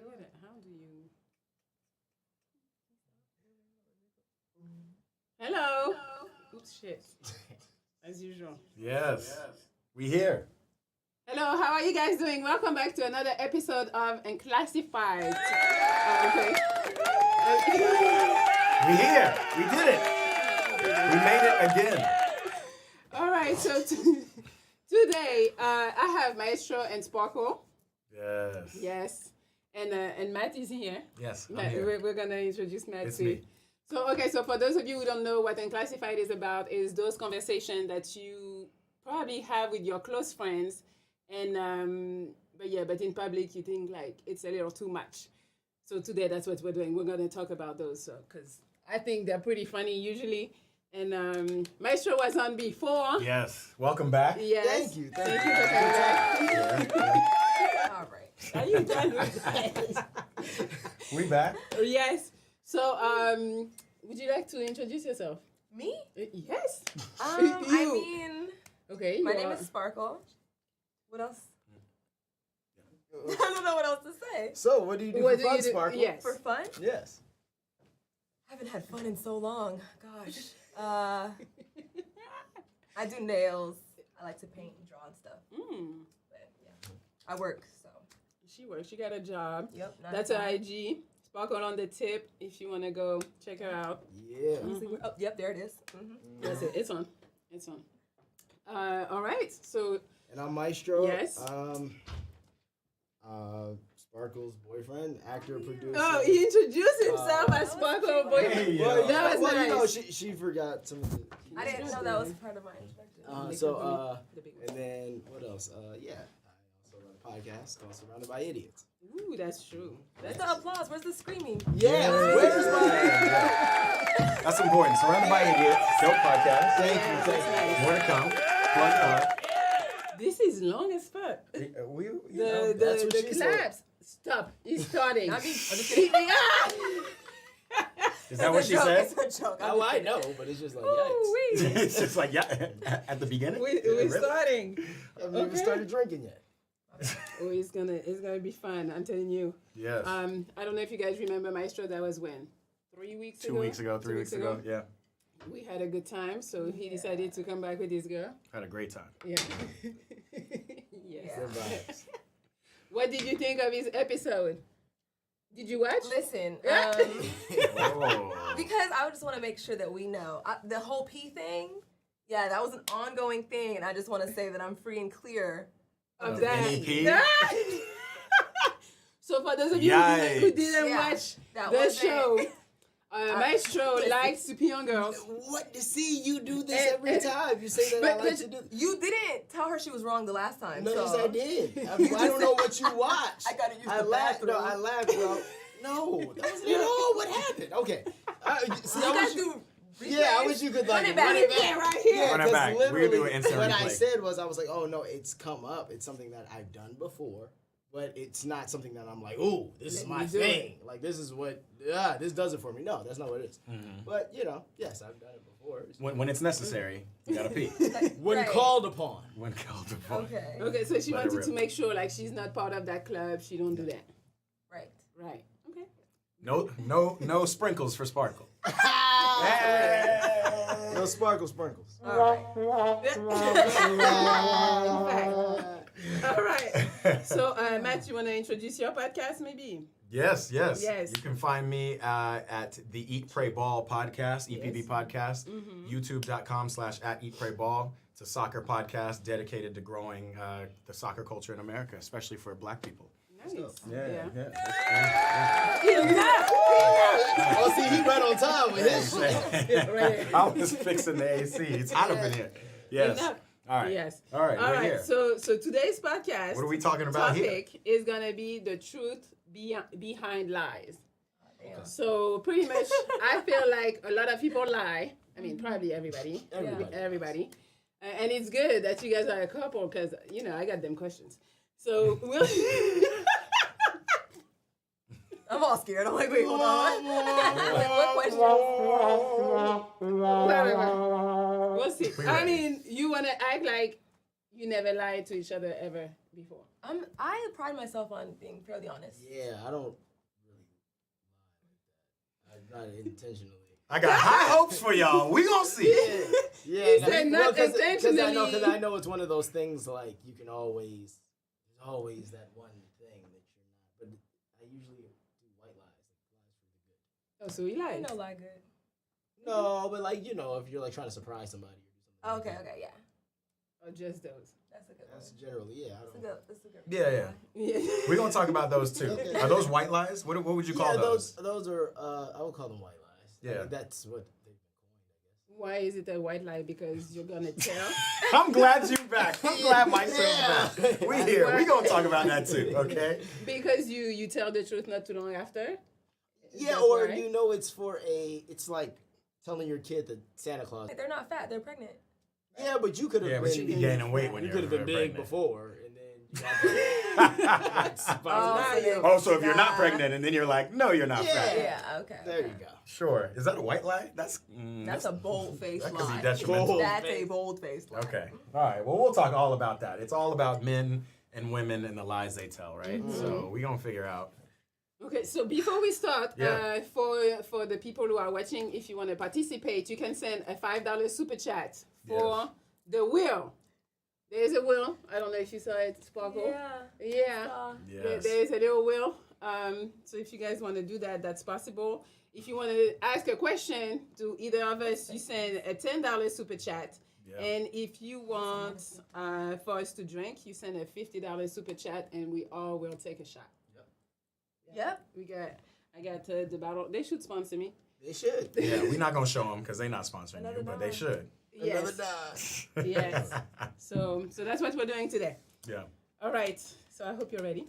How do you? Hello. Oops, shit. As usual. Yes. We here. Hello, how are you guys doing? Welcome back to another episode of Unclassified. Okay. We here. We did it. We made it again. All right, so today I have Maestro and Sparkle. Yes. Yes. And Matt is here. Yes, I'm Matt, here. we're going to introduce Matt It's too. me. So for those of you who don't know what Unclassified is about, is those conversations that you probably have with your close friends, and but in public you think like it's a little too much. So today that's what we're doing. We're going to talk about those because I think they're pretty funny usually. And Maestro was on before. Yes. Welcome back. Yes. Thank you for coming back. All right. Are you done with that? We back. Yes. So, would you like to introduce yourself? Me? Yes. I You. mean, Okay. my name is Sparkle. What else? I don't know what else to say. So, what do you do What for do fun, you do? Sparkle? Yes. For fun? Yes. I haven't had fun in so long. Gosh. I do nails. I like to paint and draw and stuff. But yeah, I work, so. She works. She got a job. Yep. That's her IG. Sparkle on the tip. If you want to go check her out. Yeah. Oh, yep, there it is. Mm-hmm. That's it. It's on. It's on. All right. So. And I'm Maestro. Yes. Sparkle's boyfriend, actor, producer. Oh, he introduced himself as Sparkle boyfriend. Hey, Well, That was you know, nice. she forgot some of the. I didn't know that was part of my introduction. The big one. And then what else? Yeah, I also run a podcast called Surrounded by Idiots. Ooh, that's true. Where's the applause? Where's the screaming? Yeah. Where's my? That's important. Surrounded by idiots. Dope podcast. Thank you. More to come. Plug. This is long as fuck. We that's what The she said. claps. Stop. He's starting. Not me. I'm just kidding. Is that what she said? It's a joke. Oh, I know, but it's just like yikes. Ooh-wee. It's just like, yeah, at the beginning? We're Really? starting. I haven't even started drinking yet. Oh, it's gonna be fun. I'm telling you. Yes. I don't know if you guys remember Maestro. That was when 3 weeks ago. 2 weeks ago, 3 weeks ago. Yeah. We had a good time, so he decided to come back with his girl. Had a great time. Yeah. Yes. Good vibes. What did you think of his episode? Did you watch? Listen, Oh. because I just want to make sure that we know. The whole P thing, yeah, that was an ongoing thing, and I just want to say that I'm free and clear. Of that. NEP? So for those of you Yikes. who didn't Yeah, watch that the was show, it. Maestro likes to pee on girls. What to see you do this And- every time? You say that I but- like but- to do. You didn't tell her she was wrong the last time. No, yes, so. I did. I mean, I don't know what you watched. I gotta use I the laughed. bathroom. No, I laughed, bro. No, that wasn't at all what happened. Okay. See, You I guys wish do. yeah, I wish you could like Run it back. Yeah, right here. Yeah, Run it 'cause back. We literally do an instant what I replay. said was, I was like, oh no, it's come up. It's something that I've done before, but it's not something that I'm like, oh, this is Let my me do thing. Like this is what, this does it for me. No, that's not what it is. But you know, yes, I've done it before. When it's necessary, you gotta pee. When Right. called upon. When called upon. Okay. Okay, so she Let it wanted to rip. make sure like she's not part of that club. She don't do that. Right. Right. Okay. No sprinkles for Sparkle. No sprinkles. All right. All right. So, Matt, you want to introduce your podcast, maybe? Yes. Yes. You can find me at the Eat, Pray, Ball podcast, EPB Yes. podcast, youtube.com/@eatprayball. It's a soccer podcast dedicated to growing the soccer culture in America, especially for Black people. Nice. Yeah. Oh, see, he right on time with his shit. Right. I was fixing the AC. It's hot up in here. Yes. Enough. All right. Yes. All right. All we're right. here. So today's podcast. What are we talking about here? topic is gonna be the truth behind lies. Damn. So pretty much, I feel like a lot of people lie. I mean, probably everybody. Everybody. And it's good that you guys are a couple because I got them questions. So we'll. I'm all scared. I'm like, wait, hold on. Like, what question? We'll see. I mean, you want to act like you never lied to each other ever before? I pride myself on being fairly honest. Yeah, I don't really lie like that. Not intentionally. I got high hopes for y'all. We gonna see. Yeah, said not because intentionally. I know it's one of those things like you can always, there's always that one thing that you're not. But I usually do white lies for the good. Oh, so he lied. I know lie good. No, but like if you're like trying to surprise somebody or do something. Okay, yeah. Or just those. That's a good one. That's generally That's a good one. Yeah. Yeah. We're gonna talk about those too. Okay. Are those white lies? What would you call those? Those are I would call them white lies. Yeah. That's what they've been coined, Why is it a white lie? Because you're gonna tell. I'm glad you're back. I'm glad Michelle's back. We here. We gonna talk about that too. Okay. Because you tell the truth not too long after. Is Yeah, that or why? it's like telling your kid that Santa Claus. They're not fat. They're pregnant. Yeah, but you could have Yeah, been. but you be gaining weight when you you're could have been big pregnant. before, and then you got Oh, so if you're not pregnant and then you're like, no, you're not Yeah. pregnant. Yeah, okay. There you go. Sure. Is that a white lie? That's a bold-faced that could be lie. detrimental. That's a bold-faced lie. Okay. All right. Well, we'll talk all about that. It's all about men and women and the lies they tell, right? So we're gonna figure out. Okay, so before we start, Yeah. for the people who are watching, if you want to participate, you can send a $5 super chat for the wheel. There's a wheel. I don't know if you saw it, Sparkle. Yeah. Yes. There's a little wheel. So if you guys want to do that, that's possible. If you want to ask a question to either of us, you send a $10 super chat. Yeah. And if you want for us to drink, you send a $50 super chat, and we all will take a shot. Yep. I got the bottle. They should sponsor me. They should. Yeah, we're not gonna show them because they're not sponsoring Another you, but they dollar. should. Another Yes. die. Yes. So that's what we're doing today. Yeah. All right. So I hope you're ready.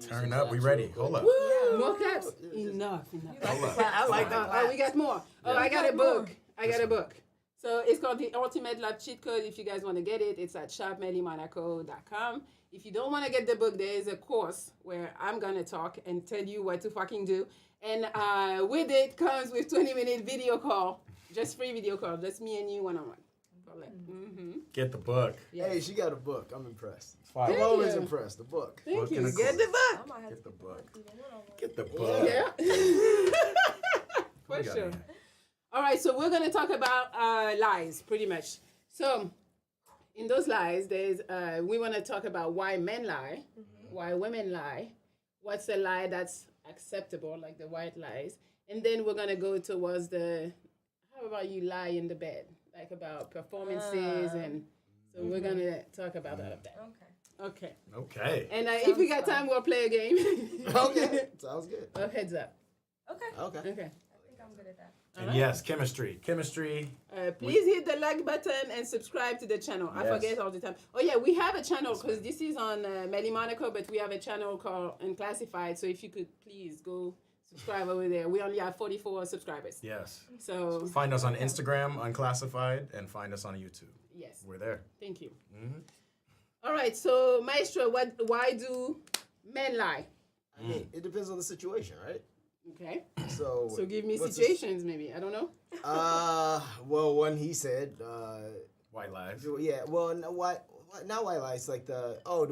Turn up. We ready. Hold up. Yeah. More claps. Enough. Hold up. I like Oh, that. we got more. Oh, Yeah. I got a book. More. I got a book. So it's called the Ultimate Love Cheat Code. If you guys want to get it, it's at shopmelimonaco.com. If you don't want to get the book, there is a course where I'm going to talk and tell you what to fucking do. And with it comes with 20-minute video call. Just free video call. Just me and you one-on-one. Get the book. Hey, she got a book. I'm impressed. Fine. I'm always you. impressed. The book. Thank Book you. and a Get the book. I might have Get the to book. one-on-one. Get the book. Yeah. What For we got sure. here? All right, so we're going to talk about lies, pretty much. So in those lies, there's we want to talk about why men lie, why women lie, what's the lie that's acceptable, like the white lies, and then we're going to go towards how about you lie in the bed, like about performances, and so we're going to talk about all of that. Okay. Okay. Okay. And if we got time, we'll play a game. Okay. Sounds good. Heads up. Okay. Okay. Okay. I think I'm good at that. And yes, chemistry. Chemistry. Please hit the like button and subscribe to the channel. I Yes. forget all the time. Oh yeah, we have a channel because this is on Melly Monaco, but we have a channel called Unclassified. So if you could please go subscribe over there. We only have 44 subscribers. Yes. So Find us on Instagram, Unclassified, and find us on YouTube. yes, We're there. thank you. All right, so Maestro, why do men lie? I mean, it depends on the situation, right? Okay, So. so give me what's situations maybe. I don't know. Well, one he said. White lies. Yeah. Well, no, not white lies. Like do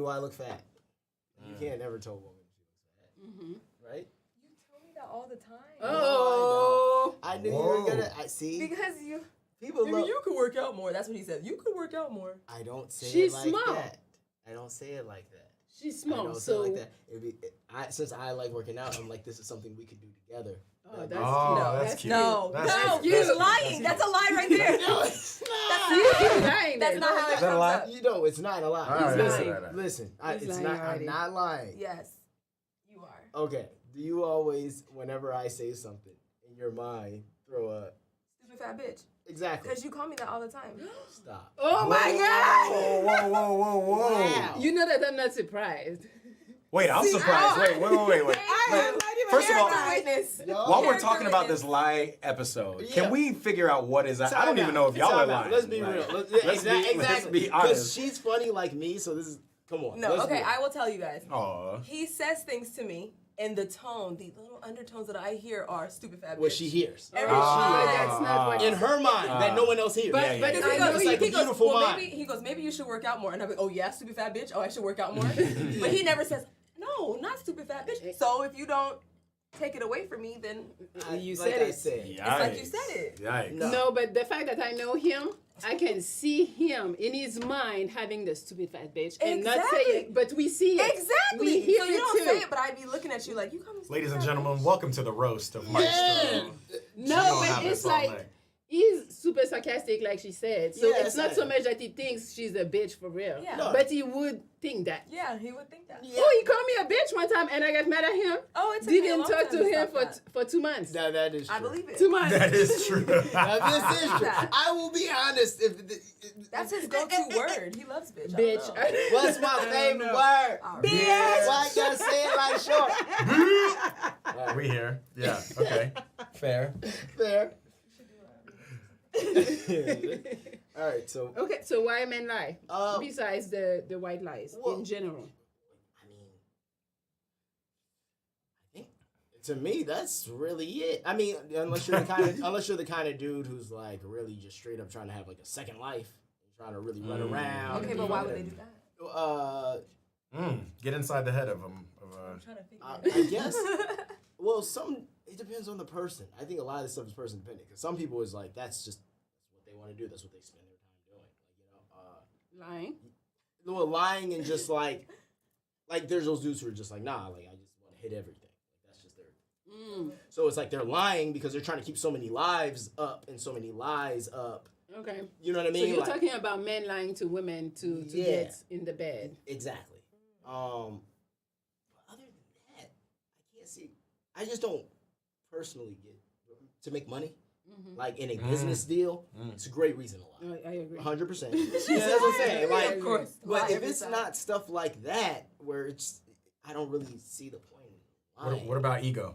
I look fat? You can't ever tell a woman she looks fat, right? You tell me that all the time. Oh, I knew you were gonna. I see. Because you. People Maybe love. you could work out more. That's what he said. You could work out more. I don't say She's it like small. that. I don't say it like that. she's I small. don't say it So like that. Since I like working out, I'm like, this is something we could do together. oh, that's Oh, no, that's cute. No, That's no, cute. you're That's lying. cute. That's a lie right there. No, it's not. You're lying. That's then. not how it Is that a comes lie? up. You know, it's not a lie. All right, He's listen, lying. right. Listen, He's it's lying not. already. I'm not lying. Yes, you are. Okay. Do you always, whenever I say something in your mind, throw a Stupid fat bitch. exactly? Because you call me that all the time. Stop. Oh my God! Whoa. Wow. You know that I'm not surprised. Wait, I'm surprised. Wait. First of all, witness. while we're talking about this lie episode, Yeah. can we figure out what is that? I don't even know if y'all are lying. Let's be Like, real. Let's be Because honest. she's funny like me, so this is. Come on. No, let's okay, be- I will tell you guys. Aw. He says things to me, and the tone, the little undertones that I hear are stupid fat bitch. What she hears. Every Oh, time. that's not what In her mind, that no one else hears. But- Yeah, but yeah, I yeah. know It's he- like a he goes, beautiful well, mind. he goes, maybe you should work out more. And I'm like, oh yeah, stupid fat bitch. Oh, I should work out more. But he never says, no, not stupid fat bitch. So if you don't take it away from me, then You like said I it. said. it's like you said it. Yikes. No. No, but the fact that I know him, I can see him in his mind having the stupid fat bitch and not say Exactly. it, but we see it. Exactly. We hear so you it don't too. say it, but I'd be looking at you like, you call me stupid Ladies and fat gentlemen, bitch. welcome to the roast of Mike Yeah. Stone. No, gonna but have it's this all like night. he's super sarcastic, like she said. So Yeah, it's not that's so it. much that he thinks she's a bitch for real. Yeah. No. But he would think that. Yeah, he would think that. Yeah. Oh, he called me a bitch one time and I got mad at him. Oh, it took me a Didn't long talk time to him stop for that. for 2 months. That is true. I believe it. 2 months. That is true. Now, this is true. that. I will be honest. That's his go-to word. He loves bitch. Bitch. I don't know. What's my favorite word? Oh, Bitch. Why you gotta say it like short? We here. Yeah. Okay. Fair. Fair. All right, so Okay, so why men lie? Um, Besides the white lies well- in general. I mean, I think to me that's really it. I mean, unless you're the kind of dude who's like really just straight up trying to have like a second life, trying to really run around. Okay, and but be why fucking- would they do that? Get inside the head of him. I'm trying to figure I guess. Well, it depends on the person. I think a lot of this stuff is person dependent. Because some people is like that's what they want to do. That's what they spend their time doing. Like Lying. well, lying and just like there's those dudes who are just like nah, like I just want to hit everything. Like that's just their. So it's like they're lying because they're trying to keep so many lives up and so many lies up. Okay. You know what I So mean? you're Like- talking about men lying to women to Yeah. get in the bed. Exactly. But other than that, I can't see. I just don't personally get to make money. Like in a business deal, it's a great reason to lie. I agree. 100%. Yeah, that's what I'm saying. Like, Of course. but Lie if every it's time. not stuff like that, where it's, I don't really see the point in lying. What about ego?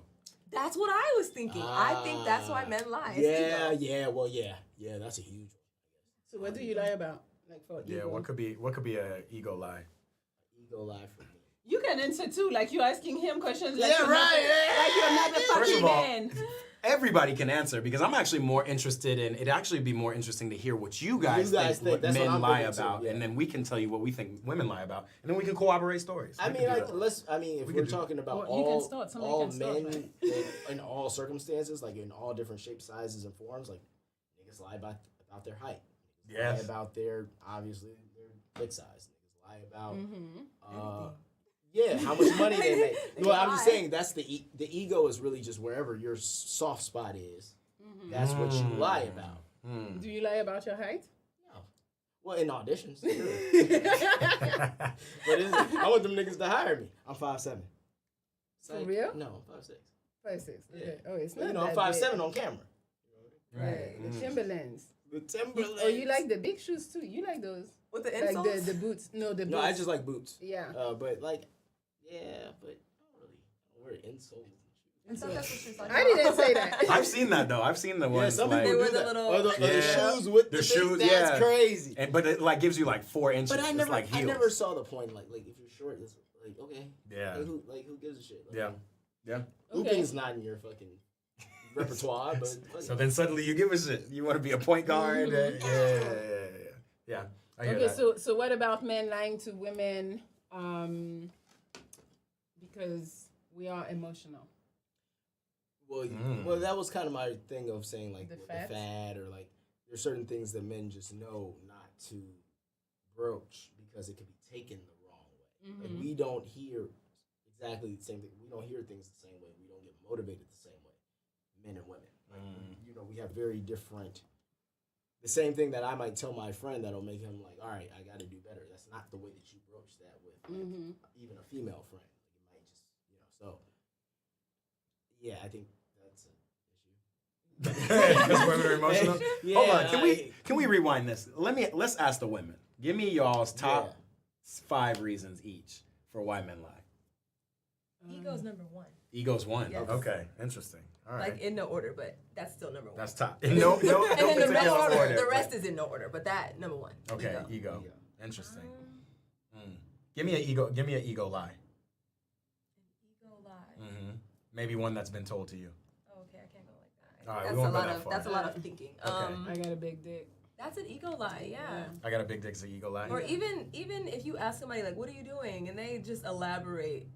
That's what I was thinking. I think that's why men lie. It's Yeah, ego. yeah, well, yeah, that's a huge one. So what do you lie about? Like for Yeah. ego? What could be a ego lie? Ego lie for me. You can answer too, like you're asking him questions. Like Yeah, you're right, Not, like you're not the First fucking of all- man. Everybody can answer because I'm actually more interested in. It'd actually be more interesting to hear what you guys think think. That's what men I'm lie thinking too, about, yeah. and then we can tell you what we think women lie about, and then we can corroborate stories. I We mean, can do like, that. if We we're could do- talking about Well, you can start. Somebody all can start, men in all circumstances, like in all different shapes, sizes, and forms, like niggas lie about their height. Niggas lie Yes. about their dick size. Niggas lie about Mm-hmm. yeah, how much money they make. They Well, I'm just lie. saying that's the ego is really just wherever your soft spot is. That's what you lie about. Do you lie about your height? No. Well, in auditions, sure. But I want them niggas to hire me. I'm 5'7". For real? No, I'm 5'6". 5'6". Okay. Oh, it's not You know, I'm that 5'7" big. on camera. Right. The Timberlands. The Timberlands. Oh, you like the big shoes too? You like those? With the Like insoles? the boots? No, the boots. No, I just like boots. Yeah. But like, yeah, but I don't really wear insoles. I thought that's what she was talking I about. didn't say that. I've seen that though. I've seen the Yeah, ones some like, people They do were the that. little- Or the Yeah. shoes with The the shoes, thing, that's yeah. crazy. but it like gives you like 4 inches. But I It's never, like I heels. never saw the point. Like if you're short, it's like okay, Yeah. like who gives a shit? Like, Yeah. Yeah. Hooping's not in your fucking repertoire, but So then suddenly you give a shit. You want to be a point guard? Yeah. I hear Okay, that. so what about men lying to women because we are emotional? well, that was kind of my thing of saying like The the fat? fad or like there's certain things that men just know not to broach because it could be taken the wrong way. Like we don't hear exactly the same thing. We don't hear things the same way. We don't get motivated the same way. Men and women, you know, we have very different. The same thing that I might tell my friend that'll make him like, all right, I got to do better. That's not the way that you broach that with even a female friend. Like, it might just, you know, so yeah, I think that's an issue. Because women are emotional. Yeah, Hold on, can we rewind this? Let's ask the women. Give me y'all's top 5 reasons each for why men lie. Ego's number one. Ego's 1. Yes. Okay, interesting. All right. Like in no order, but that's still number one. That's top. No, and then the rest, particular order. the rest is in no order, but that number one. Okay, Ego. ego. Interesting. Give me an ego lie. Ego lie. Maybe one that's been told to you. Oh, okay, I can't go like that. All right, That's we won't a go lot that of far. that's a lot of thinking. Okay. I got a big dick. That's an ego lie, yeah. I got a big dick, so ego lie. Or even if you ask somebody like, "What are you doing?" and they just elaborate,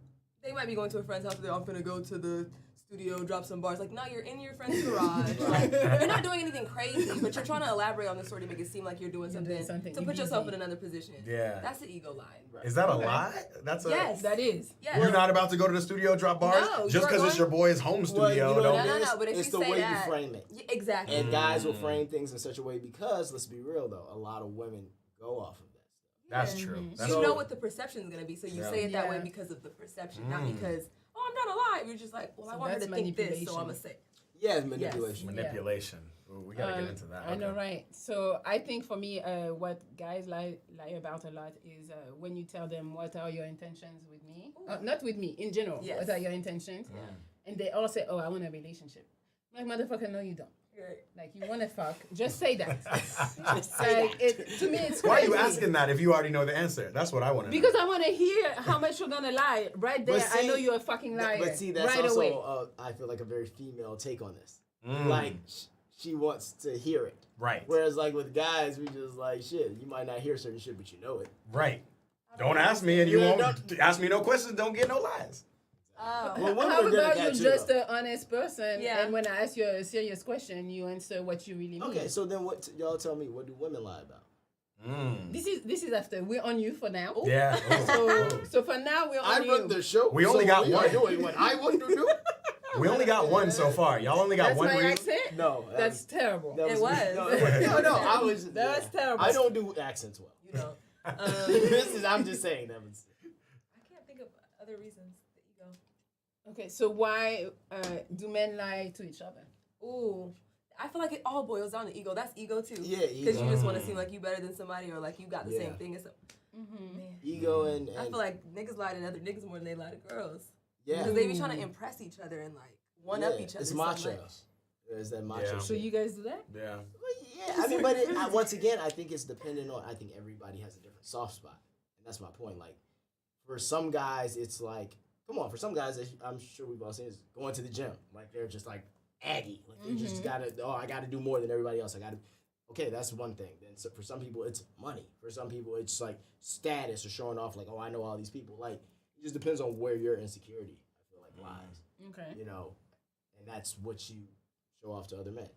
they might be going to a friend's house. They're I'm gonna go to the studio, drop some bars. Like, no, you're in your friend's garage. Like, you're not doing anything crazy, but you're trying to elaborate on the story to make it seem like you're doing something to put yourself in another position. Yeah. That's the ego lie. Right. Is that a lie? That's a Yes, That is. Yes. You're not about to go to the studio, drop bars, No, just because it's your boy's home studio. Well, you know don't what it No, is? but if it's you the say way that- you frame it. Yeah, exactly. And guys will frame things in such a way because, let's be real though, a lot of women go off of that stuff. That's true. That's You So- know what the perception is going to be, so you Yeah. say it that way Yeah. because of the perception, not because, oh, I'm not alive. You're just like, well, I So want her to that's think this, so manipulation. I'm going to say. Yeah, it's manipulation. manipulation. Ooh, we gotta get into that. I know, Okay. right? So I think for me, what guys lie about a lot is when you tell them what are your intentions with me, not with me in general. Yes. What are your intentions? And they all say, "Oh, I want a relationship." I'm like, motherfucker, no, you don't. Right. Like you want to fuck? Just say that. Just say Like that. to me, it's Why are you crazy. asking that if you already know the answer? That's what I want to know. Because I want to hear how much you're gonna lie. Right there, But see, I know you're a fucking liar. But see, that's right also, away. I feel like a very female take on this. Mm. Like, she wants to hear it. Right. Whereas, like, with guys, we just like, shit, you might not hear certain shit, but you know it. Right. Don't ask me and you Yeah, won't ask me no questions, don't get no lies. Oh. Well, women How are good at about you that too, just though. an honest person, Yeah. and when I ask you a serious question, you answer what you really mean? Okay, so then what, y'all tell me, what do women lie about? Mm. This is after we're on you for now. Yeah. So for now we're I on run you. the show. We only got we are one. doing what I want to do. We only got one so far. Y'all only got That's one my reason. accent. No, That's terrible. that It was. No, I was. That was terrible. I don't do accents well. You know. I'm just saying that was. I can't think of other reasons. The ego. Okay, so why do men lie to each other? Ooh. I feel like it all boils down to ego. That's ego too. Yeah, Because ego. you just want to seem like you better than somebody or like you got the Yeah. same thing as some. Man. Ego and I feel like niggas lie to other niggas more than they lie to girls. yeah, Because they be trying to impress each other and like one up each other. It's so macho. much. There's that macho. Yeah. So shit. you guys do that? Yeah. Well, yeah, I mean, but once again, I think it's dependent on. I think everybody has a different soft spot, and that's my point. Like, for some guys, it's like, come on. For some guys, I'm sure we've all seen, is going to the gym. Like they're just like aggy. Like they just gotta. Oh, I gotta do more than everybody else. I gotta. Okay, that's one thing. Then so for some people, it's money. For some people, it's like status or showing off. Like, oh, I know all these people. Like, it just depends on where your insecurity, I feel like, lies. Okay. You know, and that's what you show off to other men.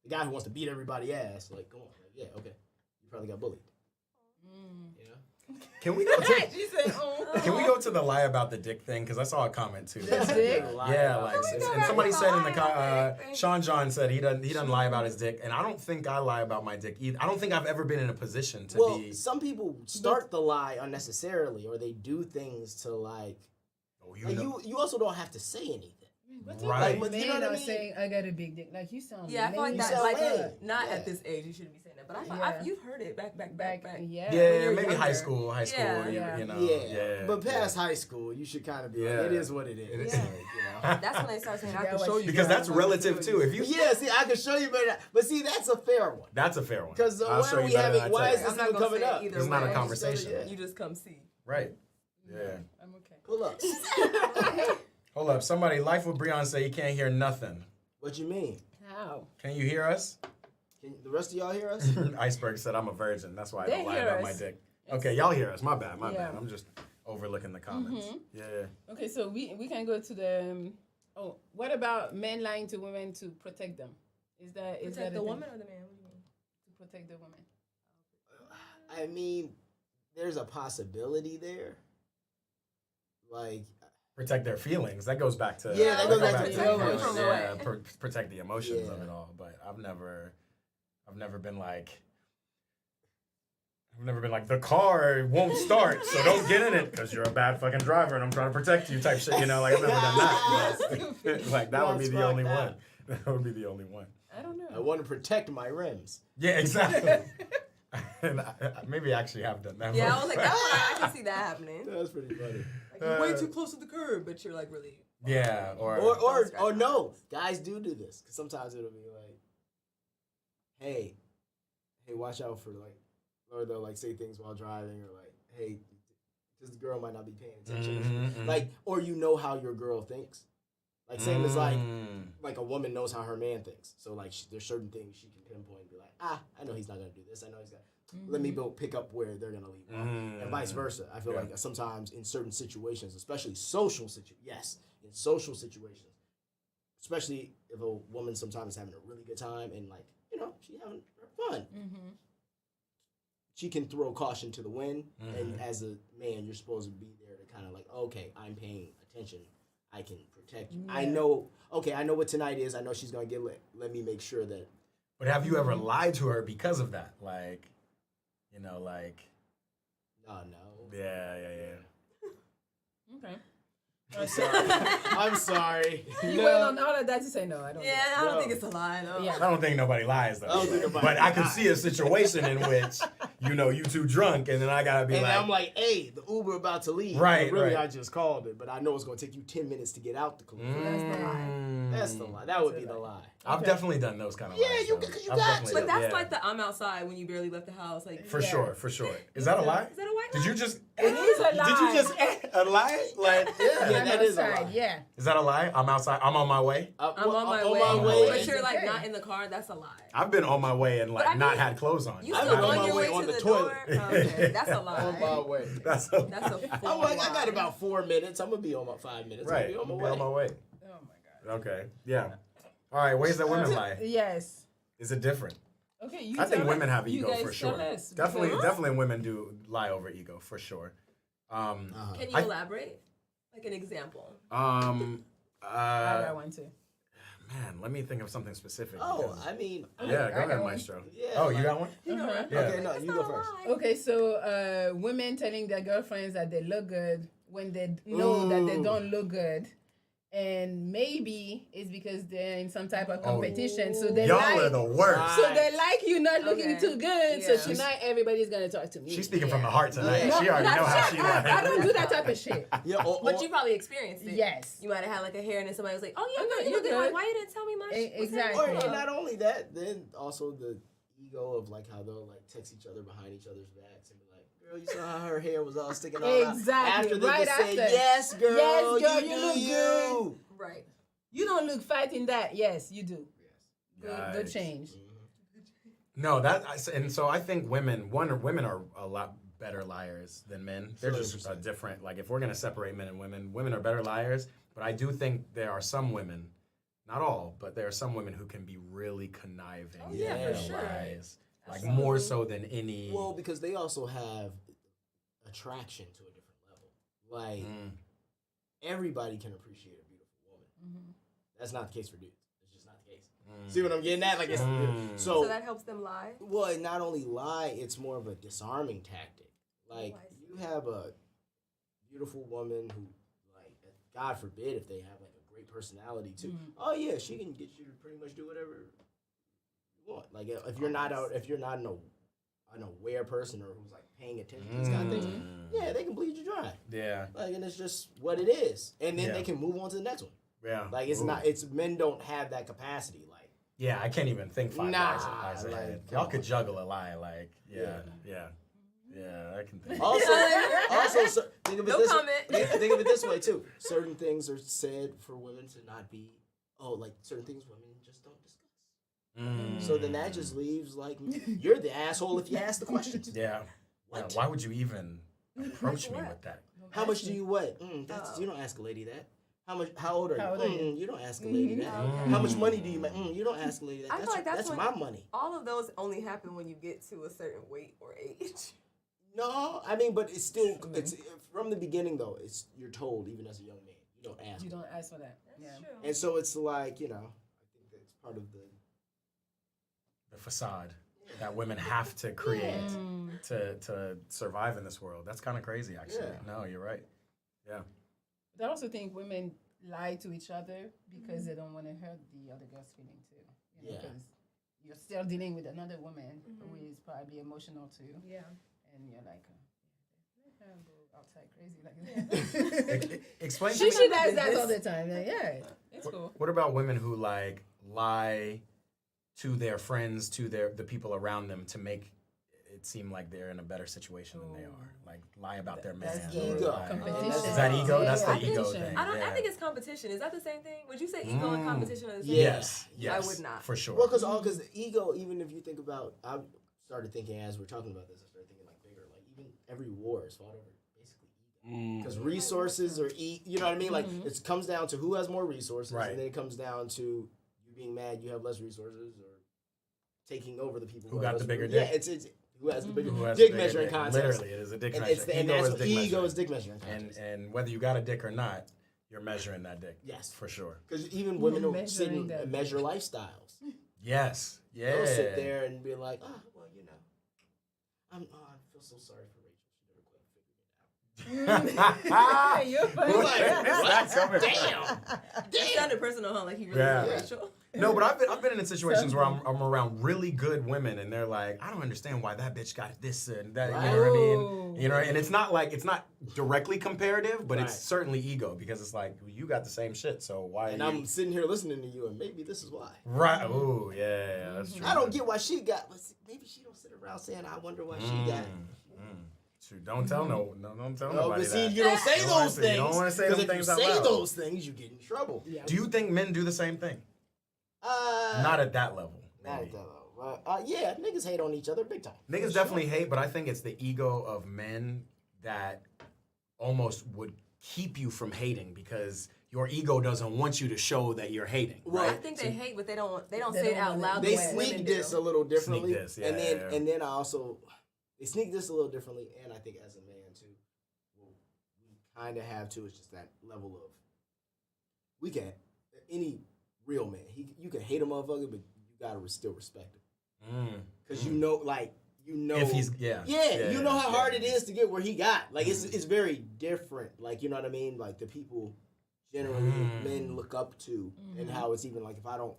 The guy who wants to beat everybody ass, like, come on, like, yeah, okay, you probably got bullied. You know? Can we go to She said, "Oh." Can we go to the lie about the dick thing? Because I saw a comment too. The dick? Yeah, like, and somebody said in the Dick. Sean John said he doesn't lie about his dick, and I don't think I lie about my dick either. I don't think I've ever been in a position to Well, be. some people start the lie unnecessarily, or they do things to like. Oh, Like you also don't have to say anything. What's Right. up with You know men what I are mean? saying I got a big dick? Like you sound. Yeah, I feel like lame. that. sound Like, lame. not Yeah. at this age, you shouldn't be saying that. But Yeah. you've heard it back. Yeah. Yeah, you're maybe high younger. school. Yeah. You know. Yeah. But past high school, you should kind of be like, Yeah. it is what it is. It is. Yeah. You know? That's when they start saying, I Yeah, can what show you you. Because guys that's how to relative do too. it. If you, Yeah, see, I can show you, but see, that's a fair one. that's a fair one. Because I'll why show are you we better than having? I Why tell is you. this I'm not even gonna coming say up? it either It's not a way. conversation. Yeah. You just come see. Right. Yeah. I'm okay. Pull up. Hold up. Somebody, Life with Breon say he can't hear nothing. What you mean? How? Can you hear us? Can the rest of y'all hear us? Iceberg said I'm a virgin. That's why I They don't lie hear about my us. dick. Okay, y'all hear us. My bad. My Yeah. bad. I'm just overlooking the comments. Yeah. Okay, so we can go to the. What about men lying to women to protect them? Is that Protect a the thing? woman or the man? What do you mean? To protect the woman. I mean, there's a possibility there. Like, Protect their feelings. That goes back to Yeah, that goes back to protect the them emotions. from yeah, what? protect the emotions of Yeah. it all. But I've never been like the car won't start, so don't get in it because you're a bad fucking driver and I'm trying to protect you type shit. You know, like I've never done that. But, like that would be That's the only fucked one. up. That would be the only one. I don't know. I want to protect my rims. Yeah, exactly. And maybe I actually have done that. Yeah, I was like, that one, I can see that happening. That's pretty funny. Like, you're way too close to the curb, but you're like really. Yeah, Or no, guys do this because sometimes it'll be like, hey, watch out for like, or they'll like say things while driving, or like, hey, because the girl might not be paying attention, Mhm, mhm. like, or you know how your girl thinks, Like same as like a woman knows how her man thinks. So like there's certain things she can pinpoint and be like, I know he's not gonna do this. I know he's gonna. Let me pick up where they're gonna leave off, and vice versa. I feel like sometimes in certain situations, especially social situations, in social situations, especially if a woman sometimes is having a really good time and like she's having fun. She can throw caution to the wind, and as a man, you're supposed to be there to kind of like, okay, I'm paying attention. I can protect you. Yeah. I know what tonight is. I know she's gonna get lit. Let me make sure that. But have you ever lied to her because of that? Like, like. No. Yeah. Okay. I'm sorry. You went on all of that to say no. I don't. Yeah, I don't think it's a lie though. Yeah. I don't think nobody lies though. But I can see a situation in which you two drunk, and then I gotta be and like, I'm like, hey, the Uber about to leave. Right. Really, right. I just called it, but I know it's gonna take you 10 minutes to get out the car. That's the lie. That's the lie. That would be the lie. I've definitely done those kind of lies. Yeah, because you got to. But that's like the I'm outside when you barely left the house. Like For sure. Is that a lie? Is that a white lie? Did you just? It is a lie. Did you just a lie? Like Yeah, that is a lie. Yeah. Is that a lie? I'm outside. I'm on my way. I'm on my way. But It's you're like okay. not in the car. That's a lie. I've been on my way and like But I mean, not had clothes on. You I've still been on on my your way way on to the the toilet. door? Okay, that's a lie. On my way. That's a full I'm like, I got lie. about 4 minutes. I'm gonna be on my 5 minutes. Right. I'm Be gonna on my way. Oh my God. Okay. Yeah. All right. Ways that women lie. Yes. Is it different? Okay. You I think tell women us. have You ego guys for sure. tell us, Definitely because- women do lie over ego for sure. Can you elaborate? Like an example. I got one too. Man, let me think of something specific. Oh, because- I mean. yeah, go I ahead, got one. Maestro. Yeah, Oh, you like- got one? You know, right? Yeah. Okay, no, you go first. Okay, so women telling their girlfriends that they look good when they know that they don't look good. And maybe it's because they're in some type of competition. So they Y'all like, are the worst. so they like you not looking Okay. too good. Yeah. So tonight everybody's gonna talk to me. She's speaking from the heart tonight. Yeah. She already know how she lies. I don't do that type of shit. Yeah, But you probably experienced it. Yes. You might have had like a hair and then somebody was like, oh, yeah, Oh, no, you look you're good. Like, good. why you didn't tell me much? Exactly. Or, and not only that, then also the ego of like how they'll like text each other behind each other's backs and be like, "Girl, you saw how her hair was all sticking out." Exactly. After they Right just said, after. "Yes, girl, Yes, girl, you you do look you." Right. You don't look fat in that. Yes, you do. Good Yikes. change. No, and so I think women are a lot better liars than men. They're just a different. Like if we're gonna separate men and women are better liars. But I do think there are some women, not all, but there are some women who can be really conniving. Oh, yeah, in for sure. lies. Like Absolutely. more so than any. Well, because they also have attraction to a different level. Like everybody can appreciate a beautiful woman. That's not the case for dudes. It's just not the case. See what I'm getting at? Like it's So that helps them lie? well, not only lie, it's more of a disarming tactic. Like you have a beautiful woman who, like, God forbid if they have like a great personality too. Oh yeah, she can get you to pretty much do whatever you want. Like if you're not an aware person or who's like paying attention to these kind of things, yeah, they can bleed you dry. Yeah. Like, and it's just what it is, and then Yeah. they can move on to the next one. Yeah. Like it's not. It's men don't have that capacity. Like Yeah, I can't even think five Nah, lies like, ahead. come Y'all on. could juggle a lie, like yeah, I can think. also, think of it No this comment. think of it this way too. Certain things are said for women to not be. Oh, like certain things women just don't discuss. So then that just leaves like you're the asshole if you ask the questions. Yeah. What? Yeah, why would you even approach me with that? How much do you weigh? You don't ask a lady that. How old are you? How old are you? You don't ask a lady that. How much money do you make? You don't ask a lady that. I feel like that's when my money. All of those only happen when you get to a certain weight or age. No, I mean, but it's still it's from the beginning though. It's you're told even as a young man you don't ask. You don't ask for that. Yeah. True. And so it's like I think that's part of The facade that women have to create to survive in this world. That's kind of crazy, actually. Yeah. No, you're right. Yeah. But I also think women lie to each other because they don't want to hurt the other girl's feeling too. You know, Yeah. because you're still dealing with another woman who is probably emotional too. Yeah. And you're like, let her go outside crazy like that. Explain to she me. does that all the time. Like, yeah, it's cool. What about women who like lie to their friends, to the people around them to make it seem like they're in a better situation than they are. Like lie about their man. That's or ego. lie. Competition. Is that ego? That's the ego Competition. thing. I think it's competition. Is that the same thing? Would you say ego and competition are the same? Yes. I would not. For sure. Well, because the ego, even if you think about, I started thinking as we're talking about this, I started thinking like bigger. Like even every war is fought over basically ego. Because resources or you know what I mean? Like it comes down to who has more resources, Right. and then it comes down to you being mad you have less resources or taking over the people Who have got the less bigger resources. dick? Yeah, it's who has the bigger Who has dick the bigger measuring dick? contest. Literally, it is a dick And measuring. it's and that's what ego measuring. is dick measuring contest. And whether you got a dick or not, you're measuring that dick. Yes. For sure. Because even women will sit measuring and that measure lifestyles. Yes. Yeah. They'll sit there and be like, oh, well, you know, I feel so sorry for Rachel. She never quite figured it out. You're funny. It sounded personal, huh? Like he really Yeah. was Rachel. No, but I've been in situations where I'm around really good women and they're like, I don't understand why that bitch got this and that. You know what I mean? You know, and it's not directly comparative, but it's certainly ego because it's like you got the same shit, so why? And I'm sitting here listening to you, and maybe this is why. Right? Ooh, yeah, that's true. I don't get why she got. Maybe she don't sit around saying, "I wonder why she got." Shoot, don't tell don't tell No, nobody but see, that. you don't say those things. You don't want to say Because those if you things out say loud. those things, you get in trouble. Yeah. Do you think men do the same thing? Not at that level. Not maybe. at that level. Yeah, niggas hate on each other big time. Niggas definitely hate, but I think it's the ego of men that almost would keep you from hating because your ego doesn't want you to show that you're hating. Well, right? I think they hate, but they don't say don't it out wanna- loud. They the way sneak women this do. a little differently, Sneak this, and then I also they sneak this a little differently, and I think as a man too, well, we kind of have to. It's just that level of we can any real man. You can hate a motherfucker, but you gotta still respect him because you know if he's you know how hard it is to get where he got. Like it's very different. Like you know what I mean. Like the people generally men look up to, and how it's even like if I don't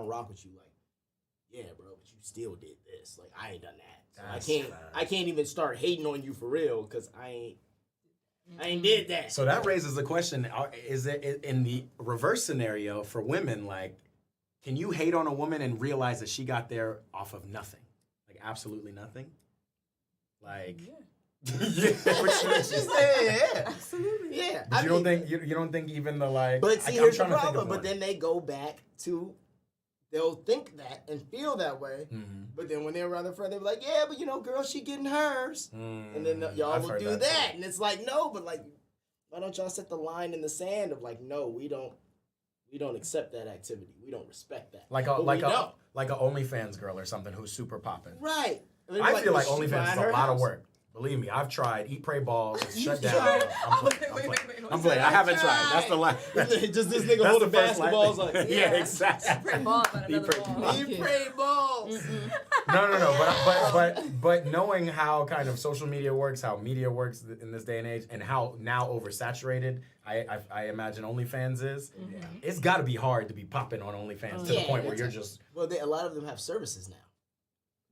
rock with you, like yeah, bro, but you still did this. Like I ain't done that. So I can't even start hating on you for real because I ain't did that. So that raises the question: is it in the reverse scenario for women? Like, can you hate on a woman and realize that she got there off of nothing, like absolutely nothing? Like, yeah, What she said, Absolutely. yeah. But you don't think even the like. But see, I'm here's the trying to think problem. of But one. then they go back to, they'll think that and feel that way. But then when they're around their friend, they're like, yeah, but you know, girl, she getting hers. And then y'all I've will heard do that that. too. And it's like, no, but like, why don't y'all set the line in the sand of like, no, we don't accept that activity. We don't respect that. Like But we know. a OnlyFans girl or something who's super popping. Right. And they're I feel like well, she OnlyFans is buying a her lot of house. work. Believe me, I've tried. Eat, pray, balls. Shut down. tried? I'm playing. I haven't tried. That's the line. Just this nigga That's holding the first line. basketballs like, Yeah, exactly. Pray ball about another pray ball. ball. he pray balls. No. But knowing how kind of social media works, how media works in this day and age, and how now oversaturated I imagine OnlyFans is, it's got to be hard to be popping on OnlyFans to the Yeah, point where that's you're a- just. Well, a lot of them have services now.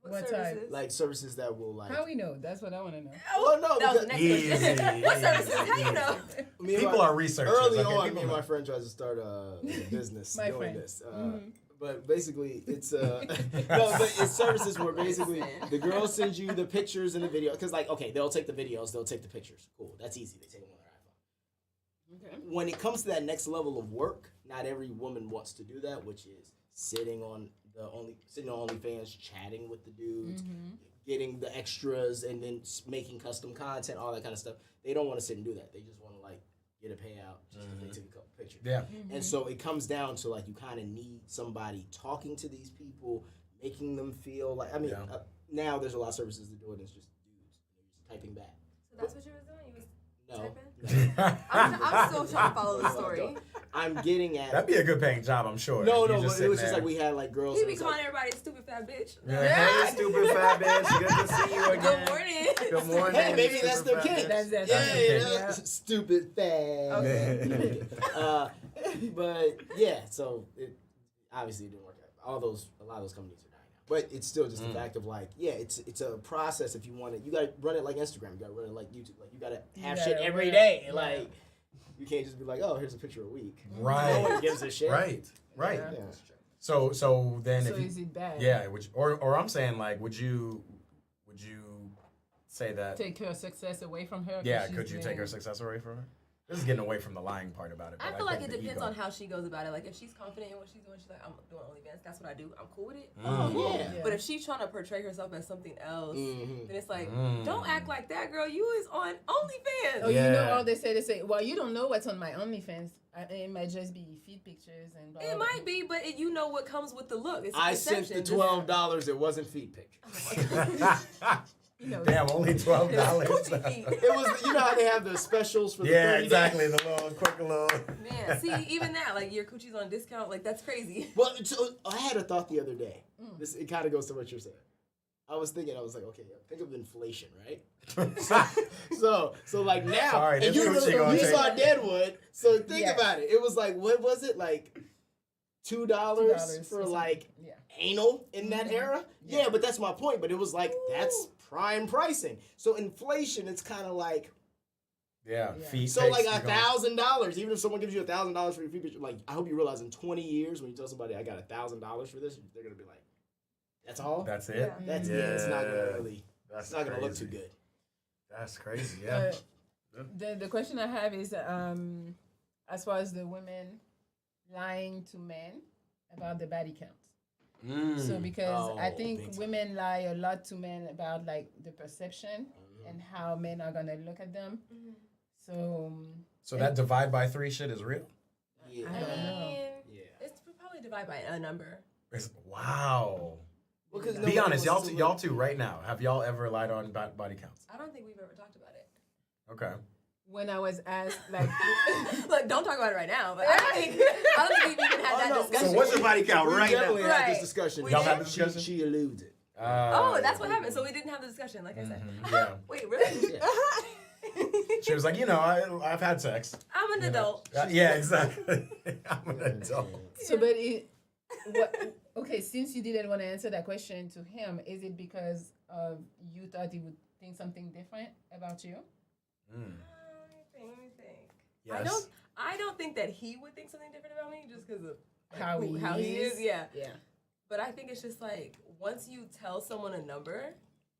What services? Like services that will like. How we know? That's what I want to know. Well, no, That was the because next question. Easy, What services? How easy. you know? me and People my- are researchers. Early okay? on, People me and know. my friend tried to start a business My doing friend. this. But basically, it's no, but it's services where basically the girl sends you the pictures and the video. Because like, okay, they'll take the videos, they'll take the pictures. Cool, that's easy. They take them on their iPhone. Okay. When it comes to that next level of work, not every woman wants to do that, which is sitting on OnlyFans, chatting with the dudes, getting the extras, and then making custom content, all that kind of stuff. They don't want to sit and do that. They just want to like get a payout just because they took a couple pictures. Yeah. And so it comes down to like you kind of need somebody talking to these people, making them feel like. I mean, now there's a lot of services that do it. It's just dudes, they're just typing back. So that's what you was doing? You was No. typing? I'm still trying to follow the story. I'm getting at. That'd be a good paying job, I'm sure. No, You but just it was sitting just there. like we had like girls. You that be was calling like, everybody a stupid fat bitch. Hey, stupid fat bitch. Good to see you again. Good morning. Good morning. hey, maybe that's Stupid their fat kid. bitch. That's Yeah, their you kid, know, yeah. stupid fat. Okay. But yeah, so obviously it didn't work out. A lot of those companies are dying now. But it's still just the fact of like, yeah, it's a process. If you want it, you gotta run it like Instagram. You gotta run it like YouTube. Like you gotta have shit gotta every run it. day. Yeah. Like you can't just be like, oh, here's a picture a week. Right. No one gives a shit. Right. Yeah. Yeah. So then So if you, is it bad? yeah, or I'm saying like, would you would you say that? Take her success away from her. Yeah, could you take her success away from her? This is getting away from the lying part about it. I feel like it depends on how she goes about it. Like, if she's confident in what she's doing, she's like, I'm doing OnlyFans. That's what I do. I'm cool with it. Yeah. But if she's trying to portray herself as something else, then it's like, don't act like that, girl. You is on OnlyFans. Oh, you know all they say, well, you don't know what's on my OnlyFans. It might just be feed pictures and blah, It blah. might be, but you know what comes with the look. It's I sent the $12. It wasn't feet pictures. Damn, only $12. Coochie feet. It was, you know how they have the specials for the 30 exactly. days? The little quick little. Man, see, even that, like, your coochie's on discount, like, that's crazy. Well, so I had a thought the other day. It kind of goes to what you're saying. I was like, okay, think of inflation, right? so like now, Sorry, and you saw Deadwood, so think about it. It was like, what was it, like $2 for like anal in that era? Yeah, but that's my point. But it was like, that's prime pricing. So inflation, it's kind of like, feet. so like $1,000, even if someone gives you $1,000 for your feet, like, I hope you realize in 20 years when you tell somebody I got $1,000 for this, they're gonna be like, that's all? That's it? That's it. It's not gonna really, it's not gonna look too good. That's crazy, yeah. The question I have is, as far as the women lying to men about the body count. So because I think women lie a lot to men about like the perception and how men are gonna look at them. So that divide by 3 shit is real? Yeah. I mean, Yeah. it's probably divided by a number. Wow. Well, Be honest, y'all two right now. Have y'all ever lied on body counts? I don't think we've ever talked about it. Okay. when I was asked, like, look, don't talk about it right now. But I don't think we've even had that discussion. So what's your body count We right now? definitely had this discussion. Y'all had this discussion? She alludes it. Oh, that's what happened. So we didn't have the discussion, like I said. Yeah. Wait, really? She was like, I've had sex. I'm an adult. Yeah, exactly. I'm an adult. So, but okay, since you didn't want to answer that question to him, is it because you thought he would think something different about you? Let me think. Yes. I don't think that he would think something different about me just because of How he is. Yeah. Yeah. But I think it's just like once you tell someone a number,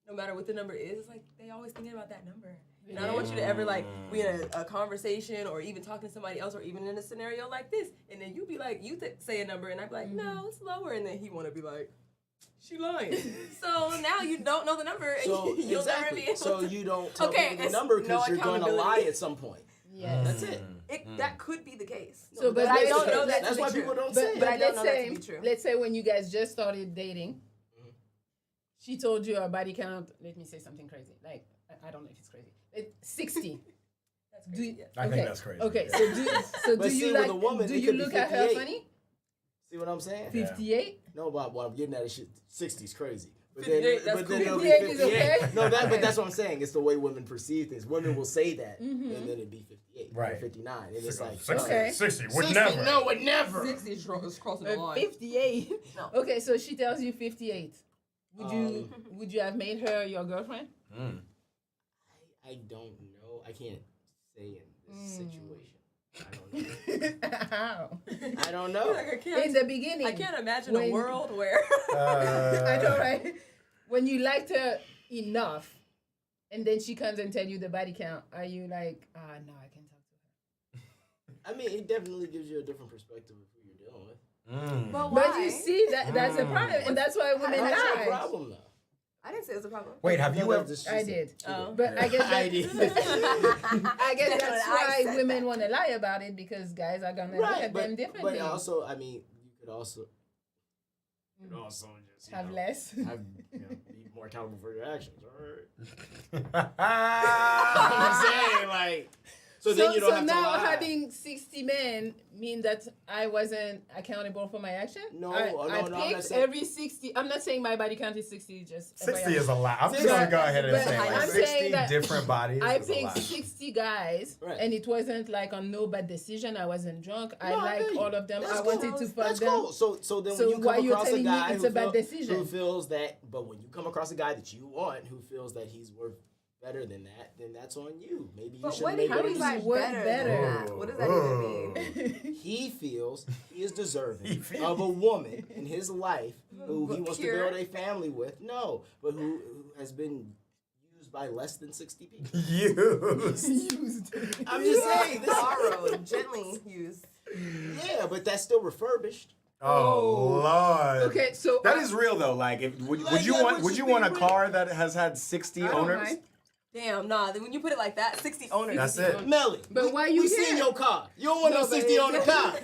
no matter what the number is, it's like they always thinking about that number. And I don't want you to ever like be in a conversation or even talking to somebody else or even in a scenario like this, and then you be like, say a number, and I'd be like, no, it's lower, and then he want to be like, she lying. So now you don't know the number, and you'll never be able So to. you don't tell people the number because you're going to lie at some point. Yes. That's it. That could be the case. So, but I don't know that. That's why people don't say it. But I don't know that to be true. let's say when you guys just started dating, she told you her body count. Let me say something crazy. Like I don't know if it's crazy. 60. That's crazy. I think that's crazy. Okay, But do see, you with like? a woman, Do it you could be look at her 58. funny? See what I'm saying? 58. No, but what I'm getting at is shit. 60's crazy. But 58, then, that's then it'll be 58 is 58. okay? No, but that's what I'm saying. It's the way women perceive things. Women will say that, and then it'd be 58 Right. or 59, and it's like 60, Okay. 60 would 60, never. No, would never. 60 is crossing the line. 58. No. Okay, so she tells you 58. Would you have made her your girlfriend? I don't know. I can't say in this situation. I don't know. Like, I can't- In the beginning. I can't imagine when- a world where. I know, right? When you liked her enough, and then she comes and tell you the body count, are you like, no, I can't talk to her? I mean, it definitely gives you a different perspective of who you're dealing with. But But you see, that's a problem, and that's why women That's a lie. problem, though. I didn't say it was a problem. Wait, have you ever? I did. Oh. But I guess I did. I guess That's that's what I why said. women want to lie about it, because guys are gonna look Right, at them differently. but also, I mean, you could also just have less. be more accountable for your actions. All right. I'm I'm saying, like, so then you don't so have to now lie. having 60 men mean that I wasn't accountable for my action? No, I no, I'm not picked saying- every 60. I'm not saying my body count is 60. Just 60 FYI. is a lot. I'm just But- gonna go ahead and but say I'm like saying 60 that different bodies I is a picked lot. 60 guys, Right. and it wasn't like on no bad decision. I wasn't drunk. I No, like feel you. all of them. That's I cool. wanted to fuck That's them. cool. So then So when you why come you're across a telling me guy it's a bad who decision? feels that, but when you come across a guy that you want, who feels that he's worth better than that, then that's on you. Maybe you But should what make how do it you like better than that? What does that even mean? He feels he is deserving of a woman in his life who he wants to build a family with. No, but who has been used by less than 60 people. Used. I'm just saying. Borrowed, gently used. Yeah, but that's still refurbished. Oh Lord. Okay, so that is real though. Like, if, would Like, you that want? would Would just you be want a real. car that has had 60 I don't owners? mind. Damn, nah. When you put it like that, 60 owners. That's it. Melly, But why you we seen here? your car. You don't want no No, but 60 on the car.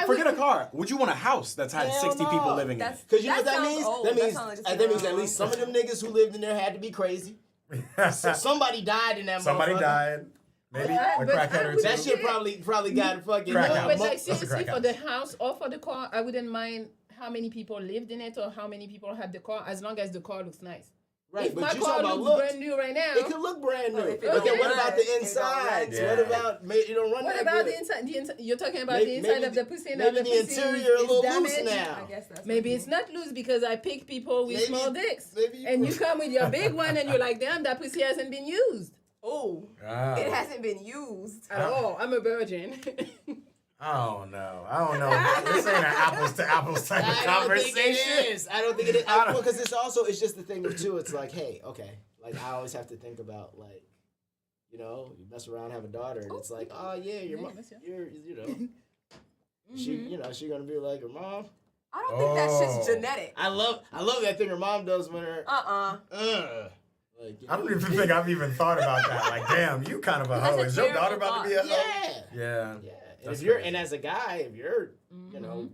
Forget a car. Would you want a house that's had Hell 60 no. people living in That's- it? Because you know what That that sounds means? old. That That means sounds like just that means your at least some of them niggas who lived in there had to be crazy. So somebody died in that Somebody motherfucker. died. Maybe a but crackhead I or would- two. That shit probably got fucking. Crack No, house. but That's like a seriously, crack for house. the house or for the car, I wouldn't mind how many people lived in it or how many people had the car, as long as the car looks nice. Right, If but my you car talking about looks looks. brand new right now, It could look brand new. But if it Okay, don't what run, about it the don't insides? run. What Yeah. about it don't run what that about good? the inside? The inside, you're talking about Maybe- the inside maybe of the pussy, and maybe the the pussy interior a little damaged. loose now. I guess that's Maybe what it's not loose because I pick people with Maybe- small dicks, maybe and you come with your big one, and you're like, damn, that pussy hasn't been used Oh, Ah. it hasn't been used. at all. I'm a virgin. I don't know. This ain't an apples to apples type of I don't think conversation. it is. I don't think it is. I don't- Because it's just the thing of too. It's like, hey, okay. Like I always have to think about like, you know, you mess around, have a daughter, and it's like, oh yeah, your Yeah, mom, that's it. you know, she gonna be like her mom. I don't think that shit's Oh. genetic. I love that thing her mom does when her. Like, I don't even think I've even thought about that. Like, damn, you kind of a That's hoe. a Is your daughter terrible about to be a hoe? Yeah. Yeah. Yeah. And That's if you're crazy. and as a guy, if you're you know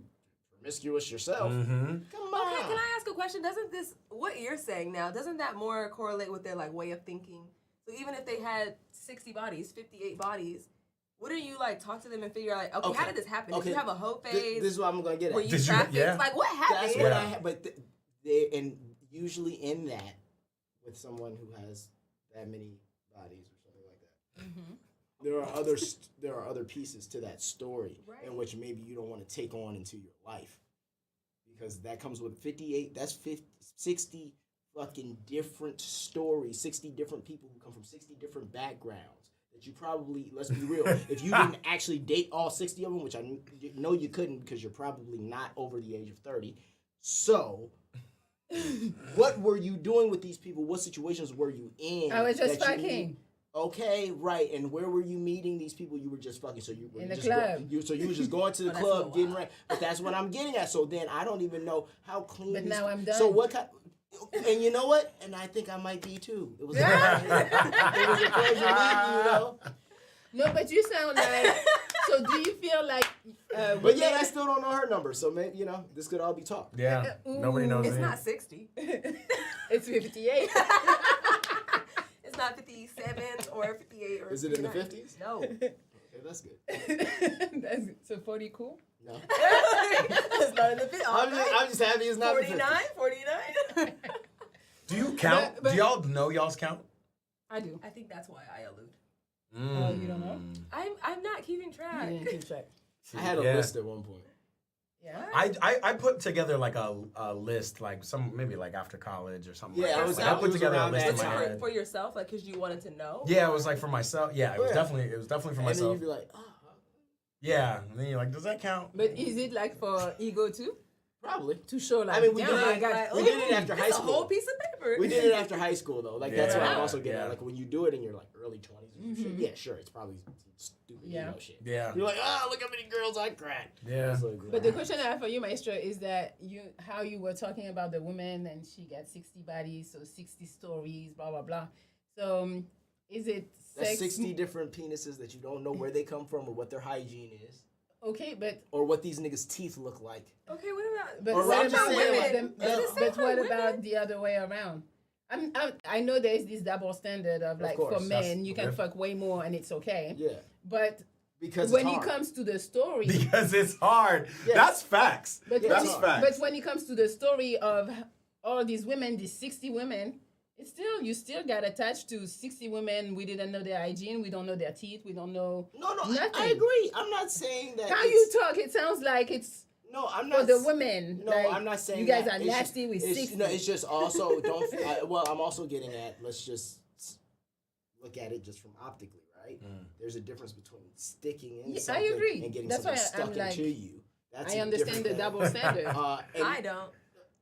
promiscuous yourself, Mm-hmm. come on. Okay, can I ask a question? Doesn't this, what you're saying now, doesn't that more correlate with their like way of thinking? So even if they had 60 bodies, 58 bodies, wouldn't you like talk to them and figure out like, okay, how did this happen? Did you have a hoe phase? This is what I'm gonna get at. Were you Did you- trafficked? yeah. Like what happened? That's what Yeah. but and usually in that with someone who has that many bodies or something like that. Mm-hmm. There are other pieces to that story Right. in which maybe you don't want to take on into your life because that comes with 58. That's 60 fucking different stories, 60 different people who come from 60 different backgrounds. That you probably, let's be real, if you didn't actually date all 60 of them, which I know you couldn't because you're probably not over the age of 30. So, what were you doing with these people? What situations were you in? I was just that you fucking. Okay, right. And where were you meeting these people? You were just fucking. So you were In the just club. so you were just going to the that's club, a getting while. ready. But that's what I'm getting at. So then I don't even know how clean. But these now I'm So done. what kind? And you know what? And I think I might be too. It was. It was a pleasure meeting you, know. No, but you sound like. So do you feel like? But yeah, I still don't know her number. So maybe this could all be talk. Yeah. Nobody knows It's me. not 60. It's 58. It's not 57 or 58 or Is it in the 59. 50s? No. Okay, that's good. That's, so 40 cool. No. It's not in the 50s. I'm just happy it's not the 49, 50s. 49. Do you count? But- Do y'all know y'all's count? I do. I think that's why I allude. Oh, you don't know? I'm not keeping track. You didn't keep track. I had a Yeah. list at one point. Yeah. I put together like a list, like maybe like after college or something. Yeah, like I that. was- Like, I I put was together a around list that in my time. head. For yourself, like, because you wanted to know? Yeah, it was like for myself. Yeah, it was Yeah. definitely for And then myself. you'd be like, oh, Yeah, and then you're like, does that count? But is it like for ego too? probably. To show like, I mean, we damn, did it- I got we did it after high It's school. a whole piece of paper. We did it after high school though. Like that's what I'm Yeah, also getting yeah. at. Like when you do it in your like early 20s and shit. Yeah, sure, it's probably some stupid Yeah. emo shit. Yeah. You're like, oh, look how many girls I cracked. Yeah. It's like, But the question I have for you, Maestro, is that how you were talking about the woman and she got 60 bodies, so 60 stories, blah blah blah. So is it that's sex? 60 different penises that you don't know where they come from or what their hygiene is Okay, but or what these niggas' teeth look like. Okay, what about... but Or what I'm just about saying, women? like, Is the same But for what women? about the other way around? I know there's this double standard of like course, for men that's- you can okay. fuck way more and it's okay. Yeah. But Because when it's it hard. comes to the story, Because it's hard. Yeah. That's facts. but Yeah, when That's it, facts. but when it comes to the story of all these women, these 60 women, it's still you still got attached to 60 women. We didn't know their hygiene. We don't know their teeth. We don't know. No, I Nothing. agree. I'm not saying that How it's- you talk, it sounds like it's No, I'm not. For the women. No, like, I'm not saying you guys that. are It's nasty with 60. No, it's just also I'm also getting at. Let's just look at it just from optically, right? There's a difference between sticking in something I agree. and getting That's something why I'm stuck like, into you. That's I a understand the different thing. double standard. I don't.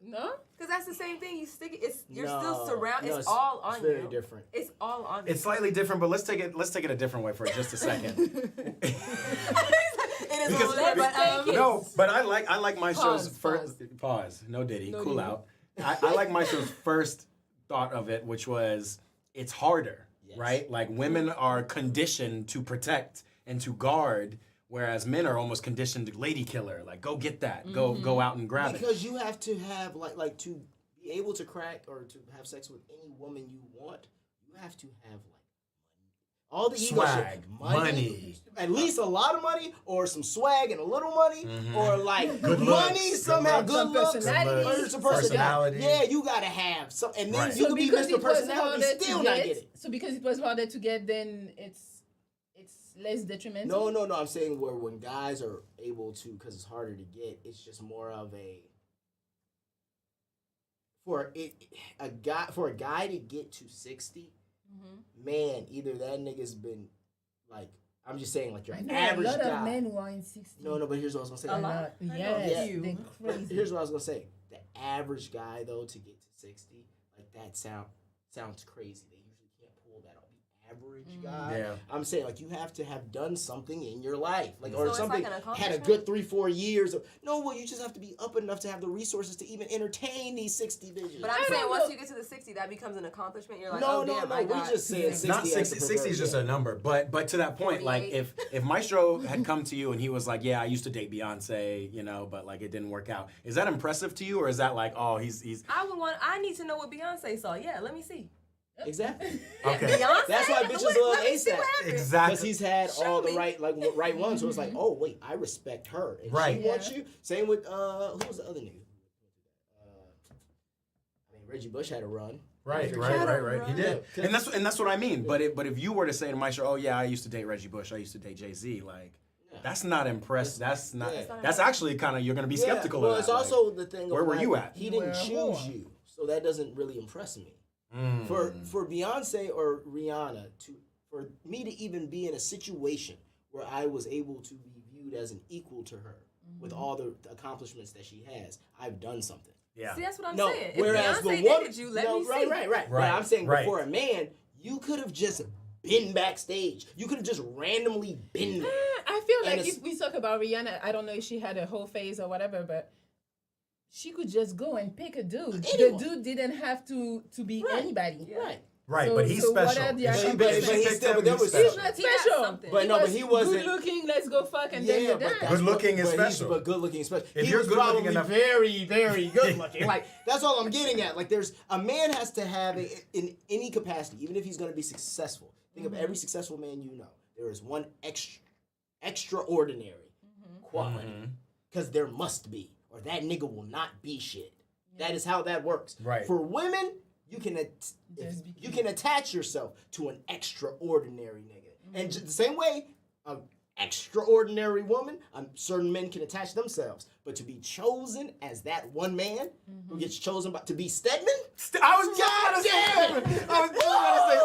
No? Because that's the same thing. You stick it. You're No, still surrounded. no, it's all on it's you. very different. It's all on It's slightly different, but let's take it a different way for just a second. It is Because- a little, but No, but I like my show's Pause, first pause. No Diddy, cool out. I like my show's first thought of it, which was it's harder, right? Like women are conditioned to protect and to guard, whereas men are almost conditioned to lady killer. Like go get that, go out and grab it. Because you have to have like to be able to crack or to have sex with any woman you want, you have to have like all the ego Swag, shit, money. at least a lot of money, or some swag and a little money, or like Good money looks, somehow, good good looks, personality. or some Personality. Yeah, you gotta have some, and then Right. you can be because Mr. it was Personality, harder still to not get, get it. so because it was harder to get, then it's less detrimental. No. I'm saying where when guys are able to, because it's harder to get, it's just more of a for a guy to get to 60. Man, either that nigga's been like, I'm just saying, like your I know average a lot guy. of men who are in 60. No, but here's what I was gonna say. A lot. Yes, few. they're But crazy. here's what I was gonna say. The average guy though to get to 60, like that sounds crazy. They usually can't pull that off. The average guy. Yeah. I'm saying like you have to have done something in your life, like So or it's something like an had a accomplishment? good 3-4 years of. No, well you just have to be up enough to have the resources to even entertain these 60 bitches. But I'm saying once you get to the 60, that becomes an accomplishment. You're like, No, oh no, damn, no, I we got just saying 60 Not as 60. the 60 is just proverb, a number, but to that point, like 48. if Maestro had come to you and he was like, yeah, I used to date Beyonce, but like it didn't work out. Is that impressive to you, or is that like, oh, he's I need to know what Beyonce saw. Yeah, let me see. Exactly. okay? Beyonce. That's why bitches Let love me see ASAP. what happened. Exactly. Because he's had all the me. right ones. So it's like, oh wait, I respect her. And Right. she wants you. Same with who was the other nigga? Reggie Bush had a run. Right. He did, and that's what I mean. But if you were to say to Maestro, oh yeah, I used to date Reggie Bush, I used to date Jay-Z, like that's not impressed. That's not. Yeah. That's actually kind of you're gonna be skeptical Well, of it's that. also the thing. where of were like, you at? He didn't Where choose who? you, so that doesn't really impress me. For Beyonce or Rihanna for me to even be in a situation where I was able to be viewed as an equal to her with all the accomplishments that she has, I've done something. Yeah. See, that's what I'm No, saying. whereas If the Beyonce woman, dated you, let me see. right. But I'm saying before a man, you could have just been backstage. You could have just randomly been there. I feel And like it's- if we talk about Rihanna, I don't know if she had a whole phase or whatever, but she could just go and pick a dude. Anyone. The dude didn't have to be Right. anybody. Right. Right, So- but he's so what special. are the If she accomplishments? picked But him, there he's was- special. He's not He got special. something. But no, but he wasn't. good looking. Let's go fuck and then you're done. that's Good looking is but he's- special. But good looking is special. If He you're was good looking probably enough- very, very good looking. Like that's all I'm getting at. Like there's a man has to have it in any capacity, even if he's going to be successful. Think of every successful man you know. There is one extraordinary quality, because there must be, or that nigga will not be shit. That is how that works. Right. For women, you can you can attach yourself to an extraordinary nigga, and the same way, an extraordinary woman, certain men can attach themselves. But to be chosen as that one man who gets chosen to be Stedman, I was just about to say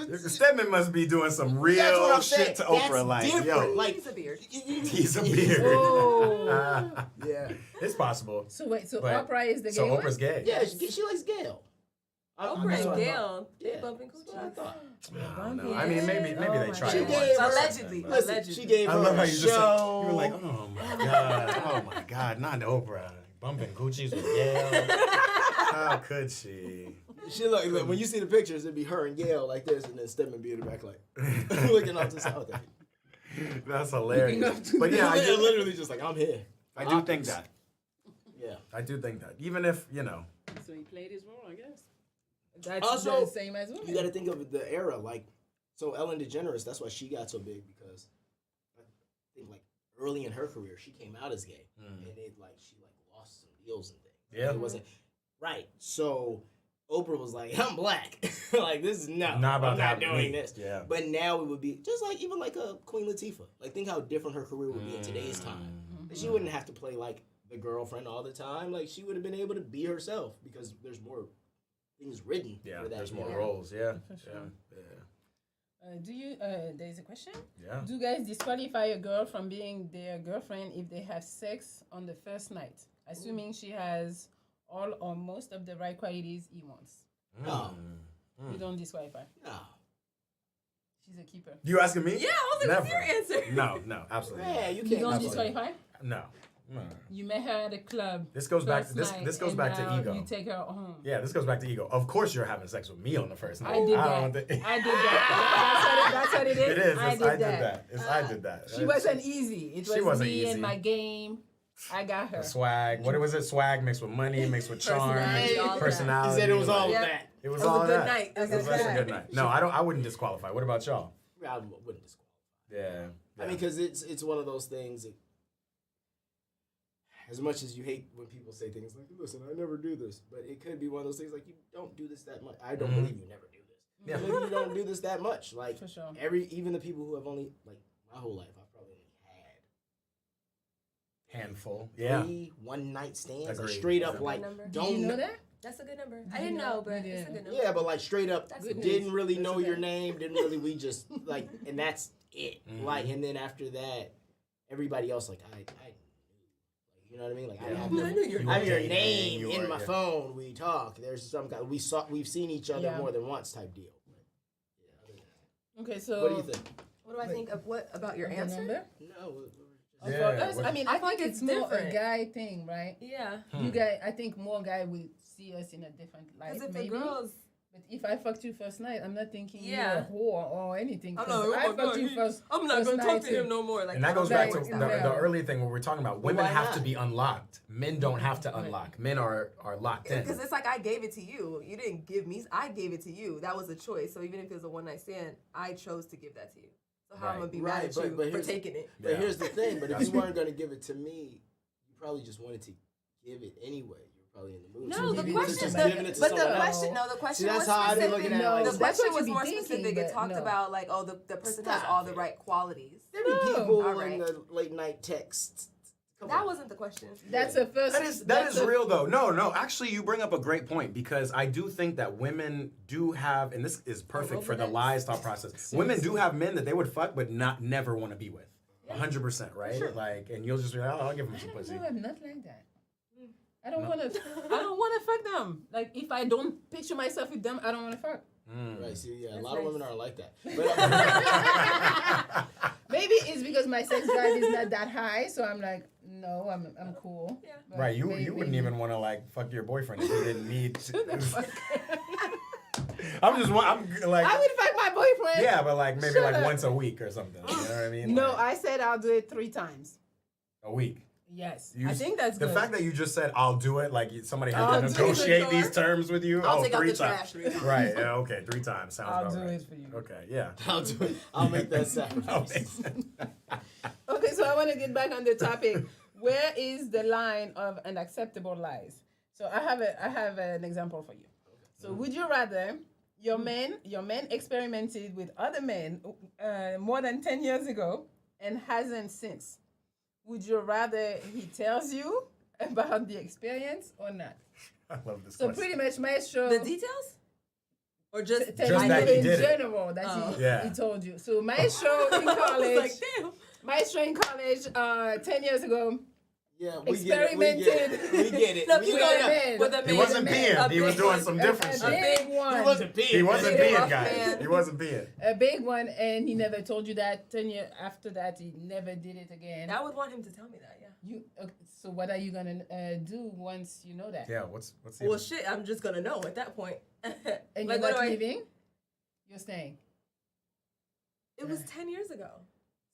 Stedman. Stedman must be doing some that's what real I'm shit saying. to That's Oprah. Like, different. yo, Like He's a beard. he's a beard. Oh. yeah, It's possible. So wait, so But- Oprah is the gay So one? Oprah's gay. yeah, she likes Gail. Oprah That's and what I Gail. thought. They Yeah. bumping coochie. That's what I thought. I don't know. I mean, maybe Oh they my tried. She it gave once. Allegedly. But- Listen, Allegedly. she gave I her love how a you just said, show. you were like, oh my god, not Oprah. Bumping coochies with Gail. How could she? She look when you see the pictures, it'd be her and Gail like this, and then Stedman be in the back like looking off to the side. Okay. That's hilarious. Looking up to But yeah, They're literally just like I'm here. I do think that. Yeah. I do think that. Even if, So he played his role, I guess. That's Also, the same as women. You got to think of the era, like so. Ellen DeGeneres, that's why she got so big because I think like early in her career, she came out as gay, and it like she like lost some deals and things. Yeah. It wasn't right. So Oprah was like, "I'm black, like this is not about I'm not that doing me. this." Yeah. But now it would be just like even like a Queen Latifah. Like think how different her career would be in today's time. Like, she wouldn't have to play like the girlfriend all the time, like she would have been able to be herself because there's more things written. Yeah, for that. there's more roles. Yeah, For sure. yeah. Do you? There's a question. Yeah. Do guys disqualify a girl from being their girlfriend if they have sex on the first night, assuming she has all or most of the right qualities he wants? No. You don't disqualify. No. She's a keeper. You asking me? Yeah, I was like, what's your answer? No, absolutely. Yeah, not. you You can't. don't Absolutely. disqualify. No. You met her at a club. This goes back. first This night, this goes and back to now ego. You take her home. Yeah, this goes back to ego. Of course, you're having sex with me on the first night. I did don't that. think- I did that. That's what it is. It is. I did that. I did that. She wasn't easy. It She was wasn't me easy. and my game. I got her. The swag. What was it? Swag mixed with money, mixed with charm, Personality, all of that. personality. He said it was all of Yeah. that. It was It was all a good that. night. It was a good night. No, I wouldn't disqualify. What about y'all? I wouldn't disqualify. Yeah. I mean, because it's one of those things. As much as you hate when people say things like, "Listen, I never do this," but it could be one of those things like you don't do this that much. I don't believe you never do this. Yeah. Maybe you don't do this that much. Like For sure. even the people who have only like my whole life, I've probably only had handful. Yeah. 3 one-night stands. Like Agreed. straight up, Yeah. like Number. Did don't you know that? That's a good number. Did I didn't you know, know? but You it's a did. good number. Yeah, but like straight up, That's good didn't news. really That's know okay. your name. Didn't really. We just like, and that's it. Mhm. Like, and then after that, everybody else like I you know what I mean? Like Yeah. I have I knew your I have your dating, name you in were- my yeah. phone. We talk. There's some kind. We've seen each other Yeah. more than once type deal. But, yeah, other than Okay, so that. What do you think? What do I think of what about your of the answer? number? No. Yeah, For us, what- I mean, I I feel think like it's it's more a different. guy thing, right? Yeah. You guys, I think more guy will see us in a different light, Because if maybe. the girls, But if I fucked you first night, I'm not thinking Yeah. you're a whore or anything. I'm 'cause like, oh I my fucked God, you first. I'm not first gonna talk night to him no more. Like And that goes Like, back to yeah. the early thing where we're talking about. Women why have not? to be unlocked. Men don't have to unlock. Men are locked in. Because it's like I gave it to you. You didn't give me. I gave it to you. That was a choice. So even if it was a one night stand, I chose to give that to you. So how Right. I'm gonna be Right, mad at but you for here's- taking it? But Yeah. here's the thing. But if you weren't gonna give it to me, you probably just wanted to give it anyway. You were probably in the mood. No, So the maybe question, just the- giving it to but the someone else. question, no, the question that's was how I be specific. looking at it, No, like, The that's question what was you more be thinking, specific. It but talked no. about like, oh, the person has Stop all the it. right qualities. There be No. people All in right. the late night texts. Come That on. wasn't the question. That's a first. That that's is a- real though. No. Actually, you bring up a great point because I do think that women do have, and this is perfect for the Rolodex? lies thought process. Women do have men that they would fuck but never want to be with. 100%, right? Sure. Like, and you'll just be like, oh, I'll give him I some don't pussy. know. I'm not like that. I don't want to. I don't want to fuck them. Like if I don't picture myself with them, I don't want to fuck. Right. See, yeah, a That's lot of nice. women aren't like that. But, Maybe it's because my sex drive is not that high, so I'm like, no, I'm cool. Yeah. But Right, you maybe- wouldn't even want to like fuck your boyfriend if you didn't need to. I'm like, I would fuck my boyfriend. yeah, but like maybe Shut like up. once a week or something. You know what I mean? No, Like, I said I'll do it 3 times. a week. Yes, You I think that's The good. fact that you just said I'll do it, like somebody had I'll to do it, negotiate sure. these terms with you. I'll oh, take out 3 the times. trash 3 times. Right. Yeah. Okay. 3 times sounds I'll about do right. it for you. Okay. Yeah. I'll do it. I'll make that sacrifice. That makes sense. Okay, so I want to get back on the topic. Where is the line of unacceptable lies? So I have an example for you. So would you rather your man experimented with other men more than 10 years ago and hasn't since? Would you rather he tells you about the experience or not? I love this So question. pretty much Maestro The details, or just tells Just you that he in did it. general that Oh. Yeah. he told you. So Maestro in I was college, like, damn. Maestro in college 10 years ago, Yeah, we Experimented. get it. We get it. No, We you get got it. man. With a He man, wasn't a man, peeing. a He was big doing one. some different a shit. big one. He wasn't peeing. He wasn't Big peeing, rough guys. man. He wasn't peeing. A big one, and he never told you that. 10 years after that, he never did it again. I would want him to tell me that. Yeah. You so what are you gonna do once you know that? Yeah. What's the Well, shit. I'm just gonna know at that point. And Like, you're what not do I- leaving. You're staying. It was 10 years ago.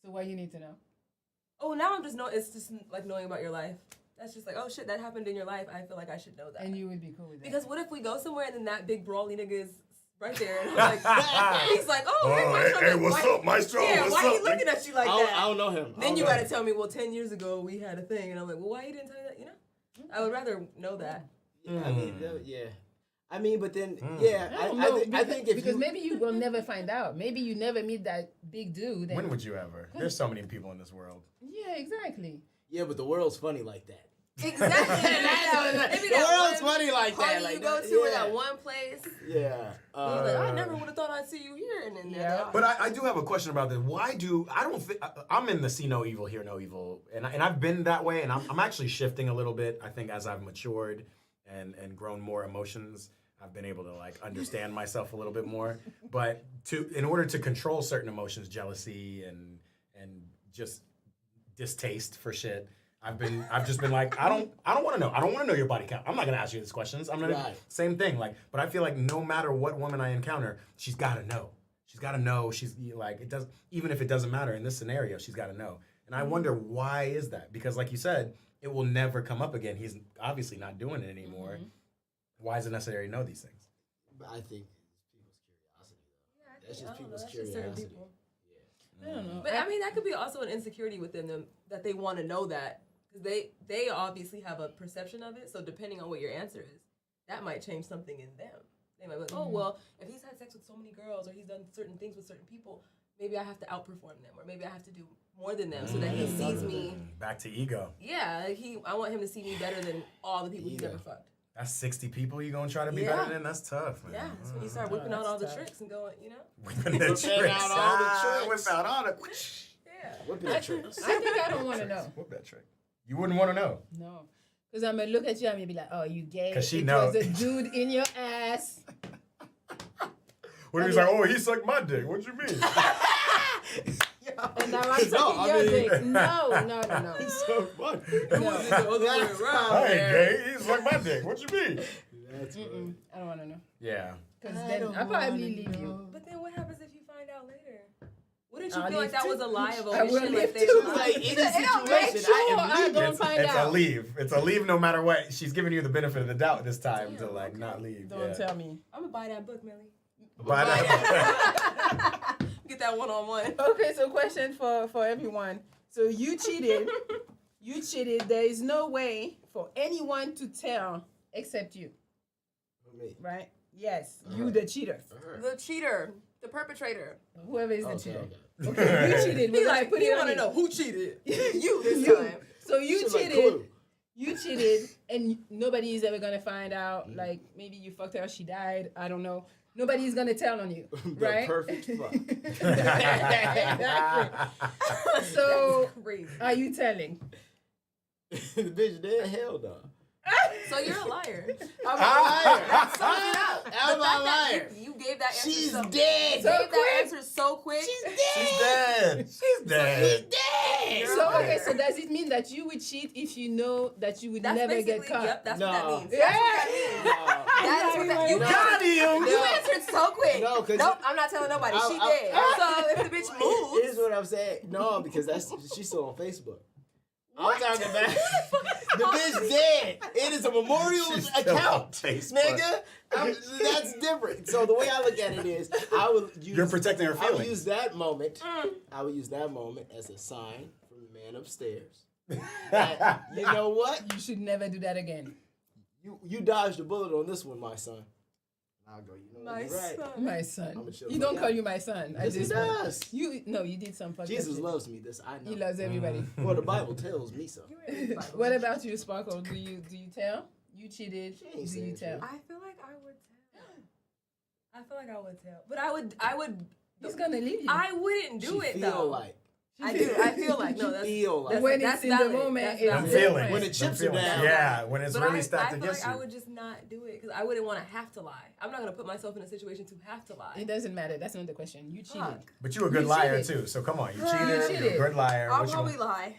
So what you need to know? Oh, now I'm just it's just like knowing about your life. That's just like, oh shit, that happened in your life. I feel like I should know that. And you would be cool with that. Because what if we go somewhere and then that big brawly nigga is right there and I'm like, he's like, oh, hey, Maestro. hey, Like, what's why- up, Maestro? Yeah, What's why up? he looking at you like I that? don't know him. Then you gotta tell me, well, 10 years ago we had a thing, and I'm like, well, why you didn't tell me that? You know, I would rather know that. Yeah, I mean, yeah. I mean, but then, Mm. yeah, I don't I know, think if because you, maybe you will never find out. Maybe you never meet that big dude. When would you ever? There's so many people in this world. Yeah, exactly. yeah, but the world's funny like that. Exactly. The world's funny like that. Party Like you go that. to or Yeah. that one place. Yeah. I never would have thought I'd see you here. And then But I do have a question about this. Why do I don't think I'm in the see no evil, hear no evil, and I've been that way, and I'm actually shifting a little bit. I think as I've matured and grown more emotions, I've been able to like understand myself a little bit more. But in order to control certain emotions, jealousy and just distaste for shit, I've just been like, I don't want to know. I don't want to know your body count. I'm not gonna ask you these questions. I'm gonna same thing. Like, but I feel like no matter what woman I encounter, she's gotta know. She's gotta know. She's like, it does, even if it doesn't matter in this scenario, she's gotta know. And I wonder why is that? Because like you said, it will never come up again. He's obviously not doing it anymore. Mm-hmm. Why is it necessary to know these things? But I think people's curiosity, though. Yeah, That's just people's that's just certain curiosity. people. I don't know. But I mean, that could be also an insecurity within them that they want to know that. Because they obviously have a perception of it. So depending on what your answer is, that might change something in them. They might be like, oh, well, if he's had sex with so many girls or he's done certain things with certain people, maybe I have to outperform them or maybe I have to do more than them so that he sees me. Back to ego. Yeah, like I want him to see me better than all the people he's ever fucked. That's 60 people you gonna try to be better than? That's tough, man. Yeah, that's when you start whipping out all the tricks and going, you know? Whipping the tricks. out all the tricks. Whip out all the... Yeah. Whipping the tricks. I think I don't want to know. Whip that trick. You wouldn't want to know. No. Because I'm going to look at you and be like, oh, you gay. 'Cause she it knows. was a dude in your ass. What if he's like, oh, he sucked my dick? What you mean? And now I'm sucking your dick. No. He's so funny. I ain't gay. He sucked my dick. What you mean? That's funny. I don't want to know. Yeah. Because then I'll probably leave you. But then what happens if you find out later? Wouldn't you I'll feel like leave that too. was a lie of I will omission? Like leave they too. lied? Like, any Make situation, sure I I am don't find It's out. a leave. It's a leave no matter what. She's giving you the benefit of the doubt this time to like not leave. Don't tell me. I'm going to buy that book, Millie. But Get that one-on-one. Okay, so question for everyone. So you cheated. You cheated. There is no way for anyone to tell except you. Me. Right? Yes. You the cheater. The cheater. The perpetrator. Whoever is the Okay, cheater. okay. Okay, you cheated. He We're like, put he it on want to you. know who cheated. You this You. time. So you Shit like cheated. Clue. You cheated, and nobody is ever gonna find out. Like maybe you fucked her, she died. I don't know. Nobody's gonna tell on you, The right? perfect fuck. Exactly. So Crazy. are you telling? The bitch dead? Hell no. So you're a liar. I'm a liar. I'm The a fact that liar. you gave that answer She's so, dead. you gave that answer so quick. she's dead. She's dead. You're So a liar. okay, so does it mean that you would cheat if you know that you would That's never get basically, caught? yep, that's No. what that means. Yeah. That is what that, you No. Got him. You answered so quick. No, 'cause nope, I'm not telling nobody. She dead. So if the bitch Here's moves, what I'm saying. No, because she's still on Facebook. I'm talking about the bitch dead. It is a memorial She's still on account, Facebook. nigga. That's different. So the way I look at it is, I would use. You're protecting her I would feelings. use that moment. I would use that moment as a sign from the man upstairs. That, you know what? You should never do that again. You dodged a bullet on this one, my son. I'll go. You know my you're right. son. My son. I'ma chill You for don't that. call you my son. Yes, he does. You did some fucking Jesus shit. loves me. This I know. He loves everybody. Well, the Bible tells me so. What about you, Sparkle? Do you tell? You cheated. She ain't Do you saying tell? I feel like I would tell. I feel like I would tell, but I would. He's gonna leave you. I wouldn't do She it feel though. like. I do. I feel like no. That's Feel like. that's, When that's it's in the valid. moment, That's it's Them valid. different. feelings. When the Them chips are feelings. down. Yeah, when it's But really I stacked feel against like I you. would just not do it because I wouldn't want to have to lie. I'm not gonna put myself in a situation to have to lie. It doesn't matter. That's not the question. You cheated. Fuck. But you a good You liar cheated. too. So come on, you You cheated. You're a cheated. good liar. I'll What you probably want? lie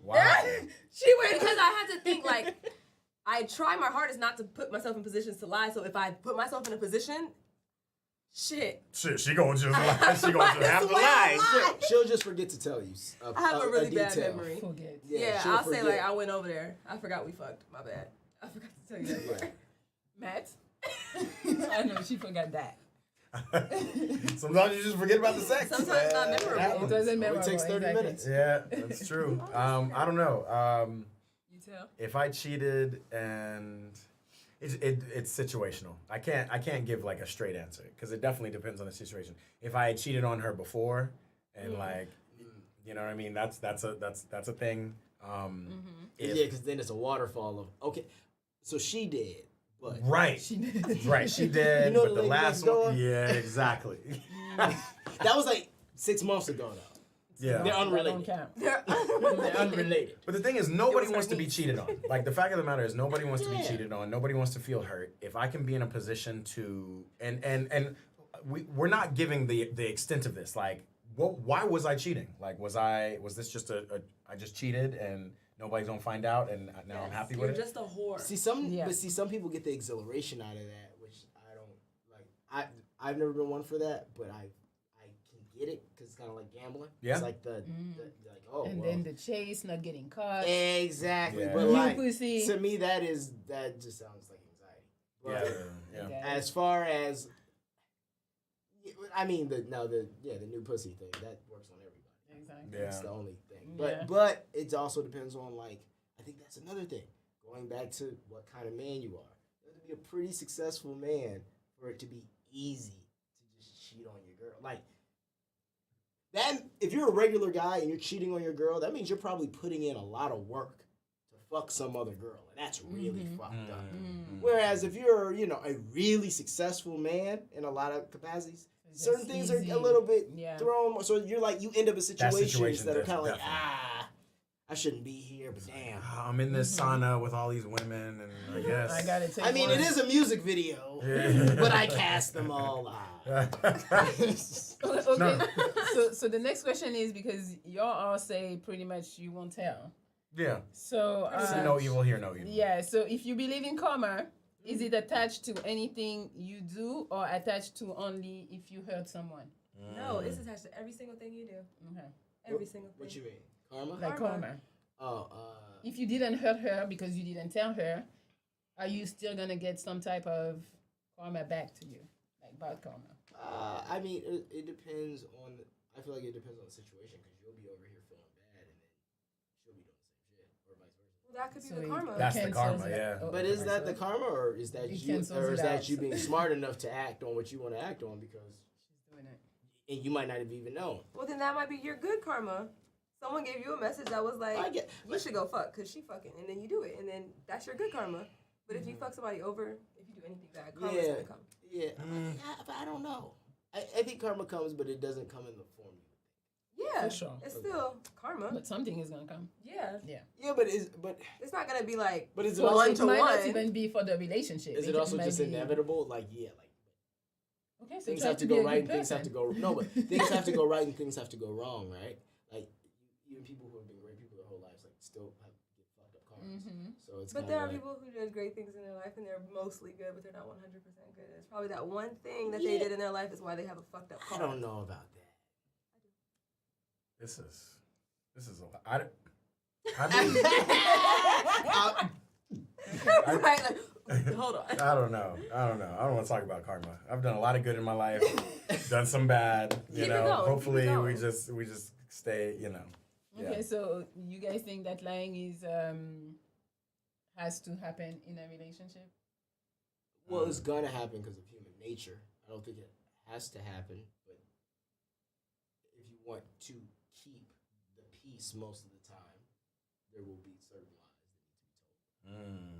Wow. She went because I had to think like I try my hardest not to put myself in positions to lie. So if I put myself in a position, shit. Shit, she gonna just lie. She gonna just I have to swear lie. I lied. She'll just forget to tell you. I have a really bad detail. memory. forget. Yeah, she'll I'll say forget. like I went over there. I forgot we fucked. My bad. I forgot to tell you that part. Matt? I know she forgot that. Sometimes you just forget about the sex. Sometimes it's not It memorable. It happens. doesn't Only matter. takes 30 minutes. Yeah, that's true. I don't know. You tell. If I cheated and it's situational. I can't give like a straight answer because it definitely depends on the situation. If I had cheated on her before and like, you know what I mean, that's a thing. Yeah, because then it's a waterfall of okay. So she did, but Right. She did. You know but the lady last next door? one. Yeah, exactly. that was like 6 months ago now. Yeah. They're unrelated. They're unrelated. But the thing is, nobody was her wants to be niece. cheated on. Like, the fact of the matter is, nobody wants to be cheated on. Nobody wants to feel hurt. If I can be in a position to, and we're not giving the extent of this. Like, why was I cheating? Like, was this just I just cheated and nobody's gonna find out and now I'm happy with it? You're just a whore. See, some people get the exhilaration out of that, which I don't like. I've never been one for that, but I can get it because it's kind of like gambling. Yeah. It's like the like, oh, And well. then the chase, not getting caught. Exactly. Yeah. But New like, pussy. to me, that just sounds like anxiety. But Yeah. Yeah. as far as, I mean, the new pussy thing, that works on everybody. Exactly. That's Yeah. the only thing. Yeah. But it also depends on, like, I think that's another thing. Going back to what kind of man you are. You have to be a pretty successful man for it to be easy to just cheat on your girl. Like, that, if you're a regular guy and you're cheating on your girl, that means you're probably putting in a lot of work to fuck some other girl. And that's really fucked up. Whereas if you're, a really successful man in a lot of capacities, It's certain just things easy. are a little bit Yeah. thrown. So you're like, you end up in situations situation that are kind of like, definitely. I shouldn't be here, but damn. I'm in this sauna with all these women, and I guess I gotta take I mean, one. it is a music video, but I cast them all out. Okay. No. So the next question is, because y'all all say pretty much you won't tell. Yeah. So See no evil, hear no evil. yeah. So if you believe in karma, is it attached to anything you do or attached to only if you hurt someone? No, it's attached to every single thing you do. Okay. Every single thing. What you mean? Karma? Like Karma. karma. Oh, If you didn't hurt her because you didn't tell her, are you still gonna get some type of karma back to you, like bad karma? I mean, it depends on. I feel like it depends on the situation because you'll be over here feeling bad, and then she'll be doing the same shit, or vice versa. Well, that could be So the it karma. That's the cancels karma, it yeah. out. Oh, But is vice that the versa. karma, or is that It you, cancels or it is that out. you being smart enough to act on what you want to act on because, She's doing it. and you might not have even known. Well, then that might be your good karma. Someone gave you a message that was like, I get, you should go fuck because she fucking, and then you do it, and then that's your good karma. But if you fuck somebody over, if you do anything bad, karma's Yeah. gonna come. yeah, but I don't know. I think karma comes, but it doesn't come in the form. Yeah, For sure. it's still karma. But something is gonna come. Yeah, Yeah, but it's not gonna be like is it Well, also one it to might not one. even be for the relationship. is it also might just be- inevitable? Like Okay, so things try have to be go a right and good things have to person. go no, but things have to go right and things have to go wrong, right? Like even people who have been great people their whole lives, like still have get fucked up karmas. So it's. But kinda there are like, people who did great things in their life and they're mostly good, but they're not 100% good. It's probably that one thing that they did in their life is why they have a fucked up I car. don't know about that. This is a lot. I believe, Right, like, hold on. I don't know. I don't want to talk about karma. I've done a lot of good in my life, done some bad. You Keep it know, going, keep hopefully it we going. just stay. You know. Yeah. Okay, so you guys think that lying is has to happen in a relationship? Well, it's gonna happen because of human nature. I don't think it has to happen, but if you want to keep the peace most of the time, there will be certain lies that need to be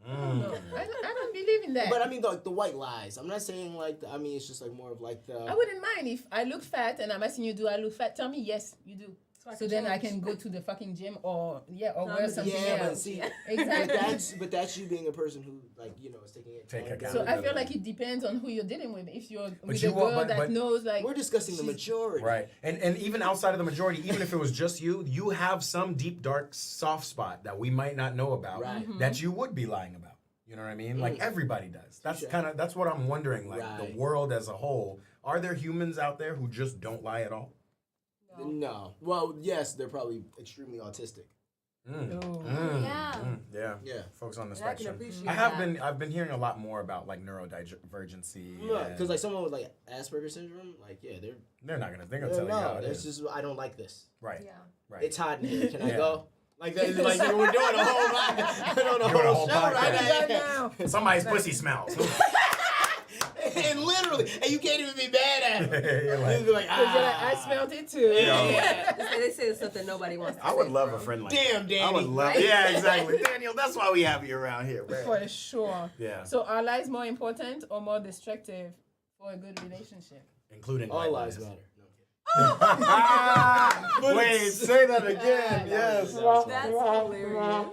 told. No, I don't believe in that. But I mean, like the white lies. I'm not saying like. I mean, it's just like more of like the. I wouldn't mind if I look fat and I'm asking you, do I look fat? Tell me yes, you do. So then I can go to the fucking gym or wear something Yeah, but else. see, Exactly. but that's you being a person who like is taking it. Take So I feel accountability. like it depends on who you're dealing with. If you're with you a girl want- that but- knows, like, We're discussing the majority. Right. And even outside of the majority, even if it was just you have some deep, dark, soft spot that we might not know about Right. that you would be lying about. You know what I mean? Like everybody does. That's Touche. that's what I'm wondering. Like Right. the world as a whole, are there humans out there who just don't lie at all? No. Well, yes, they're probably extremely autistic. no. Yeah. Yeah. Folks on the And I can spectrum. appreciate I've been hearing a lot more about like neurodivergency. Because and like someone with like Asperger's syndrome, like they're they're gonna tell you how it it's is. just I don't like this. Right. Yeah. Right. It's hot in here. Can I Yeah. go? Like that, like we're doing a whole Doing a whole show podcast. right Right now. now. Somebody's pussy smells. and literally, and you can't even be mad at him. You're like, You'd be like, I smelled it too. Yeah. They say stuff that nobody wants to I say. would love a friend like Damn, that. Danny. I would love. Right? Yeah, exactly. Daniel, that's why we have you around here, man. For sure. Yeah. So are lies more important or more destructive for a good relationship? Including all white lives lies. matter. No, I'm Wait, say that again. Yes. That's hilarious.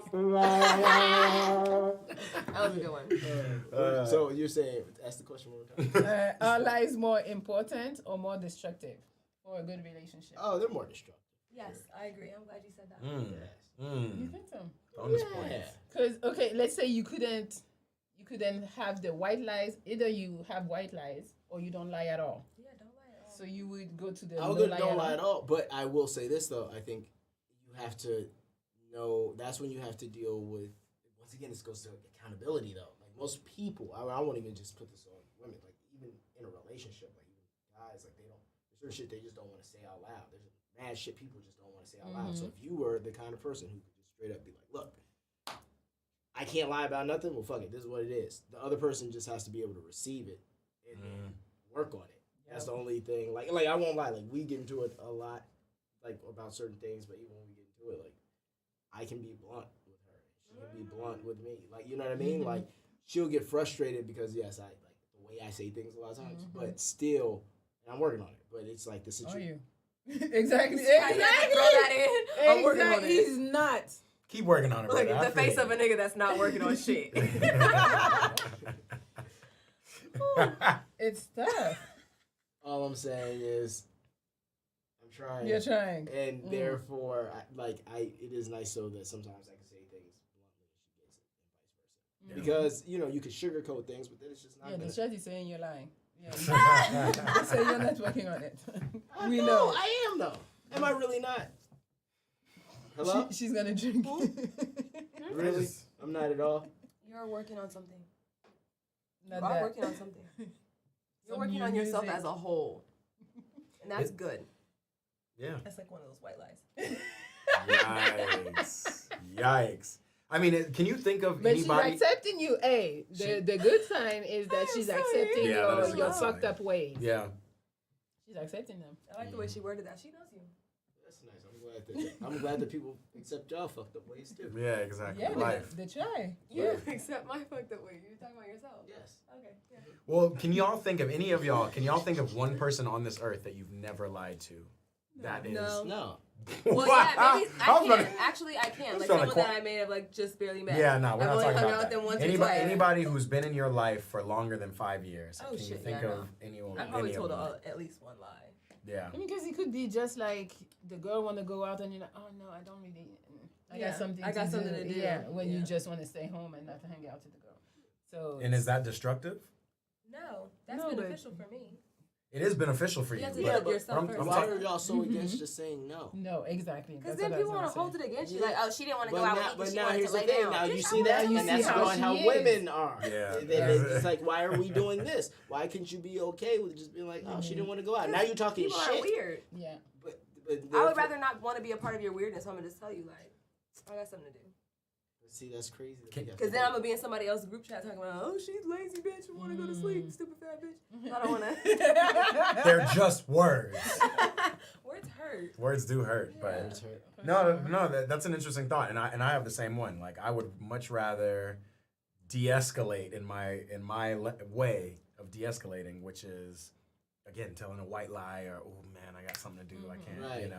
That was a good one. kidding. So you're saying, ask the question one more time. Are lies more important or more destructive for a good relationship? Oh, they're more destructive. Yes, I agree. I'm glad you said that. You think so? Bonus Yeah. points. Because okay, let's say you couldn't have the white lies. Either you have white lies or you don't lie at all. Yeah, don't lie at all. So you would go to the I no would lie don't at lie all. at all. But I will say this though. I think you have to know. That's when you have to deal with. Once again, this goes to accountability though. Like most people, I won't even just put this on women. Like even in a relationship, like even guys, like they don't. There's certain shit they just don't want to say out loud. There's mad shit people just don't want to say out loud. So if you were the kind of person who could just straight up be like, look, I can't lie about nothing. Well, fuck it. This is what it is. The other person just has to be able to receive it and work on it. That's the only thing. Like I won't lie. Like we get into it a lot, like about certain things. But even when we get into it, like I can be blunt with her. She can be blunt with me. Like you know what I mean? Like she'll get frustrated because yes, I like the way I say things a lot of times. But still, and I'm working on it. But it's like the Are situation. you? Exactly. I had to throw that in. I'm working on Exactly. it. He's not. Keep working on it, Look, brother. I the face feel of a nigga that's not working on shit. It's tough. All I'm saying is, I'm trying. You're trying. And therefore, it is nice so that sometimes I can say things bluntly and she gets it, and vice versa. Because you can sugarcoat things, but then it's just not. Yeah, the gonna- chat is saying you're lying. Yeah. So you're not working on it. We know. I am though. Am I really not? Hello? She's gonna drink. Really? I'm not at all. You're working on something. Not You are that. working on something. You're Some working new on yourself music. as a whole. And that's good. Yeah. That's like one of those white lies. Yikes. Yikes. I mean, can you think of But anybody? she's accepting you. Hey, the good sign is that she's sorry. accepting Yeah, that is a your good fucked sign. up ways. Yeah. She's accepting them. I like the way she worded that. She knows you. That's nice. I'm glad that people accept y'all fucked up ways too. Yeah, exactly. Yeah, Life. they try. You accept my fucked up way. You're talking about yourself. Yes. Okay. Yeah. Well, can y'all think of one person on this earth that you've never lied to? That is. No. No. Well, yeah, maybe I was I gonna- can. Actually, I can. Like trying to someone that I may have like just barely met. Yeah, no, we're I've not only talking hung about out with that. them once or Anybody, twice. anybody who's been in your life for longer than 5 years. Oh, can you shit, think yeah, of anyone? I probably any told of them? at least one lie. Yeah. I mean, because it could be just like the girl want to go out and you're like, oh no, I don't really. I Yeah, got something. I got something to do. Yeah, when you Yeah. just want to stay home and not hang out with the girl. So. And is that destructive? No, that's No, but- beneficial for me. It is beneficial for You you. have to but- judge yourself I'm- first. I'm Why talking- are y'all so against just saying no? No, exactly. Because That's then what I people was want to gonna hold say. it against you. Yeah. Like, oh, she didn't want to But go out now, with me but because she now wanted here's to the lay thing. down. Now you Bitch, see I that, wanted You and see that's how going she how is. women are. Yeah. It's like, why are we doing this? Why couldn't you be okay with just being like, oh, she didn't want to go out? Now you're talking People shit. are weird. Yeah. But I would therefore- rather not want to be a part of your weirdness. So I'm gonna just tell you, like, I got something to do. See, that's crazy. Because then I'm gonna be in somebody else's group chat talking about, oh, she's lazy, bitch. You want to go to sleep, stupid fat bitch. I don't want to. They're just words. Words hurt. Words do hurt, but no, that's an interesting thought, and I have the same one. Like I would much rather de-escalate in my way of de-escalating, which is again telling a white lie or oh man, I got something to do, I can't, Right.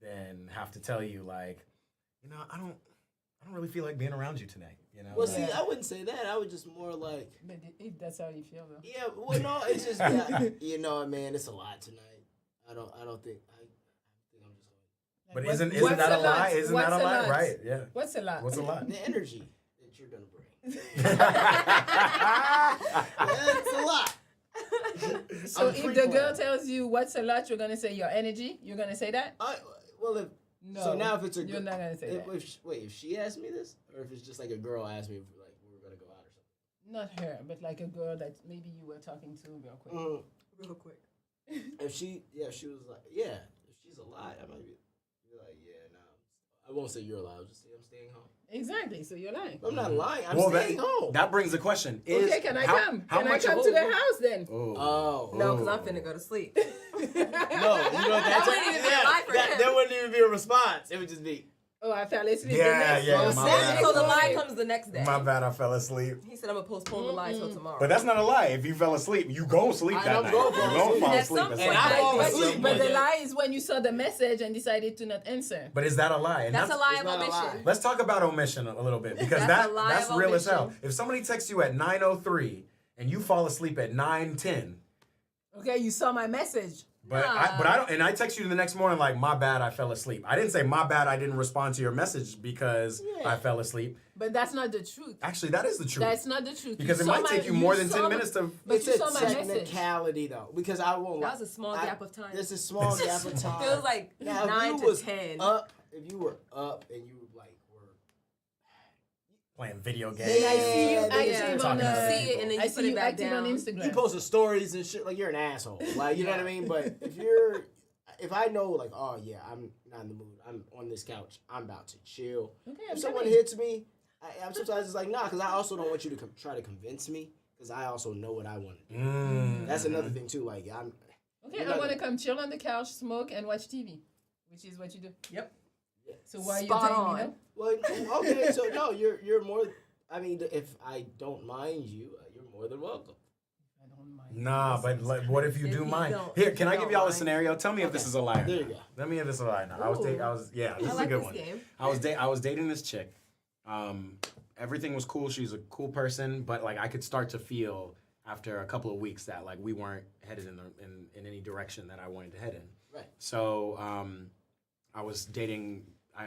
than have to tell you like, I don't really feel like being around you tonight, Well, see, I wouldn't say that. I would just more like, But if that's how you feel, though. yeah, well, no, it's just, man, it's a lot tonight. I don't think, I think I'm just going. But What- isn't what's that a lot? lie? Isn't What's that a lie? lot? Right? Yeah. What's a lot? What's a lot? The energy that you're going to bring. That's a lot. So I'm if free the for girl it. tells you what's a lot, you're gonna say your energy. You're gonna say that. Well, No. so now if it's a you're not gonna say that. if she asked me this, or if it's just like a girl asked me if like we were gonna go out or something. Not her, but like a girl that maybe you were talking to real quick. Real quick. If she was like, yeah, if she's a lot, I might be like, yeah, no. I won't say you're a liar. I'll just say I'm staying home. Exactly. So you're lying. I'm not lying. I'm staying home. That brings the question. Okay, can I come? Can I come to the house then? Oh. No, because I'm finna go to sleep. No, you know that wouldn't even be a lie for him. There wouldn't even be a response. It would just be. Oh, I fell asleep. Yeah. My bad. So the lie comes the next day. My bad. I fell asleep. He said I'm gonna postpone the lie till tomorrow. But that's not a lie. If you fell asleep, you go sleep that night. You don't fall At asleep. some at point, some I point. fall asleep. But the lie is when you saw the message and decided to not answer. But is that a lie? And That's a lie of not a lie. omission. Let's talk about omission a little bit because That's a lie that's of real as hell. omission. If somebody texts you at 9:03 and you fall asleep at 9:10, Okay, you saw my message. but I don't, and I text you the next morning like, my bad, I fell asleep. I didn't say my bad, I didn't respond to your message because I fell asleep. But that's not the truth. Actually, that is the truth. That's not the truth. Because it might take you more than 10 minutes to. But It's you a saw my message. technicality though, because I won't. That was a small gap of time. There's a small gap of time. Feels like Now, if 9 you to was 10. If you were up and you like were Playing video games. Then I see you Yeah, active on talking about see it and then I you see put it you back active on down. Instagram. you posting stories and shit like you're an asshole. Like you know what I mean? But if I know like, oh yeah, I'm not in the mood. I'm on this couch. I'm about to chill. Okay, If I'm someone coming. hits me, I'm sometimes it's like nah, because I also don't want you to try to convince me because I also know what I want to do. That's another thing too. Like I'm. Okay, I want to come chill on the couch, smoke, and watch TV, which is what you do. Yep. So why are you Spot telling me on. no? Well, okay, so no, you're more. I mean, if I don't mind you, you're more than welcome. I don't mind. Nah, but like, what if you If do you mind? don't- Here, if can you I give don't y'all a mind. scenario? Tell me if this is a lie. There you go. Let me if this is a lie. Now, yeah, this I is like a good this one. game. I was dating this chick. Everything was cool. She's a cool person, but like I could start to feel after a couple of weeks that like we weren't headed in any direction that I wanted to head in. Right. So I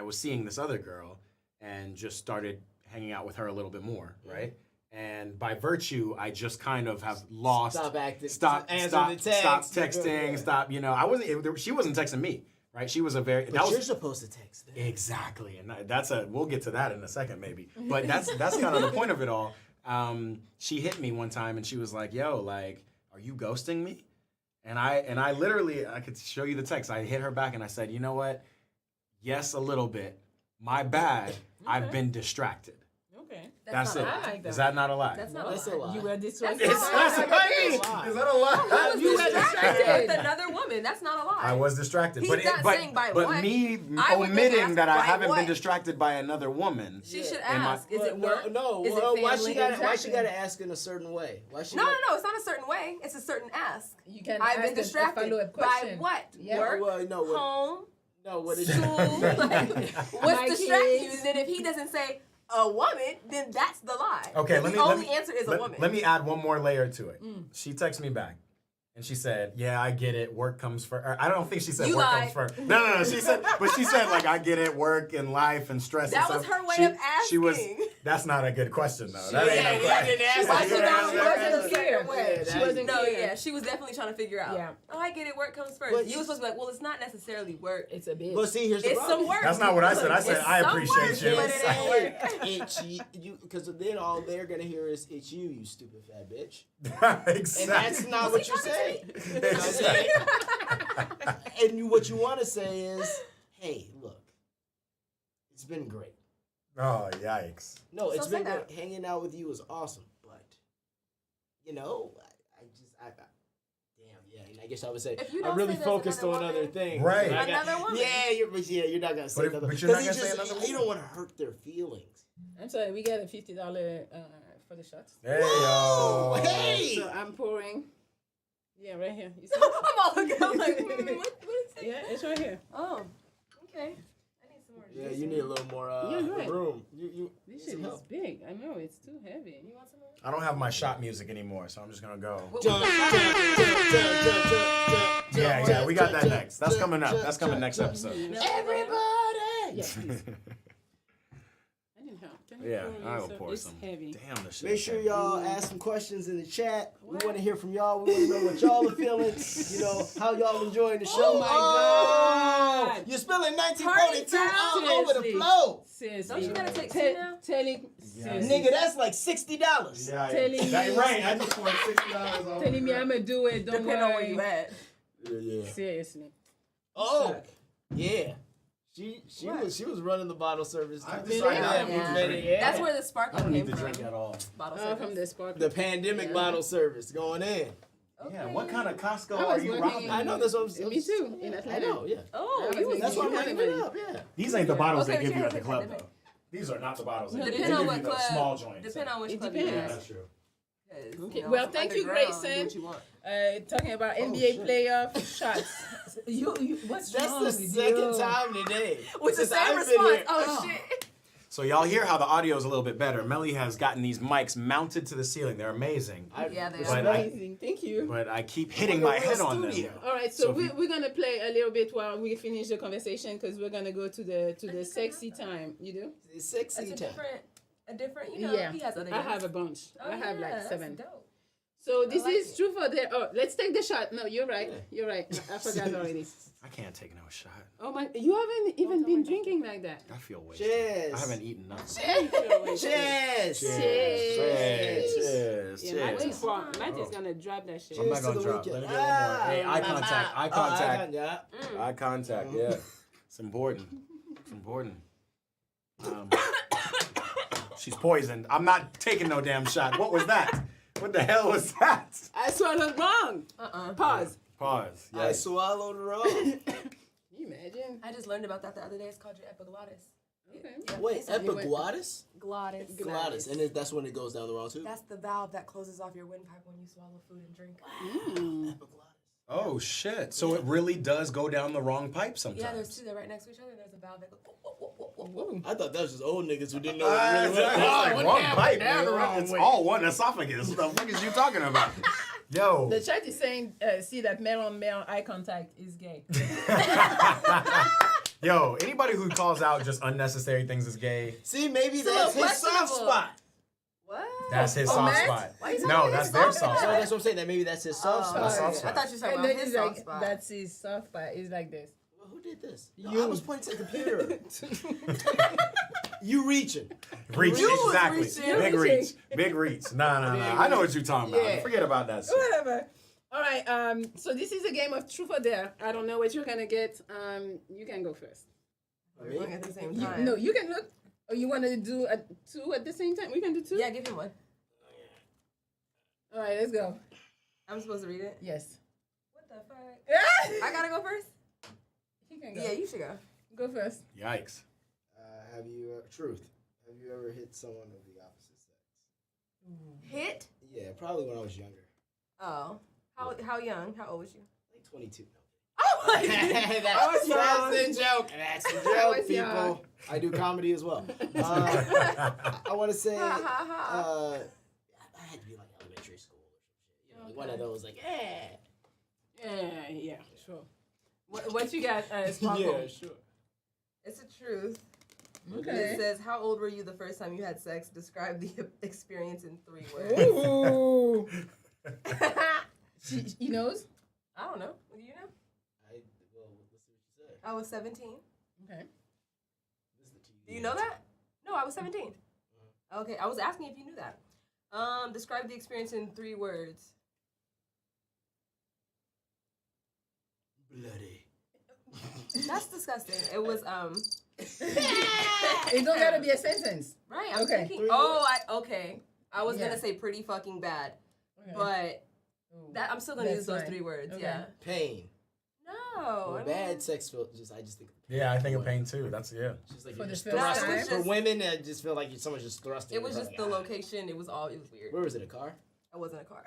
was seeing this other girl and just started hanging out with her a little bit more, right? And by virtue, I just kind of have lost. Stop acting. Stop answering the text. texting. Yeah. Stop. You know, I wasn't. She wasn't texting me, right? She was a very. But that you're was supposed to text them. exactly, and that's a. We'll get to that in a second, maybe. But that's kind of the point of it all. She hit me one time, and she was like, "Yo, like, are you ghosting me?" And I literally, I could show you the text. I hit her back, and I said, "You know what? Yes, a little bit. My bad. I've been distracted." Okay. That's it. not a I lie. like that. Is that not a lie? That's not That's a a lie. lie. You were distracted. Is that a lie? I was You were distracted distracted. with another woman. That's not a lie. I was distracted, He's but not saying by but what. me I would then omitting ask that I by haven't been what. distracted by another woman. She should Am I- ask. Is it work? No. Is it Well, why family? she gotta Exactly. ask in a certain way? Why she? No. It's not a certain way. It's a certain ask. You can I've ask been distracted. a follow-up By question. what? Yeah. Work? Well, no. What? Home? No. What is? School? Like, My what's distracting you? kids. And then if he doesn't say a woman, then that's the lie. Okay, the only answer is a woman. Let me add one more layer to it. She texted me back, and she said, "Yeah, I get it. Work comes first." I don't think she said You work lied. comes first. No. She said, but she said like, "I get it. Work and life and stress." That and was stuff. her way She- of She was. asking. That's not a good question though. That ain't no Yeah, question. you didn't ask Why her. she You not didn't working ask her. the same way? Yeah, She that- wasn't No, clear. yeah, she was definitely trying to figure out. Yeah. Oh, I get it. Work comes first. But You were supposed to be like, well, it's not necessarily work. It's a bit. But see, here's the It's problem. some work. That's not what I said. I said It's I some appreciate work, you. but it ain't work. It's you, because then all they're gonna hear is "it's you, you stupid fat bitch," Exactly. and that's not what you say. You know what I'm saying? And what you want to say is, "Hey, look, it's been great. Oh yikes. No, it's So been say that. great. Hanging out with you is awesome, but you know, damn, yeah. And I guess I would say If you I'm don't really say there's focused another on other woman- things. Right. And I got- Another woman. Yeah, you're not gonna say But if- another. but you're not 'cause gonna you say just- another You woman. don't want to hurt their feelings. I'm sorry, we got a $50 for the shots. Hey Whoa, yo. hey! So I'm pouring. Yeah, right here. You see? I'm all looking. I'm like, what is it? Yeah, it's right here. Oh, okay. I need some more. Yeah, juice you in need it. a little more You're right. room. You This need shit some is help. big. I know, it's too heavy. You want some more? I don't have my shot music anymore, so I'm just gonna go. Yeah, Yeah, we got that next. That's coming up. That's coming next episode. Everybody. Yeah, please. I need help. Can you Yeah, pour I'll this? pour It's some. heavy. Damn, this shit. Make is sure heavy. y'all ask some questions in the chat. We want to hear from y'all. We want to know what y'all are feeling. You know, how y'all enjoying the show. Oh my God. You're spilling 1942 all Seriously. over the floor. Seriously. Don't you gotta take Te- two now? Telling, Yeah. seriously. Nigga, that's like $60. Yeah, Telling that me- right. I just poured $60 on. telling me I'm gonna do it. Don't Depending on where worry. you at. Yeah. Seriously. Oh, yeah. She was running the bottle service. I decided That's where the sparkling I don't need came to from. drink at all. Bottle From service. the spark. the pandemic bottle service going in. Yeah, what kind of Costco I are was you working- robbing? I know that's what I'm saying. Me too, in I Atlanta. know, yeah. Oh, I you was was That's why I'm making hyping it money. up, yeah. These ain't the bottles Okay, they give but you you at the had club, pandemic. though. These are not the bottles. No, They Depending on give what you the club. small joints. Depending on which It club depends. you Yeah, at. that's true. 'Cause, Okay, you know, well, thank you, underground, Grayson. do what you want. Talking about NBA shit. playoff shots. What's That's wrong the with second you? time today. With the Since same I've been response. here. Oh, shit. So y'all hear how the audio is a little bit better. Melly has gotten these mics mounted to the ceiling. They're amazing. Yeah, they But are. Amazing. Thank you. But I keep hitting Like a my real head on them. studio. All right, So so if you- we're gonna play a little bit while we finish the conversation because we're gonna go to the sexy time. You do? It's That's sexy time. a different, you know, Yeah. he has other I games. have a bunch. Oh, I have yeah, like that's 7. dope. So this like is it. true for the. Oh, let's take the shot. No, you're right. Yeah. You're right. I forgot already. I can't take no shot. Oh my! You haven't even been drinking like that. I feel wasted. Cheers. I haven't eaten nothing. Cheers. Cheers. Cheers. Cheers. Yeah, Cheers. Matt is gonna drop that shit. I'm not Cheers to gonna the drop. weekend. Let me get one more. Hey, eye Ah. contact. Eye Oh, contact. yeah. Eye contact. Yeah. It's important. It's important. She's poisoned. I'm not taking no damn shot. What was that? What the hell was that? I swallowed wrong. Pause. Pause. I Yes. swallowed wrong. Can you imagine? I just learned about that the other day. It's called your epiglottis. Okay. Yeah, Wait, it's a- epiglottis? glottis. Glottis. And that's when it goes down the wrong too? That's the valve that closes off your windpipe when you swallow food and drink. Epiglottis. Oh shit! So it really does go down the wrong pipe sometimes. Yeah, there's two. They're right next to each other. There's a valve that goes. Whoa. I thought that was just old niggas who didn't know Ah, what it's really like went wrong on. pipe, down the man. wrong It's way. all one esophagus. What the fuck is you talking about? Yo. The chat is saying, see that male on male eye contact is gay. Yo, anybody who calls out just unnecessary things as gay, See, maybe It's a that's little his soft questionable. spot. What? that's his Oh, soft Matt? spot. Why you talking No, about that's his their soft soft spot? So spot. that's what I'm saying. That maybe that's his soft spot. That's soft I spot. thought you were talking And about then his he's soft like, spot. that's his soft spot. It's like this. Well, who did this? You. I was pointing to the computer. You reaching. Reach, You was exactly. reaching. Big reach. Big reach. Nah. I know what you're talking about. Yeah. Forget about that shit. Whatever. All right. So this is a game of truth or dare. I don't know what you're gonna get. You can go first. We're going at the same You, time. no, you can look. Or you want to do 2 at the same time? We can do 2. Yeah, give him one. All right. Let's go. I'm supposed to read it. Yes. What the fuck? I I gotta go first. He can go. Yeah, you should go. Go first. Yikes. Have you, truth, have you ever hit someone of the opposite sex? Hit? Yeah, probably when I was younger. Oh. How young? How old was you? Like 22. Oh my That's the joke. That's the was joke, young. people. I do comedy as well. I want to say, Ha, ha, ha. I had to be like elementary school or some shit. You know, like one of those, like, Yeah. Sure. What you got, Sparkle? yeah, sure. It's a truth. Okay. It says, how old were you the first time you had sex? Describe the experience in 3 words. Ooh. He knows? I don't know. Do you know? Well, let's see what you said. I was 17. Okay. This is the TV. Do you know that? No, I was 17. Okay, I was asking if you knew that. Describe the experience in 3 words. Bloody. That's disgusting. It was It don't gotta be a sentence. right. I'm Okay. thinking. 3 Okay. I was Yeah. gonna say pretty fucking bad, Okay. but Ooh. that I'm still gonna That's use those fine. 3 words. Okay. Yeah. Pain. No. Well, I mean, bad sex feel I just think. Yeah, I think of pain too. That's Just like For you're the just first thrusting. time? For women, I just feel like someone's just thrusting. it was your just tongue. the location. It was weird. Where was it? A car? I wasn't a car.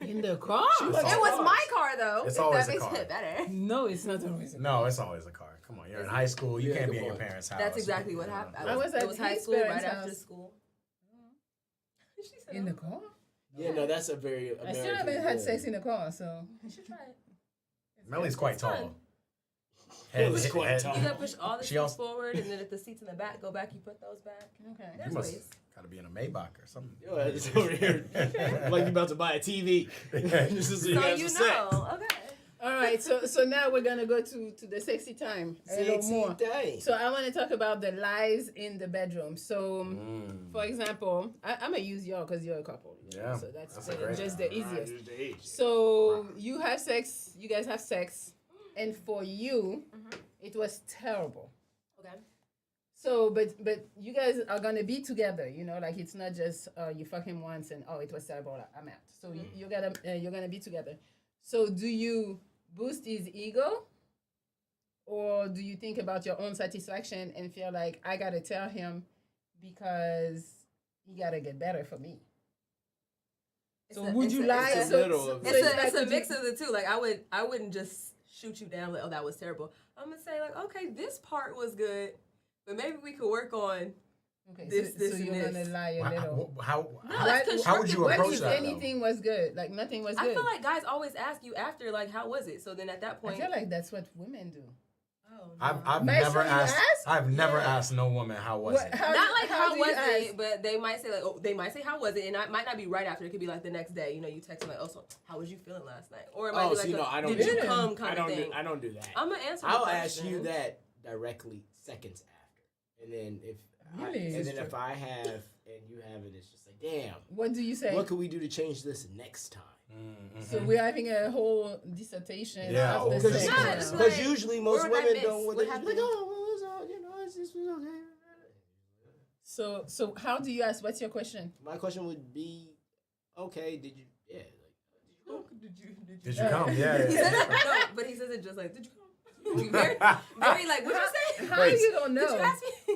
In the car? It's It all- was my car though. It's if always that a makes car. it better. No, it's not always a No, it's always a car. Come on, you're in high school. You Yeah, can't good be at your point. parents' house. That's exactly what happened. I was at it was high his school right parents' after house. school. She said, In the car? Yeah, no, that's a very American. I still haven't had sex in the car, so. You should try it. Melly's quite It's tall. fun. Melly's quite tall. You gotta push all the She seats also- forward, and then if the seats in the back go back, you put those back. Okay. There's You must ways. gotta be in a Maybach or something. Yo, it's over here. Like you're about to buy a TV. This is So guys you are set. know. Okay. All right, so now we're gonna go to the sexy time a little Sexy more. day. So I want to talk about the lies in the bedroom. So, for example, I'm gonna use y'all because you're a couple. you know, Yeah, So that's that's a great- just the easiest. Use the age. So you have sex. You guys have sex, and for you, it was terrible. Okay. So, but you guys are gonna be together, you know, like it's not just you fuck him once and it was terrible, I'm out. So you're gonna be together. So do you boost his ego, or do you think about your own satisfaction and feel like I gotta tell him because he gotta get better for me? So would you lie? It's a mix of the two. Like I wouldn't just shoot you down like, oh, that was terrible. I'm gonna say like, okay, this part was good. But maybe we could work on this, so you're and gonna lie a little. How would you What approach if that? anything was good? Like nothing was good. I feel like guys always ask you after, like, how was it? So then at that point, I feel like that's what women do. oh, I've Make never sure you asked. ask? I've never asked no woman how was it. not like how do you was ask? it, but they might say like, oh, they might say how was it, and it might not be right after. It could be like the next day. You know, you text them like, oh, so how was you feeling last night? Or it might be like, I don't did you do come that. kind of thing. I don't do that. I'm gonna answer. I'll ask you that directly seconds after, and then if if I have and you have it, it's just like, damn. What do you say? What could we do to change this next time? So we're having a whole dissertation. Yeah, after because sex. like, usually most where would I women miss? don't. What They're just happened? like, oh, well, it's all, you know, it's just okay. So how do you ask? What's your question? My question would be, okay, did you come? Yeah. He says it, no, but he says it just like, did you come? very like, what'd you say? How you don't know? Did you ask me?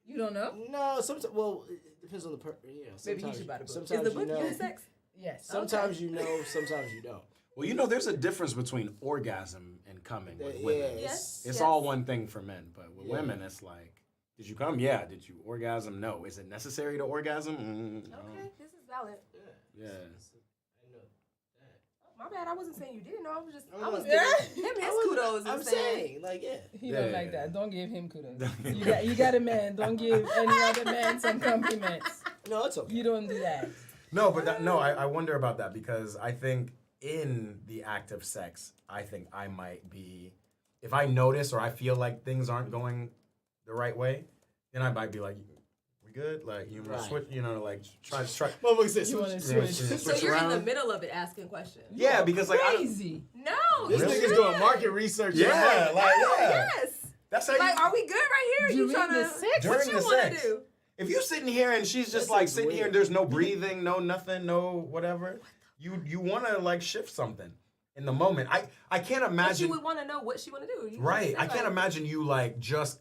You don't know? No, sometimes. Well, it depends on the you know. Maybe he Sometimes, should buy the book. sometimes Is the book you know. unisex? Yes. Sometimes you know. Sometimes you don't. Well, you know, there's a difference between orgasm and coming with women. Yes. It's all one thing for men, but with women, it's like, did you come? Yeah. Did you orgasm? No. Is it necessary to orgasm? No. Okay, this is valid. Yeah. I know that. My bad, I wasn't saying you didn't know. I was just, Oh, I was no. giving him his kudos. I'm and saying, saying, like, yeah. He don't Yeah. like that. Don't give him kudos. You got a man. Don't give any other man some compliments. No, it's okay. You don't do that. No, but I wonder about that because I think in the act of sex, I think I might be, if I notice or I feel like things aren't going the right way, then I might be like, we good? Like, you know, Right. switch, you know, like try. Motherfucker said, You want to switch. switch? so you're in the middle of it asking questions. Yeah, because like, Crazy. No, This Really? nigga's doing market research. yeah, like, yeah. Yes. That's how Like, you, are we good right here? During You trying the to sex? what During you the want sex. to do? if you're sitting here and she's just This like is sitting here weird. and there's no breathing, no nothing, no whatever, you want to like shift something in the moment. I can't But imagine. you would want to know what she want to do. You Right. just I say, can't like, imagine you like just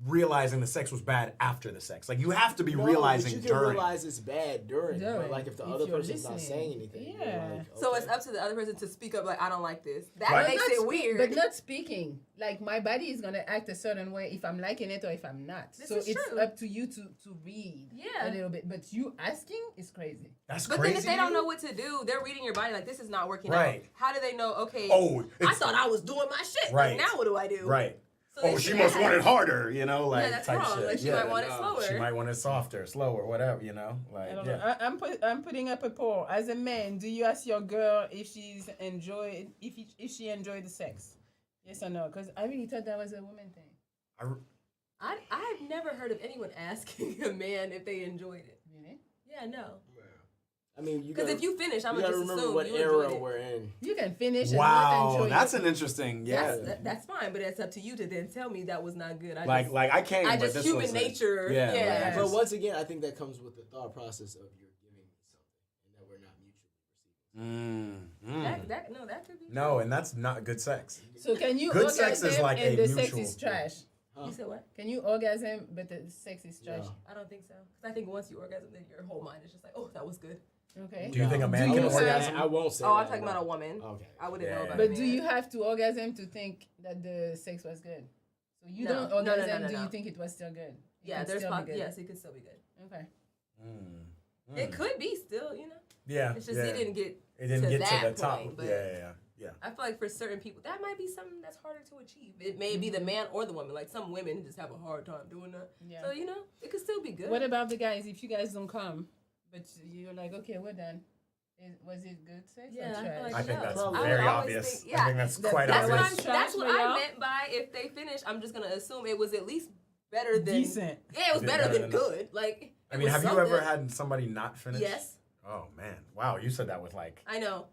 realizing the sex was bad after the sex. Like you have to be No, realizing but you can during. realize it's bad during. But like if the If other you're person's not listening. saying anything, you're Yeah. like, So okay. it's up to the other person to speak up. Like, I don't like this. That Right. makes it weird. But not speaking. Like my body is gonna act a certain way if I'm liking it or if I'm not. This so is it's true. up to you to read Yeah. a little bit. But you asking is crazy. That's But crazy. then if they don't know what to do, they're reading your body like, this is not working Right. out. How do they know, okay, Oh, I it's, thought I was doing my shit. Right. Like, now what do I do? right. So they Oh, she should must ask. want it harder, you know, like Yeah, that's type wrong. shit. Like, she yeah. might want it slower. She might want it softer, slower, whatever, you know, like I don't yeah. know. I'm putting up a poll. As a man, do you ask your girl if she enjoyed the sex? Yes or no? Because I really thought that was a woman thing. I've never heard of anyone asking a man if they enjoyed it. Really? Yeah, no. I mean, you Because gotta, if you finish, I'm you going gotta to just remember assume what you era enjoyed it. we're in. You can finish and not Wow, enjoy that's it. an interesting, yeah. That's fine, but it's up to you to then tell me that was not good. Like I came, I but just this human was nature. Yeah, Yeah. like, I But just- once again, I think that comes with the thought process of you're giving me something and that we're not mutually receiving. That could be. No, and that's not good sex. So can you Good orgasm sex is like and a the sex mutual is trash? You said what? Can you orgasm but the sex is trash? No. I don't think so. Because I think once you orgasm, then your whole mind is just like, oh, that was good. Okay. Do you think a man Do can you orgasm? I won't say Oh, that. I'm talking about a woman. Okay. I wouldn't know Yeah. about But a do man. you have to orgasm to think that the sex was good? So you No. don't No, no, orgasm, no, no, do no. you think it was still good? It Yeah, can there's still be good. yes, it could still be good. Okay. It could be still, you know. Yeah. It's just yeah. it didn't get. It didn't to get to that the top. point, but- Yeah. I feel like for certain people, that might be something that's harder to achieve. It may be the man or the woman. Like some women just have a hard time doing that. Yeah. So you know, it could still be good. What about the guys? If you guys don't come, but you're like, okay, we're done. Was it good sex Yeah, or I feel trash? like I think no. that's I would very always obvious. think- yeah. I think that's That- quite that's obvious. what I'm- That's Trash what for I y'all? meant by if they finish, I'm just gonna assume it was at least better than Decent. Yeah, it was Yeah, better better than than- good. Like I it mean, was have you something. ever had somebody not finish? Yes, Oh man, wow! You said that with like I know.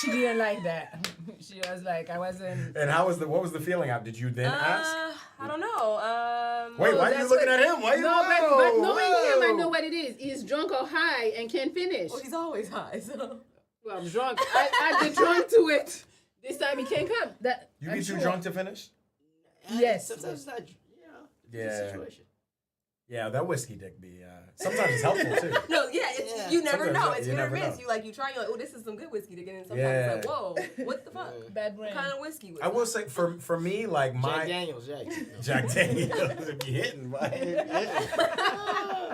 She didn't like that. She was like, I wasn't. And what was the feeling? Did you then ask? I don't know. Wait, why are you looking at him? Why you? But knowing him, I know what it is. He's drunk or high and can't finish. Well, he's always high, so. Well, I'm drunk. I get drunk to it. This time he can't come. You be too drunk to finish? Yes. Sometimes it's not. Yeah. Situation. Yeah, that whiskey dick be. Sometimes it's helpful too. No, you never Sometimes know. It's you hit or never miss. know. You try, you're like, oh, this is some good whiskey to get in. Sometimes Yeah. it's like, whoa, what the fuck? Bad What brain. kind of whiskey was I will say for me, like Jack Daniels, Jack Daniels, if you hitting,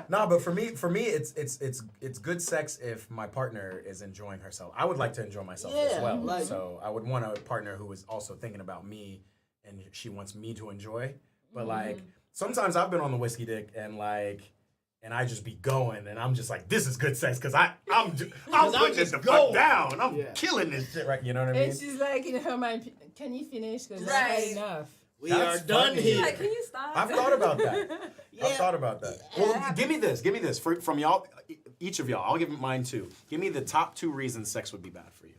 No, but for me, it's good sex if my partner is enjoying herself. I would like to enjoy myself as well. So I would want a partner who is also thinking about me, and she wants me to enjoy. But like sometimes I've been on the whiskey dick and I just be going, and I'm just like, this is good sex, because I'm putting this the fuck down. I'm killing this shit, right? You know what I mean? And she's like in her mind, can you finish? Because Right. that's not enough. We That's are done funny. here. Like, can you stop? I've thought about that. I've thought about that. Well, Yeah. give me this from y'all, each of y'all. I'll give mine too. Give me the top 2 reasons sex would be bad for you.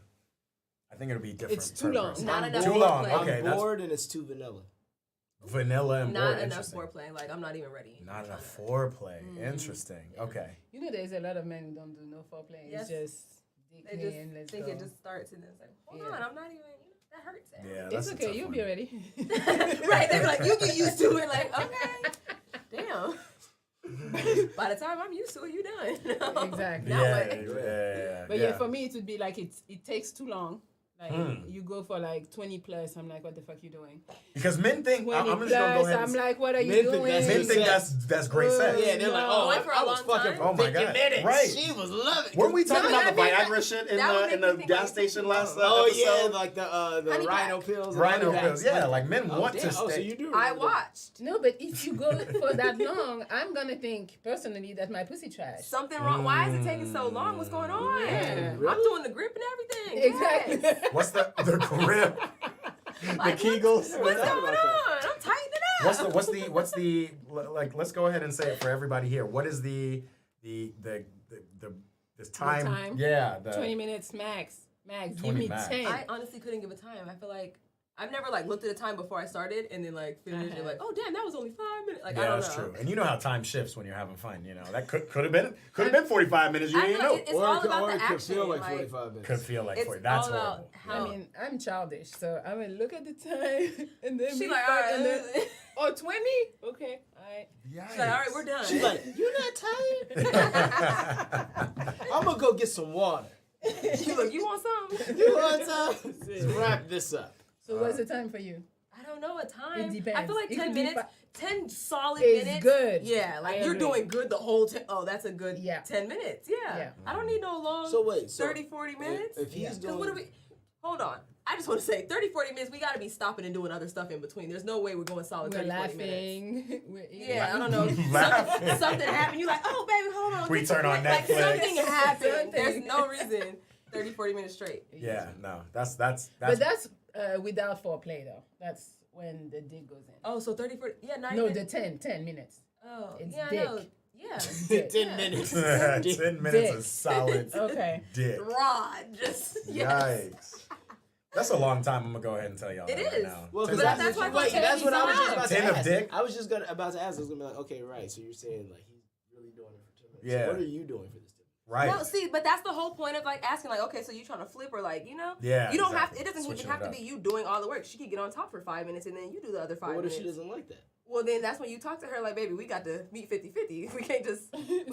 I think it'll be different. It's per too long. person. Not enough Too long. foreplay. Okay, I'm that's bored and it's too vanilla. vanilla and Not bored. enough Interesting. foreplay. Like, I'm not even ready. Not enough foreplay. Interesting. Okay. You know, there's a lot of men who don't do no foreplay. Yes. It's just dick They just in, let's think go. it just starts and it's like, hold on, I'm not even, that hurts. Yeah, that's It's a okay, tough you'll one. be ready. Right, they're like, you get used to it. Like, okay, damn. By the time I'm used to it, you done. Exactly. Now Yeah, what? yeah. But yeah, for me, it would be like it takes too long. Like Hmm. you go for like 20 plus. I'm like, what the fuck you doing? Because men think 20 I'm just plus. gonna go ahead. I'm And like, what are you Men think doing? that's men think sex. that's great sex. Yeah, they're like, No. oh, Going for a I was long fucking time? for Oh my 50 God. minutes. Right. She was loving it. Weren't we talking No, about the that Viagra shit in that would the make me think gas like station 50 last Oh episode? yeah, like the Honey rhino pack. pills. and Rhino honey pills. packs. Yeah, like men want damn. to Oh, so stay. you do. I watched. No, but if you go for that long, I'm gonna think personally that my pussy trash. Something wrong. Why is it taking so long? What's going on? Yeah. I'm doing the grip and everything. Exactly. Yes. What's the grip? Like, the Kegels. What's going on? I'm tightening it up. What's the like? Let's go ahead and say it for everybody here. What is the this time? time? Yeah, 20 minutes max. Max. Give 20 me max. 10. I honestly couldn't give a time. I feel like I've never like looked at the time before I started and then like finished and like, oh damn, that was only 5 minutes. Like I Yeah, don't that's know. true. And you know how time shifts when you're having fun. You know that could have been 45 minutes. You I didn't feel know. like it's all about the it action. could feel like like, 45 minutes. Could feel like it's 40. That's all about horrible. how. I mean, I'm childish, so I will look at the time and then She be like, fine, all right, and then, oh, 20? Okay, all right. she's like, all right, we're done. She's like, you not tired? I'm gonna go get some water. She's like, you want some? You want some? Let's wrap this up. So what's the time for you? I don't know a time. It depends. I feel like It 10 could be minutes, 10 solid It's minutes. good. Yeah, I like you're agree. doing good the whole time. Oh, that's a good Yeah. 10 minutes. Yeah. Yeah. I don't need no long So wait, so 30, 40 minutes. if he's Because doing, what are we? Hold on. I just want to say 30, 40 minutes, we got to be stopping and doing other stuff in between. There's no way we're going solid We're 30, 40 minutes. laughing. We're eating. Yeah, I don't know. Laughing. Something happened. You're like, oh, baby, hold on. We Get turn your on break. Like, Netflix. something happened. Something. There's no reason 30, 40 minutes straight. Yeah, no, that's But that's without foreplay, though. That's when the dick goes in. Oh, so 30, 40. Yeah, not No, even. the 10 minutes. Oh, it's yeah, dick. no. Yeah. 10 minutes. 10 minutes Dick. of solid Okay. dick. Rod. Just, yes. Yikes. That's a long time. I'm gonna go ahead and tell y'all. It that right is. now. Well, 10 because that's why I wait, thought that's what I was 10 just about to 10 of ask. dick? I was just about to ask. I was gonna be like, okay, right. So you're saying like he's really doing it for 10 minutes. Yeah. So what are you doing for this 10 minutes? Right. Well, see, but that's the whole point of like asking, like, okay, so you trying to flip or like, you know? Yeah, You don't exactly. have. It doesn't Switching even have it to up. be you doing all the work. She could get on top for 5 minutes and then you do the other 5 But what if minutes. she doesn't like that? Well, then that's when you talk to her like, baby, we got to meet 50-50. We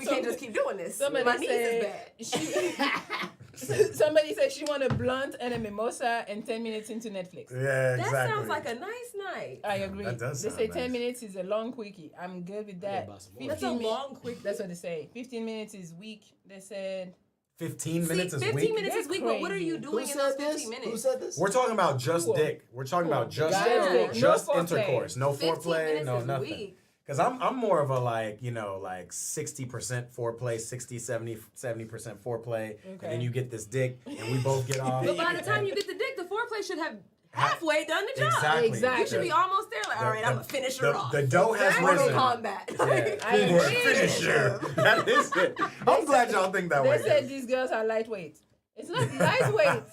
can't just keep doing this. Somebody My knees say- is bad. Somebody said she want a blunt and a mimosa and 10 minutes into Netflix. Yeah, exactly. That sounds like a nice night. I agree. That does They sound say nice. 10 minutes is a long quickie. I'm good with that. about some more. That's a 15 long quick. That's what they say. 15 minutes is weak. They said 15 minutes is 15 weak. minutes is They're weak, but what are crazy. you doing in those 15 minutes? Who said this? We're talking about just Cool. dick. We're talking about just Guys, dick. just No foreplay. intercourse. No 15 foreplay, minutes no is nothing. weak. Because I'm more of a like, you know, like 60% foreplay, 70% foreplay. And then you get this dick and we both get off. But by the time you get the dick, the foreplay should have halfway done the job. Exactly. Exactly. You should be almost there. Like, all right, I'm gonna finish her off. The dough has Mortal risen. combat. Yeah. I agree. Finisher. That is it. I'm glad y'all think that way. They said these girls are lightweight. It's not lightweight.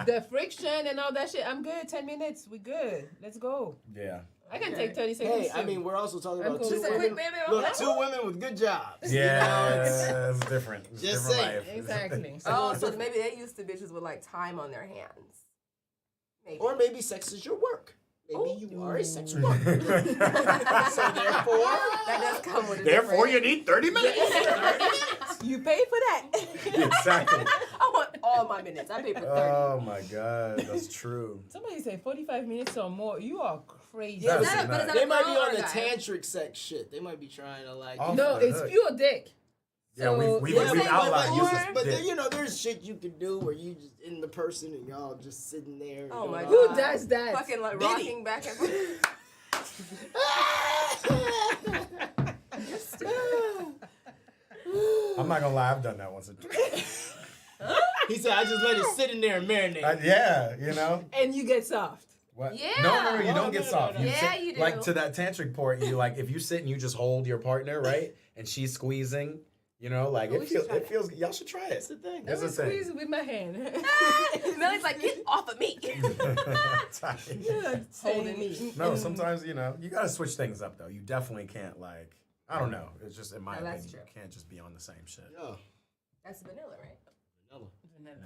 The friction and all that shit. I'm good. 10 minutes. We good. Let's go. Yeah. I can take 30 seconds. Hey, I mean, we're also talking about cool. two Just a women. quick baby, Look, okay. 2 women with good jobs. Yeah, it's different. It's Just different saying. life. Exactly. Oh, so maybe they used to bitches with like time on their hands. Maybe. Or maybe sex is your work. Maybe you are a sex worker. So therefore, that does come with a Therefore, different- you need 30 minutes. You pay for that. Exactly. I want all my minutes. I pay for 30. Oh my God, that's true. Somebody say 45 minutes or more. You are crazy. Yeah, Is that a- but is that they a might girl be or on a the guy? tantric sex shit. They might be trying to like. Oh, No, the it's hook. pure dick. Yeah, So- we've Yeah, outlined but- uses. But dick. then, you know, there's shit you can do where you just in the person and y'all just sitting there. Oh my Who God. does that? Fucking like Diddy. rocking back and forth. I'm not gonna lie, I've done that once or twice. He said, I just let it sit in there and marinate. Yeah, you know. And you get soft. What? Yeah. No, you No, don't get no, soft. no, no. Yeah, sit, you do. Like to that tantric part, you like if you sit and you just hold your partner, right, and she's squeezing, you know, like Oh, we should try it feels. Y'all should try it. That's the thing. That's Let me the thing. squeeze it with my hand. Millie's like, get off of me. Holding me. No, sometimes you know you gotta switch things up though. You definitely can't like I don't know. It's just in my No, that's opinion, true. you can't just be on the same shit. Yeah. That's vanilla, right?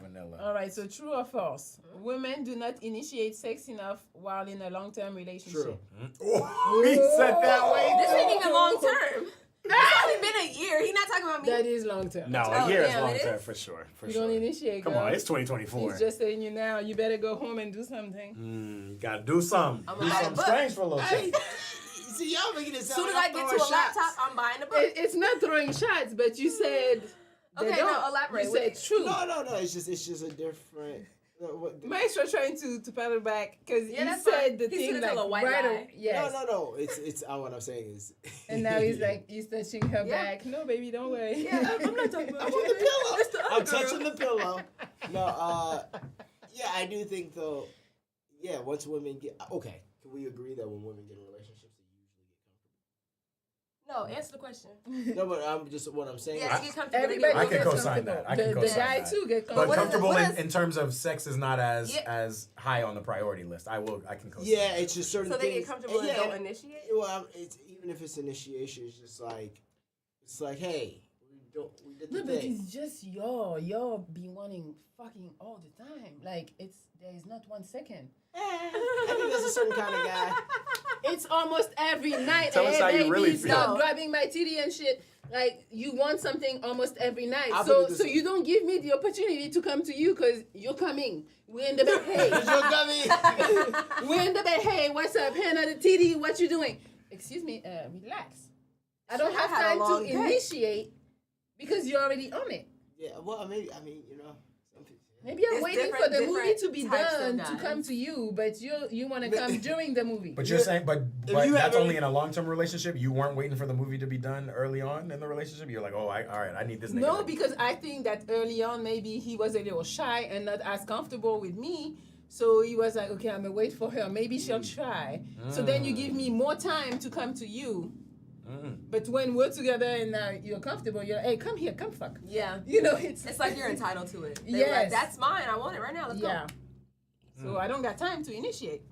Vanilla. All right, so true or false? Women do not initiate sex enough while in a long-term relationship. True. Oh, he said that way. This ain't even long term. It's only been a year. He's not talking about me. That is long-term. No, Oh, a year is damn, long it term is? for sure. For You sure. don't initiate, Come girl. on, it's 2024. He's just telling you now, you better go home and do something. Gotta do something. I'm Do gonna buy a something book. strange for a little Hey, bit. see, y'all making it As sound soon as like I I'm get to throwing a shots. laptop, I'm buying a book. It's not throwing shots, but you said they Okay, don't. no, elaborate. You What said is- true. No. It's just a different. Maestro trying to pedal back because Yeah, he that's said fine. the He's thing gonna like tell a white right lie. away. Yes. No. It's what I'm saying is. And now he's like, he's touching her Yeah. back. No, baby, don't worry. Yeah, I'm not talking about I'm you. on the pillow. It's the I'm other girl. touching the pillow. No, yeah, I do think though. Yeah, once women get okay, can we agree that when women get in relationships, they No, answer the question. usually get comfortable? No, but I'm just what I'm saying. Yeah, is- to get comfortable. Everybody I can gets co-sign comfortable. that. I can the co-sign guy that. too get But comfortable. what is it- comfortable what in, is- in terms of sex is not as Yeah. as high on the priority list. I can co-sign. Yeah, that. it's just certain So they things. get comfortable and yeah, don't initiate? Well, it's even if it's initiation, it's just like hey, we did the No, but thing. it's just y'all be wanting fucking all the time. Like there is not 1 second. I think there's a certain kind of guy. It's almost every night. Tell us Hey, how you baby, really feel. stop grabbing my titty and shit. Like you want something almost every night. I'll put So it this so way. you don't give me the opportunity to come to you because you're coming. We're in the bed. Hey, You're coming. we're in the bed. Hey, what's up? Hand on the titty. What you doing? Excuse me. Relax. I don't I have had a time to long day. initiate because you're already on it. Yeah, well, I mean, you know, some people. Maybe I'm It's waiting for the movie different to be types of done to guys. come to you, but you want to come during the movie. But you're saying, but you that's have only in a long-term relationship. You weren't waiting for the movie to be done early on in the relationship. You're like, oh, all right, I need this. Nigga No, to- because I think that early on maybe he was a little shy and not as comfortable with me. So he was like, okay, I'm gonna wait for her. Maybe she'll try. So then you give me more time to come to you. But when we're together and you're comfortable, you're hey, come here, come fuck. Yeah. You know, it's It's like you're entitled to it. They're Yes. like, that's mine. I want it right now. Let's yeah. go. So I don't got time to initiate.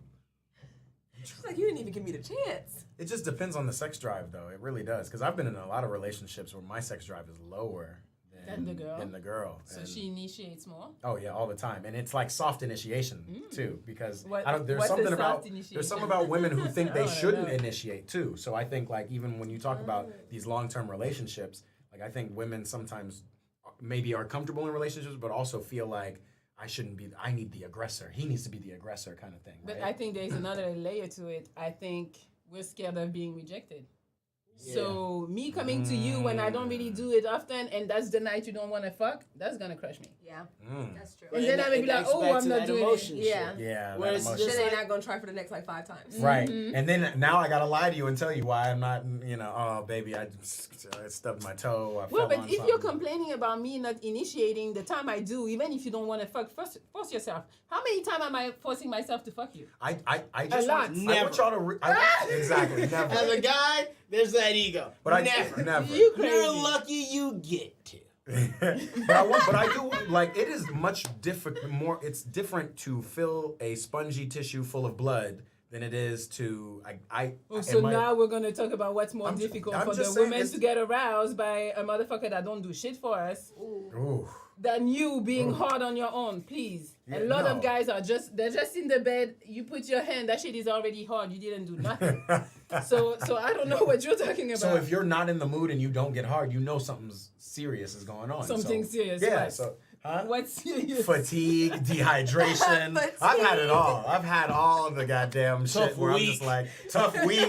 She's like, you didn't even give me the chance. It just depends on the sex drive, though. It really does. Because I've been in a lot of relationships where my sex drive is lower Than the girl? Than the girl. So And- she initiates more. Oh yeah, all the time, and it's like soft initiation too, because What- I don't. There's what's the something soft about initiation? there's something about women who think I they wanna shouldn't know. initiate too. So I think like even when you talk about these long-term relationships, like I think women sometimes maybe are comfortable in relationships, but also feel like I shouldn't be. I need the aggressor. He needs to be the aggressor, kind of thing. But right? I think there's another layer to it. I think we're scared of being rejected. So me coming to you when I don't really do it often, and that's the night you don't want to fuck, that's gonna crush me. Yeah, that's true. And then I may be like, oh, I'm not doing it. Yeah. Yeah, Where that it's emotion. just Then like, they're not gonna try for the next like 5 times. Right, and then now I gotta lie to you and tell you why I'm not. You know, oh baby, I stubbed my toe. I Well, fell but on if you're something. complaining about me not initiating the time I do, even if you don't want to fuck, force yourself. How many times am I forcing myself to fuck you? I just lot. want, I want y'all to exactly as a never. guy, there's that ego. But I never. never. You You're crazy. lucky you get to. but I do like it is much different. It's different to fill a spongy tissue full of blood than it is to So now we're gonna talk about what's more difficult for the women to get aroused by a motherfucker that don't do shit for us. Ooh. Than you being hard on your own, please. Yeah, a lot of guys they're just in the bed. You put your hand, that shit is already hard. You didn't do nothing. so I don't know what you're talking about. So if you're not in the mood and you don't get hard, you know something's serious is going on. Something serious. Yeah. What? So. Huh? What's serious? Fatigue, dehydration. I've had it all. I've had all the goddamn shit where I'm just like, tough week. You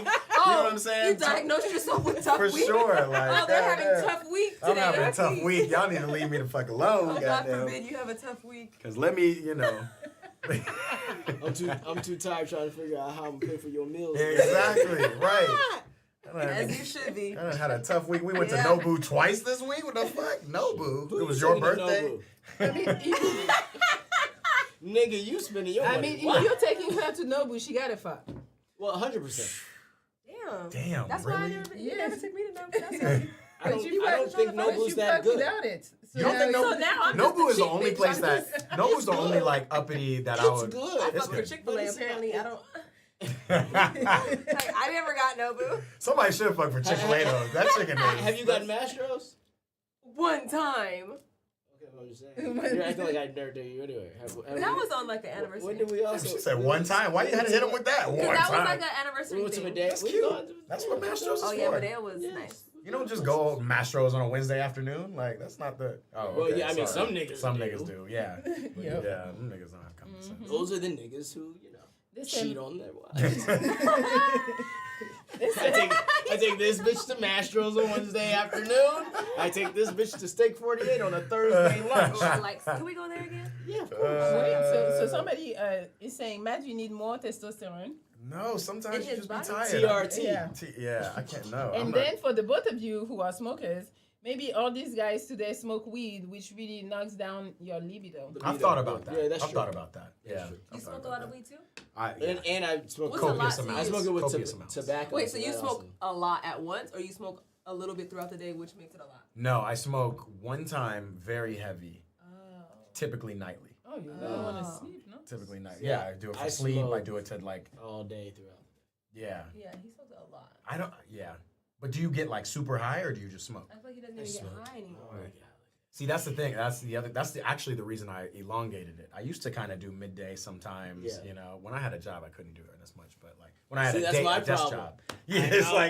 know what I'm saying? You diagnosed yourself with tough For week? sure. Like, they're having tough week today. I'm having a tough week. Y'all need to leave me the fuck alone. Oh, God forbid you have a tough week. Because let me, I'm too tired trying to figure out how I'm gonna pay for your meals. Exactly. Right. As you should be. I had a tough week. We went to Nobu twice this week. What the fuck? Nobu. It was your birthday. I mean, nigga, you spending your money. if you're taking her to Nobu, she gotta fuck. Well, 100%. Damn. That's really? why you never took me to Nobu. That's why. I don't think Nobu's that good. Without it. You don't think So now I'm just Nobu a is the cheap only bitch. place I'm that Nobu's the only like uppity that I would. Good. I It's fuck with good. Chick-fil-A. Apparently, I don't. Like, I never got Nobu. Somebody should have fucked for Chick-fil-A though. That chicken is. Have you gotten Mastros? One time. Okay, I'm just saying. You're acting like I never did you anyway. That was on like an anniversary. When did we also? She said one time. Why you had to hit him with that? One That was time. like an anniversary We went to thing. Medea. That's cute. That's what Mastros is Oh for. yeah, Medea was nice. You don't just go Mastros on a Wednesday afternoon. Like that's not the. Oh, Well, okay, yeah, I mean, sorry. some niggas Some do. niggas do. Yeah. Yep. Yeah. Them niggas don't have common sense. Those are the niggas who, cheat on their wives. I take this bitch to Mastros on Wednesday afternoon. I take this bitch to Steak 48 on a Thursday lunch. Like, can we go there again? Yeah, of course. Wait, so somebody is saying, Matt, you need more testosterone. No, sometimes In you his just be body? tired. TRT. Yeah. Yeah, I can't know. And then for the both of you who are smokers, maybe all these guys today smoke weed, which really knocks down your libido. I've thought about that. Yeah, that's I've true. thought about that. That's Yeah. true. You smoke a lot of weed too? And I smoke What's a lot copious to amounts. I you? smoke it with Copious amounts. tobacco. Wait, so you that smoke also- a lot at once, or you smoke a little bit throughout the day, which makes it a lot? No, I smoke one time very heavy, Oh. typically nightly. Oh, you really want to sleep, no? Typically nightly. Yeah, I do it for I sleep. I smoke do it to like, all day throughout. yeah. Yeah, he smokes a lot. I don't, yeah. But do you get like super high or do you just smoke? I feel like he doesn't even get smoke. high anymore. Oh my god. See, that's the thing. Actually the reason I elongated it. I used to kind of do midday sometimes. Yeah. You know, when I had a job, I couldn't do it as much. But like when I had See, a that's my desk problem. job, yeah, it's know. like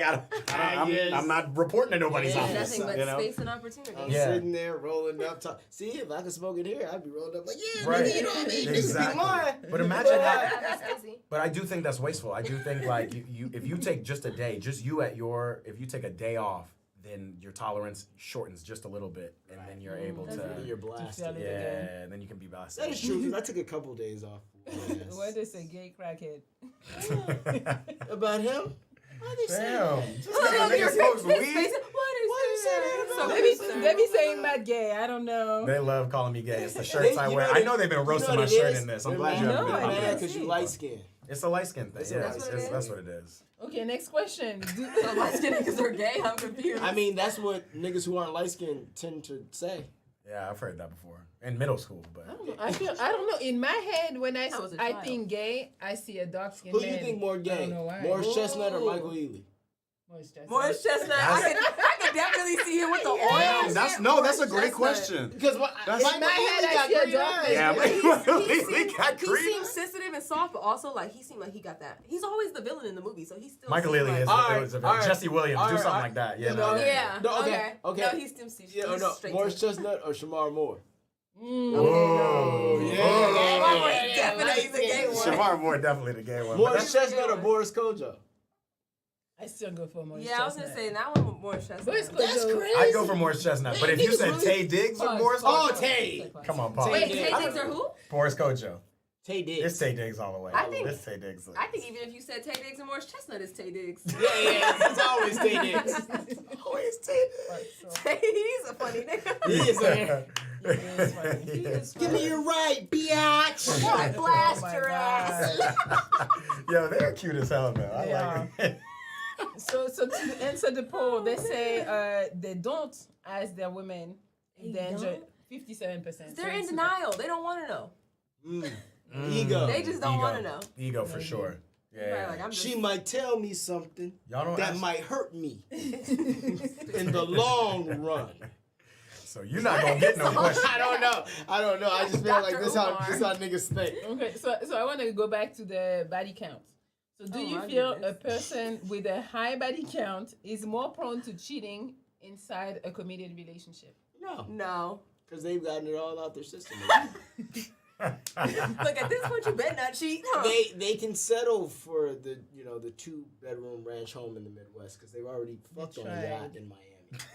Yes. I'm not reporting to nobody's Yeah. office. Nothing but you know? space and opportunity. I'm Yeah. sitting there rolling up. See, if I could smoke in here, I'd be rolled up like, yeah, Right. nigga, you know what I mean? Exactly. But imagine that. That's Stacey. But I do think that's wasteful. I do think like you if you take just a day, if you take a day off, then your tolerance shortens just a little bit, and then you're able to. You're blasted. feel it. Yeah, and then you can be blasted. That is true, because I took a couple days off. What they say, gay crackhead. About him? Why they say Damn. that? Just like a nigga smokes His weed. face- Why you say that about So They be saying Matt gay. I don't know. They love calling me gay. It's the shirts I You wear. know I know they've been roasting my shirt in this. I'm glad you mad. haven't No, been I popping didn't up. because you light skin. It's a light skin thing. Yeah, That's what it is? that's what it is. Okay, next question. So light skinned because they're gay? I'm confused. I mean, that's what niggas who aren't light skinned tend to say. Yeah, I've heard that before in middle school, but I don't know. In my head, when I was a I child. think gay, I see a dark skinned Who man. do you think more I gay? don't know why. Morris Chestnut or Ooh. Michael Ealy? Morris Chestnut. Morris Chestnut. I could definitely see him with the oil. that's a great question. Because In my head, I see a dark man. Yeah, He got seems green. sensitive and soft, but also like he seemed like he got that. He's always the villain in the movie, so he's still. Michael seems Ealy like, is Alright, it was a alright, Jesse Williams, do alright, something alright. like that. Yeah, No, no, Yeah. No, okay. okay. No, he's still straight. Morris Chestnut or Shamar Moore? Whoa. Shamar definitely the gay one. Shamar Moore definitely the gay one. but Morris that's- Chestnut or Boris Kojo? I still go for Morris Yeah, I was Chestnut. gonna say that one with Morris Chestnut. Boris That's Kojo- crazy. I'd go for Morris Chestnut, but if you said Tay Diggs or Boris Oh, Kojo, Tay. come on, Paul. Wait, Tay Tay Diggs. Diggs or who? Boris Kojo. Tay Diggs. It's Tay Diggs all the way. I think- It's Tay Diggs. I think even if you said Tay Diggs and Morris Chestnut, it's Tay Diggs. Yeah, it's always Tay Diggs. always Tay Diggs. He's a funny nigga. He is there. is funny. He is Give me your right, biatch. I blast Oh my your ass. Yo, they're cute as hell, man. I like it. So to answer the poll, they say they don't ask their women danger. 57%. They're in denial. They don't want to know. Ego. They just don't want to know. Ego for sure. Yeah. Right, like, She might tell me something that might hurt me in the long run. So you're not gonna get no question. I don't know. I just feel like this how niggas think. Okay, so I want to go back to the body count. So do you feel a person with a high body count is more prone to cheating inside a committed relationship? No. Because they've gotten it all out their system. Look, at this point, you better not cheat. Huh? They can settle for the 2-bedroom ranch home in the Midwest because they've already fucked on a yacht in Miami.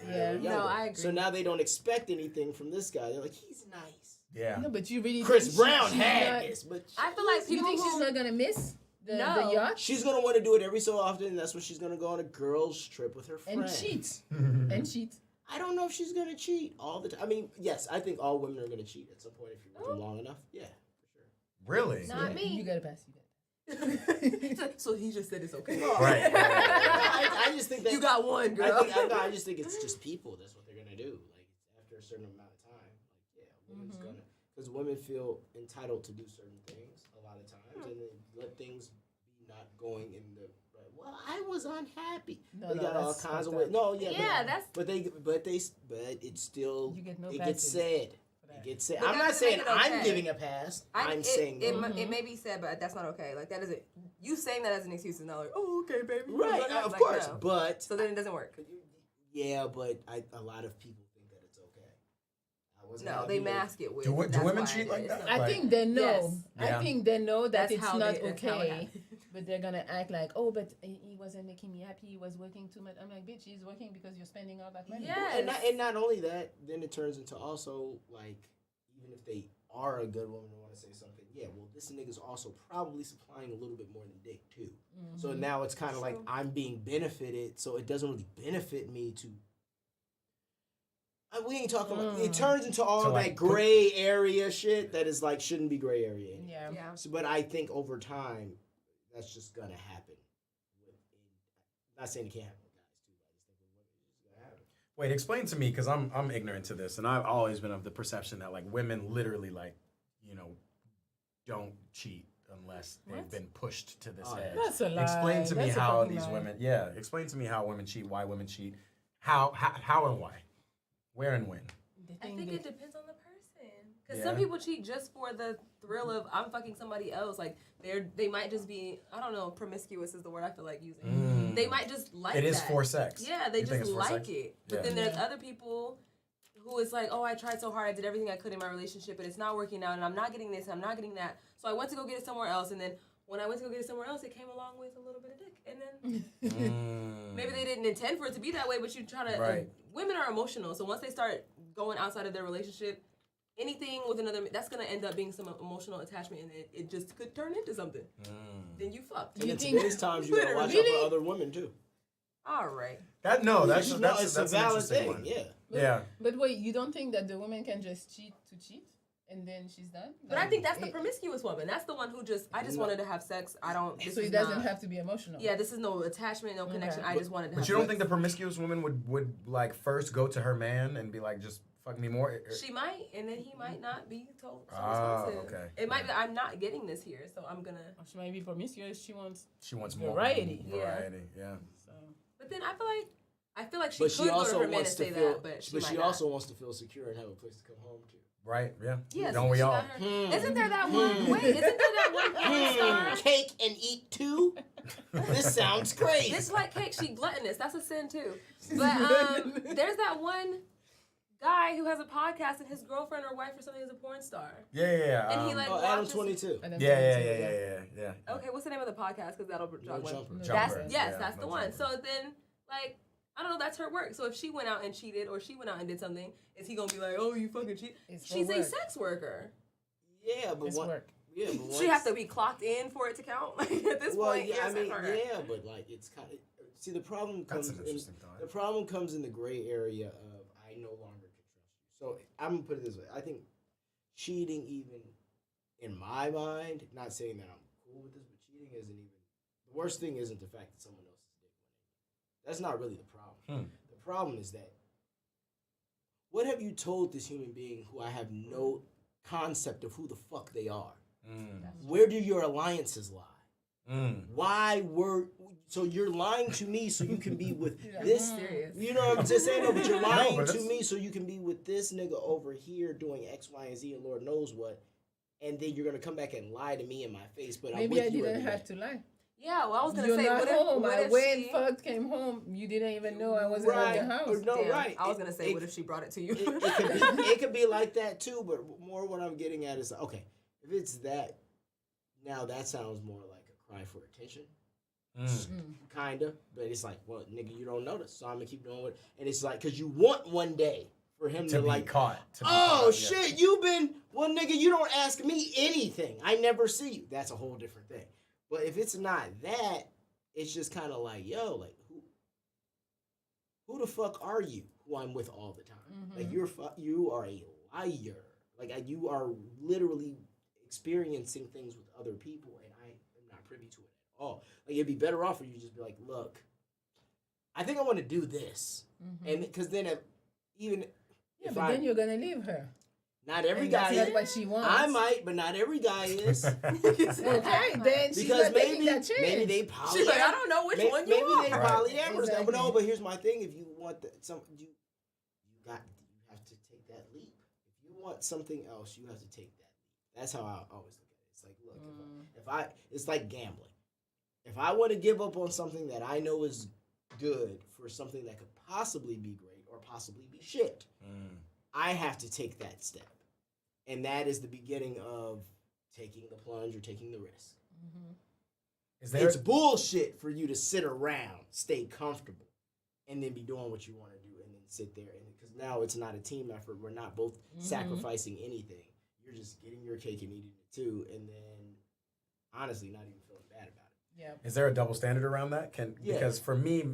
Yeah. No, I agree. So now they don't expect anything from this guy. They're like, he's nice. Yeah. No, but you really Chris think Brown she's had not, this, but I feel like You people think she's not gonna miss the yacht she's gonna want to do it every so often. And that's when she's gonna go on a girls' trip with her friends. and cheat? I don't know if she's gonna cheat all the time. I mean, yes, I think all women are gonna cheat at some point if you're with them long enough. Yeah, for sure. Really? Not me. You gotta pass. So he just said it's okay. Right. I just think that You got one, girl. I just think it's just people. That's what they're gonna do. Like after a certain amount of time, women's gonna, because women feel entitled to do certain things a lot of times, and they let things be not going in the. Well, I was unhappy. They got all kinds of ways. No, but it's still it gets said. I'm not saying I'm giving a pass. I'm saying it may be said, but that's not okay. Like that isn't you saying that as an excuse is not like, oh, okay, baby. Right, of course, no. but so then it doesn't work. Yeah, but a lot of people think that it's okay. No, they mask it with. Do women cheat like that? I think they know. Yes. Yeah. I think they know that That's it's how not they- that's how it okay. happens. But they're gonna act like, oh, but he wasn't making me happy. He was working too much. I'm like, bitch, he's working because you're spending all that money. Yes. And not only that, then it turns into also like, even if they are a good woman and want to say something, well, this nigga's also probably supplying a little bit more than dick too. So now it's kind of like I'm being benefited, so it doesn't really benefit me to. We ain't talking about. It turns into all that gray area shit that is like shouldn't be gray area. Yeah. So, but I think over time, that's just gonna happen. Not saying it can't happen with guys too. I just think with women, it's gonna happen. Wait, explain to me, because I'm ignorant to this, and I've always been of the perception that like women literally like, don't cheat unless they've been pushed to this edge. That's a lie. Explain to me That's a how fucking these lie. women. Yeah, explain to me how women cheat, why women cheat, how and why, where and when. I think it depends on the person. Because Yeah. some people cheat just for the thrill of I'm fucking somebody else. Like they might just be, I don't know, promiscuous is the word I feel like using. They might just like It is that. for sex. Yeah, they You think just it's for like sex? it. But Yeah. then there's other people who is like, oh, I tried so hard, I did everything I could in my relationship, but it's not working out, and I'm not getting this, and I'm not getting that. So I went to go get it somewhere else, and then when I went to go get it somewhere else, it came along with a little bit of dick, and then maybe they didn't intend for it to be that way, but you try to. Right. Women are emotional, so once they start going outside of their relationship, anything with another, that's gonna end up being some emotional attachment, and it just could turn into something. Then you fucked. And in today's times, you gotta watch out for other women too. All right. That's it's that's a an valid interesting thing. one. Yeah. Yeah. But wait, you don't think that the woman can just cheat to cheat and then she's done? But I think that's the promiscuous woman. That's the one who I just wanted to have sex. I don't. This So is it doesn't not, have to be emotional. Yeah, this is no attachment, no connection. I just wanted to. But have you don't sex. think the promiscuous woman would like first go to her man and be like, just fuck me more? She might, and then he might not be told. So responsive. Okay. It might be. I'm not getting this here, so I'm gonna. She might be promiscuous. She wants more variety. Variety, yeah. So. But then I feel like she But could she go also to her man and wants to say feel. that, but she might also not. wants to feel secure and have a place to come home to. Right, yeah. Yes, Don't we she all? got her- Isn't there that one? Wait, isn't there that one porn star? Cake and eat too? This sounds great. It's like cake. She gluttonous. That's a sin too. But there's that one guy who has a podcast and his girlfriend or wife or something is a porn star. Yeah. And he like Adam watches. 22. Yeah. Okay, what's the name of the podcast? Because that'll jog my. Jumper. That's the one. So then, like, I don't know, that's her work. So if she went out and cheated or she went out and did something, is he gonna be like, oh, you fucking cheat? She's a sex worker. Yeah, but It's work. Yeah, but She have to be clocked in for it to count. Like at this point, yeah, you're I a sex mean, worker. yeah, but like it's kind of see the problem comes That's an interesting thought. the problem comes in the gray area of I no longer can trust you. So I'm gonna put it this way: I think cheating, even in my mind, not saying that I'm cool with this, but cheating isn't even the worst thing. Isn't the fact that someone else's dick went in. That's not really the problem. The problem is that what have you told this human being who I have no concept of who the fuck they are? Where do your alliances lie? Why were so you're lying to me so you can be with this? You know what I'm just saying? No, but you're lying to me so you can be with this nigga over here doing X, Y, and Z, and Lord knows what. And then you're gonna come back and lie to me in my face. But maybe I didn't have to lie. Yeah, well, I was gonna You're say, not home. what if when she fucked came home, you didn't even know I wasn't at your house. No, Damn, right. I was gonna say, what if she brought it to you? It could be like that too, but more what I'm getting at is okay. If it's that, now that sounds more like a cry for attention. Kinda, but it's like, well, nigga, you don't notice, so I'm gonna keep doing it. And it's like, cause you want one day for him to be like caught. Shit, you've been nigga. You don't ask me anything. I never see you. That's a whole different thing. But if it's not that, it's just kind of like, yo, like who the fuck are you? Who I'm with all the time? Like you are a liar. Like you are literally experiencing things with other people, and I am not privy to it at all. Like it'd be better off for you to just be like, look, I think I want to do this, and because then then you're gonna leave her. Not every and guy. That's not what she wants. I might, but not every guy is. Okay, then she's because not taking that chance. maybe they polyamorous. She's like, I don't know which one you maybe are. they polyamorous. Exactly. But no, but here's my thing: if you want you have to take that leap. If you want something else, you have to take that leap. That's how I always look at it. It's like, look, it's like gambling. If I want to give up on something that I know is good for something that could possibly be great or possibly be shit, I have to take that step. And that is the beginning of taking the plunge or taking the risk. It's bullshit for you to sit around, stay comfortable, and then be doing what you want to do and then sit there. Because now it's not a team effort. We're not both sacrificing anything. You're just getting your cake and eating it too. And then, honestly, not even feeling bad about it. Yeah. Is there a double standard around that? Because for me,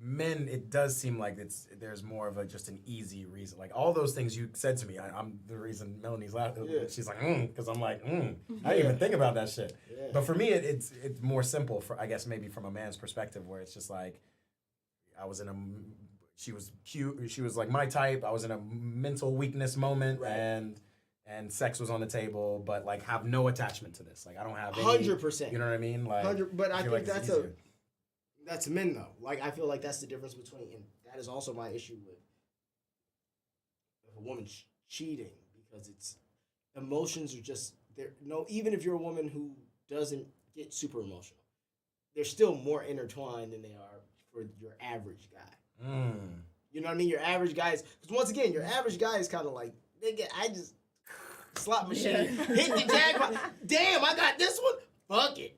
men, it does seem like there's more of just an easy reason. Like all those things you said to me, I'm the reason Melanie's laughing. Yeah. She's like, because I'm like, I didn't even think about that shit. Yeah. But for me, it's more simple. For I guess maybe from a man's perspective, where it's just like, she was cute. She was like my type. I was in a mental weakness moment, and sex was on the table, but like have no attachment to this. Like I don't have 100%. You know what I mean? Like, 100. But I think that's men though. Like I feel like that's the difference between, and that is also my issue with a woman cheating, because it's emotions are just there. No, even if you're a woman who doesn't get super emotional, they're still more intertwined than they are for your average guy. You know what I mean? Your average guy is, because once again, your average guy is kind of like, nigga, I just slot machine, hit the jackpot. Damn, I got this one. Fuck it.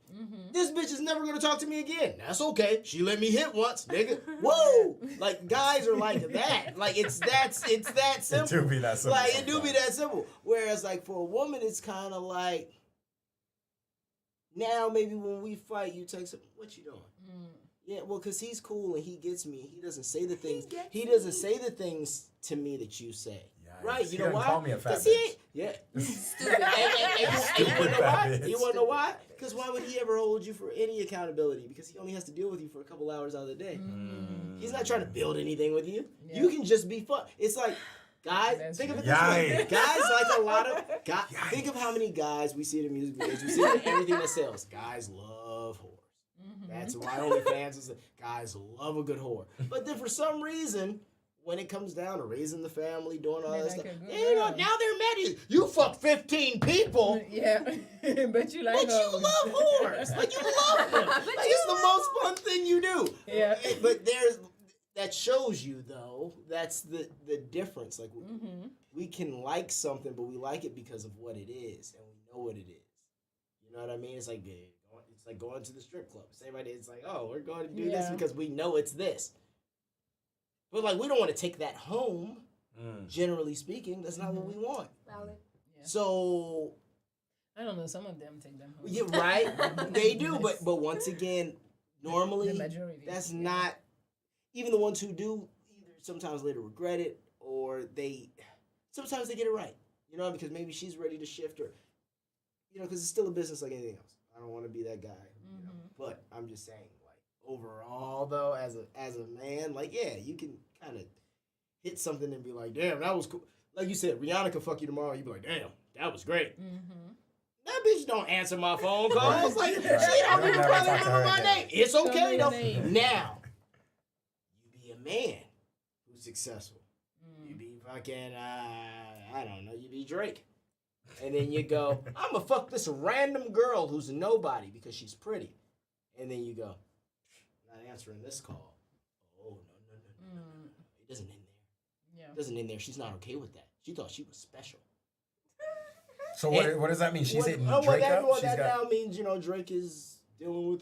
This bitch is never gonna talk to me again. That's okay. She let me hit once, nigga. Whoa! Like guys are like that. Like it's that simple. It do be that simple. Like it do be that simple. Whereas like for a woman, it's kind of like, now maybe when we fight, you text him, what you doing? Yeah, well, cause he's cool and he gets me. He doesn't say the things. He doesn't say the things to me that you say. Right, you know why? Call me a fat bitch. He ain't, yeah. Stupid. You wanna know why? You wanna know why? Because why would he ever hold you for any accountability? Because he only has to deal with you for a couple hours out of the day. He's not trying to build anything with you. Yeah. You can just be fun. It's like, guys, think of it this way. Guys like a lot of guys. Think of how many guys we see in the music videos. We see in everything that sells. Guys love whores. That's why OnlyFans is. Guys love a good whore. But then for some reason, when it comes down to raising the family, doing all that stuff, now they're mad. You fuck 15 people. Yeah, but you like But you love whores. Like you love them. Like it's the most fun thing you do. Yeah. But that shows you though. That's the difference. Like we can like something, but we like it because of what it is, and we know what it is. You know what I mean? It's like going to the strip club. Same idea. It's like, oh, we're going to do this because we know it's this. But, like, we don't want to take that home, generally speaking. That's not what we want. Valid. Yeah. So... I don't know. Some of them take them home. Yeah, right? They do. But once again, normally, that's not... Even the ones who do, either sometimes later regret it, or sometimes they get it right. You know, because maybe she's ready to shift, or... You know, because it's still a business like anything else. I don't want to be that guy. You know? But I'm just saying... Overall, though, as a man, like, yeah, you can kind of hit something and be like, damn, that was cool. Like you said, Rihanna could fuck you tomorrow. You be like, damn, that was great. That bitch don't answer my phone calls. Like, she don't even probably remember my name. It's okay, though. Now, you be a man who's successful. You be fucking, I don't know, you be Drake. And then you go, I'm gonna fuck this random girl who's a nobody because she's pretty. And then you go, not answering this call. Oh, no. It doesn't end there. Yeah. It doesn't end there. She's not okay with that. She thought she was special. So what does that mean? She's hitting Drake up? That now means, Drake is dealing with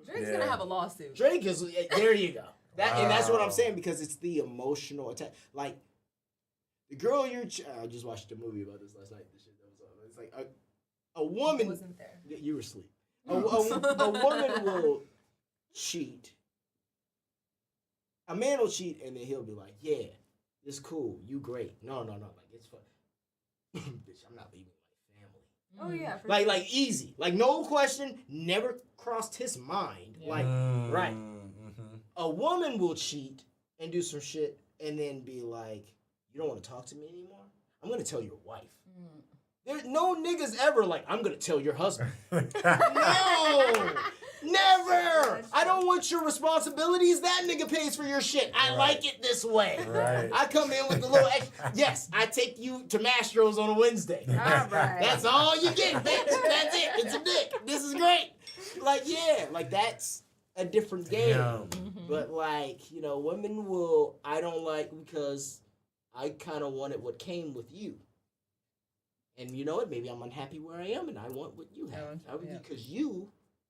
Drake's gonna have a lawsuit. Drake is, there you go. And that's what I'm saying, because it's the emotional attack. Like, the girl I just watched a movie about this last night. This shit that was on. It's like a woman. Wasn't there. You were asleep. A woman will cheat. A man will cheat, and then he'll be like, yeah, it's cool. You great. No. Like, it's fun. Bitch, I'm not leaving my family. Oh, yeah. Like easy. Like, no question. Never crossed his mind. Yeah. Like, right. A woman will cheat and do some shit and then be like, you don't want to talk to me anymore? I'm going to tell your wife. There's no niggas ever like, I'm going to tell your husband. No! Never! I don't want your responsibilities. That nigga pays for your shit. I like it this way. Right. I come in with a little extra. Yes, I take you to Mastro's on a Wednesday. All right. That's all you get, bitch. That's it. It's a dick. This is great. Like, yeah, like that's a different game. But like, women will, I don't like because I kind of wanted what came with you. And you know what? Maybe I'm unhappy where I am and I want what you have. Because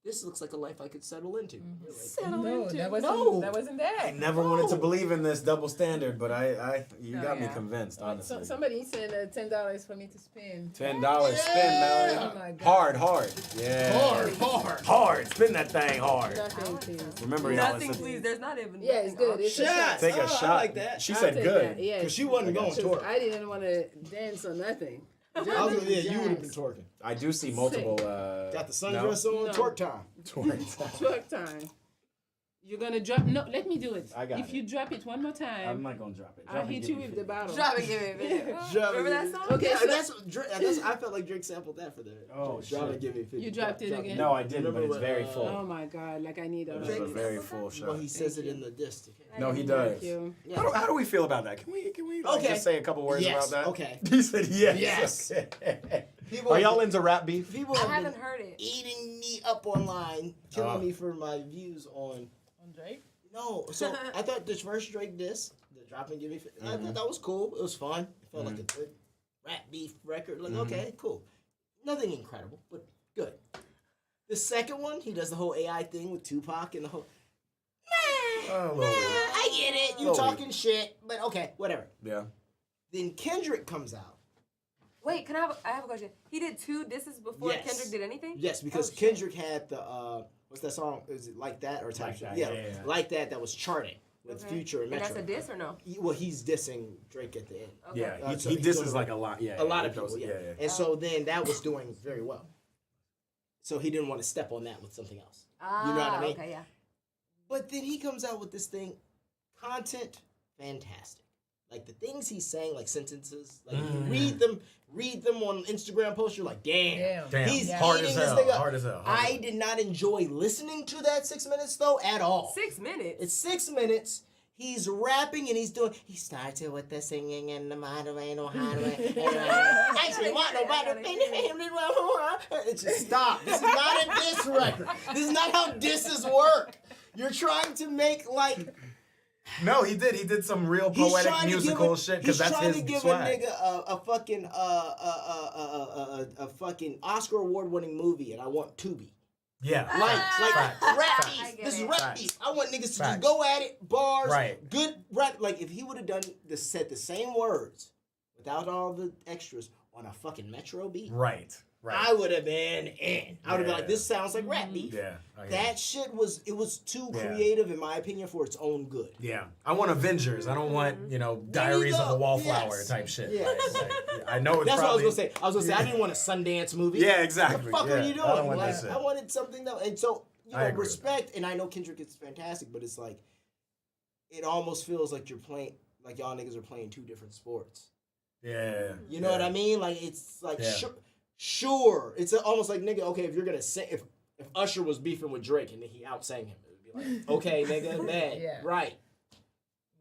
this looks like a life I could settle into. Like, That wasn't there. I never wanted to believe in this double standard, but you got me convinced, honestly. Somebody said $10 for me to spin. $10 spin, Melody. Oh my God. Hard. Yeah. Hard. Spin that thing hard. Nothing, please. Remember, y'all Nothing, listen. please. There's not even. Yeah, it's good. It's a shot. Take a shot. I like that. She I'll said take good. that, yeah. Because she wasn't going twerk. I didn't want to dance or nothing. You would have been twerking. I do see multiple. Got the sundress on, twerk time. Twerk time. You're gonna drop. No, let me do it. I got if it. you drop it one more time, I'm not gonna drop it. I'll hit you with the bottle. Drop it, give me a video. Remember that song? Okay, Yeah, so that's I felt like Drake sampled that for the. Oh, drop shit. it, give me 50. You dropped it again? No, I didn't, but Remember it's what, very full. oh my God, like I need a. This is a very full shot. Well, he says Thank it you. in the disc. No, he does. Thank you. Yeah. How do we feel about that? Can we like, Okay. just say a couple words Yes, about that? okay. He said yes. Yes. Okay. People Are y'all into rap beef? People I have haven't been heard it. eating me up online, killing me for my views on. On Drake? No, so I thought this first Drake disc, the Drop and Give Me, I thought that was cool. It was fun. It felt like a good rap beef record. Like, okay, cool. Nothing incredible, but good. The second one, he does the whole AI thing with Tupac and the whole. I get it. You talking shit, but okay, whatever. Yeah. Then Kendrick comes out. Wait, I have a question. He did 2 disses before Yes. Kendrick did anything? Yes, because shit. Kendrick had the what's that song? Is it Like That or Type Like Shit? That, Yeah, yeah. Like That was charting with Future and Metro. And that's a diss or no? Well, he's dissing Drake at the end. Okay. Yeah, So he he's disses doing like a lot. Yeah, A lot he of people, goes- yeah. And so then that was doing very well. So he didn't want to step on that with something else. You know what I mean? Okay, yeah. But then he comes out with this thing, content, fantastic. Like the things he's saying, like sentences, like you read them on Instagram posts, you're like, damn. Damn, He's hard as eating this hell. thing up. Hard as hell. I did not enjoy listening to that 6 minutes though at all. 6 minutes. It's 6 minutes. He's rapping and he started with the singing and the hideaway, no hideaway. Actually, want nobody. It's just stop. This is not a diss record. This is not how disses work. You're trying to make like. No, he did. He did some real He's poetic trying to musical shit because that's his He's trying to give swag. a nigga a fucking Oscar award-winning movie, and I want Tubi. Yeah. Like rap I beef. get This is it. rap beef. I want niggas to Facts. just go at it, bars, Right. good rap. Like if he would have done said the same words without all the extras on a fucking Metro beat, Right. I would have been in. I would have been like, this sounds like rap beef. Yeah. I hear That shit was too Yeah. creative in my opinion for its own good. Yeah, I want Avengers. I don't want Diaries of a go. Wallflower Yes. type shit. Yeah. Like, I know it's That's probably. what I was gonna say. I was gonna say I didn't want a Sundance movie. Yeah, exactly. What the fuck yeah. are you doing? I don't want Like, that shit. I wanted something that, and so I agree with respect. And I know Kendrick is fantastic, but it's like it almost feels like you're playing. like y'all niggas are playing 2 different sports. Yeah. You know what I mean? Like it's like Yeah. sure. It's almost like nigga. Okay, if you're gonna sing, if Usher was beefing with Drake and then he outsang him, it would be like, okay, nigga, bad, Yeah. right?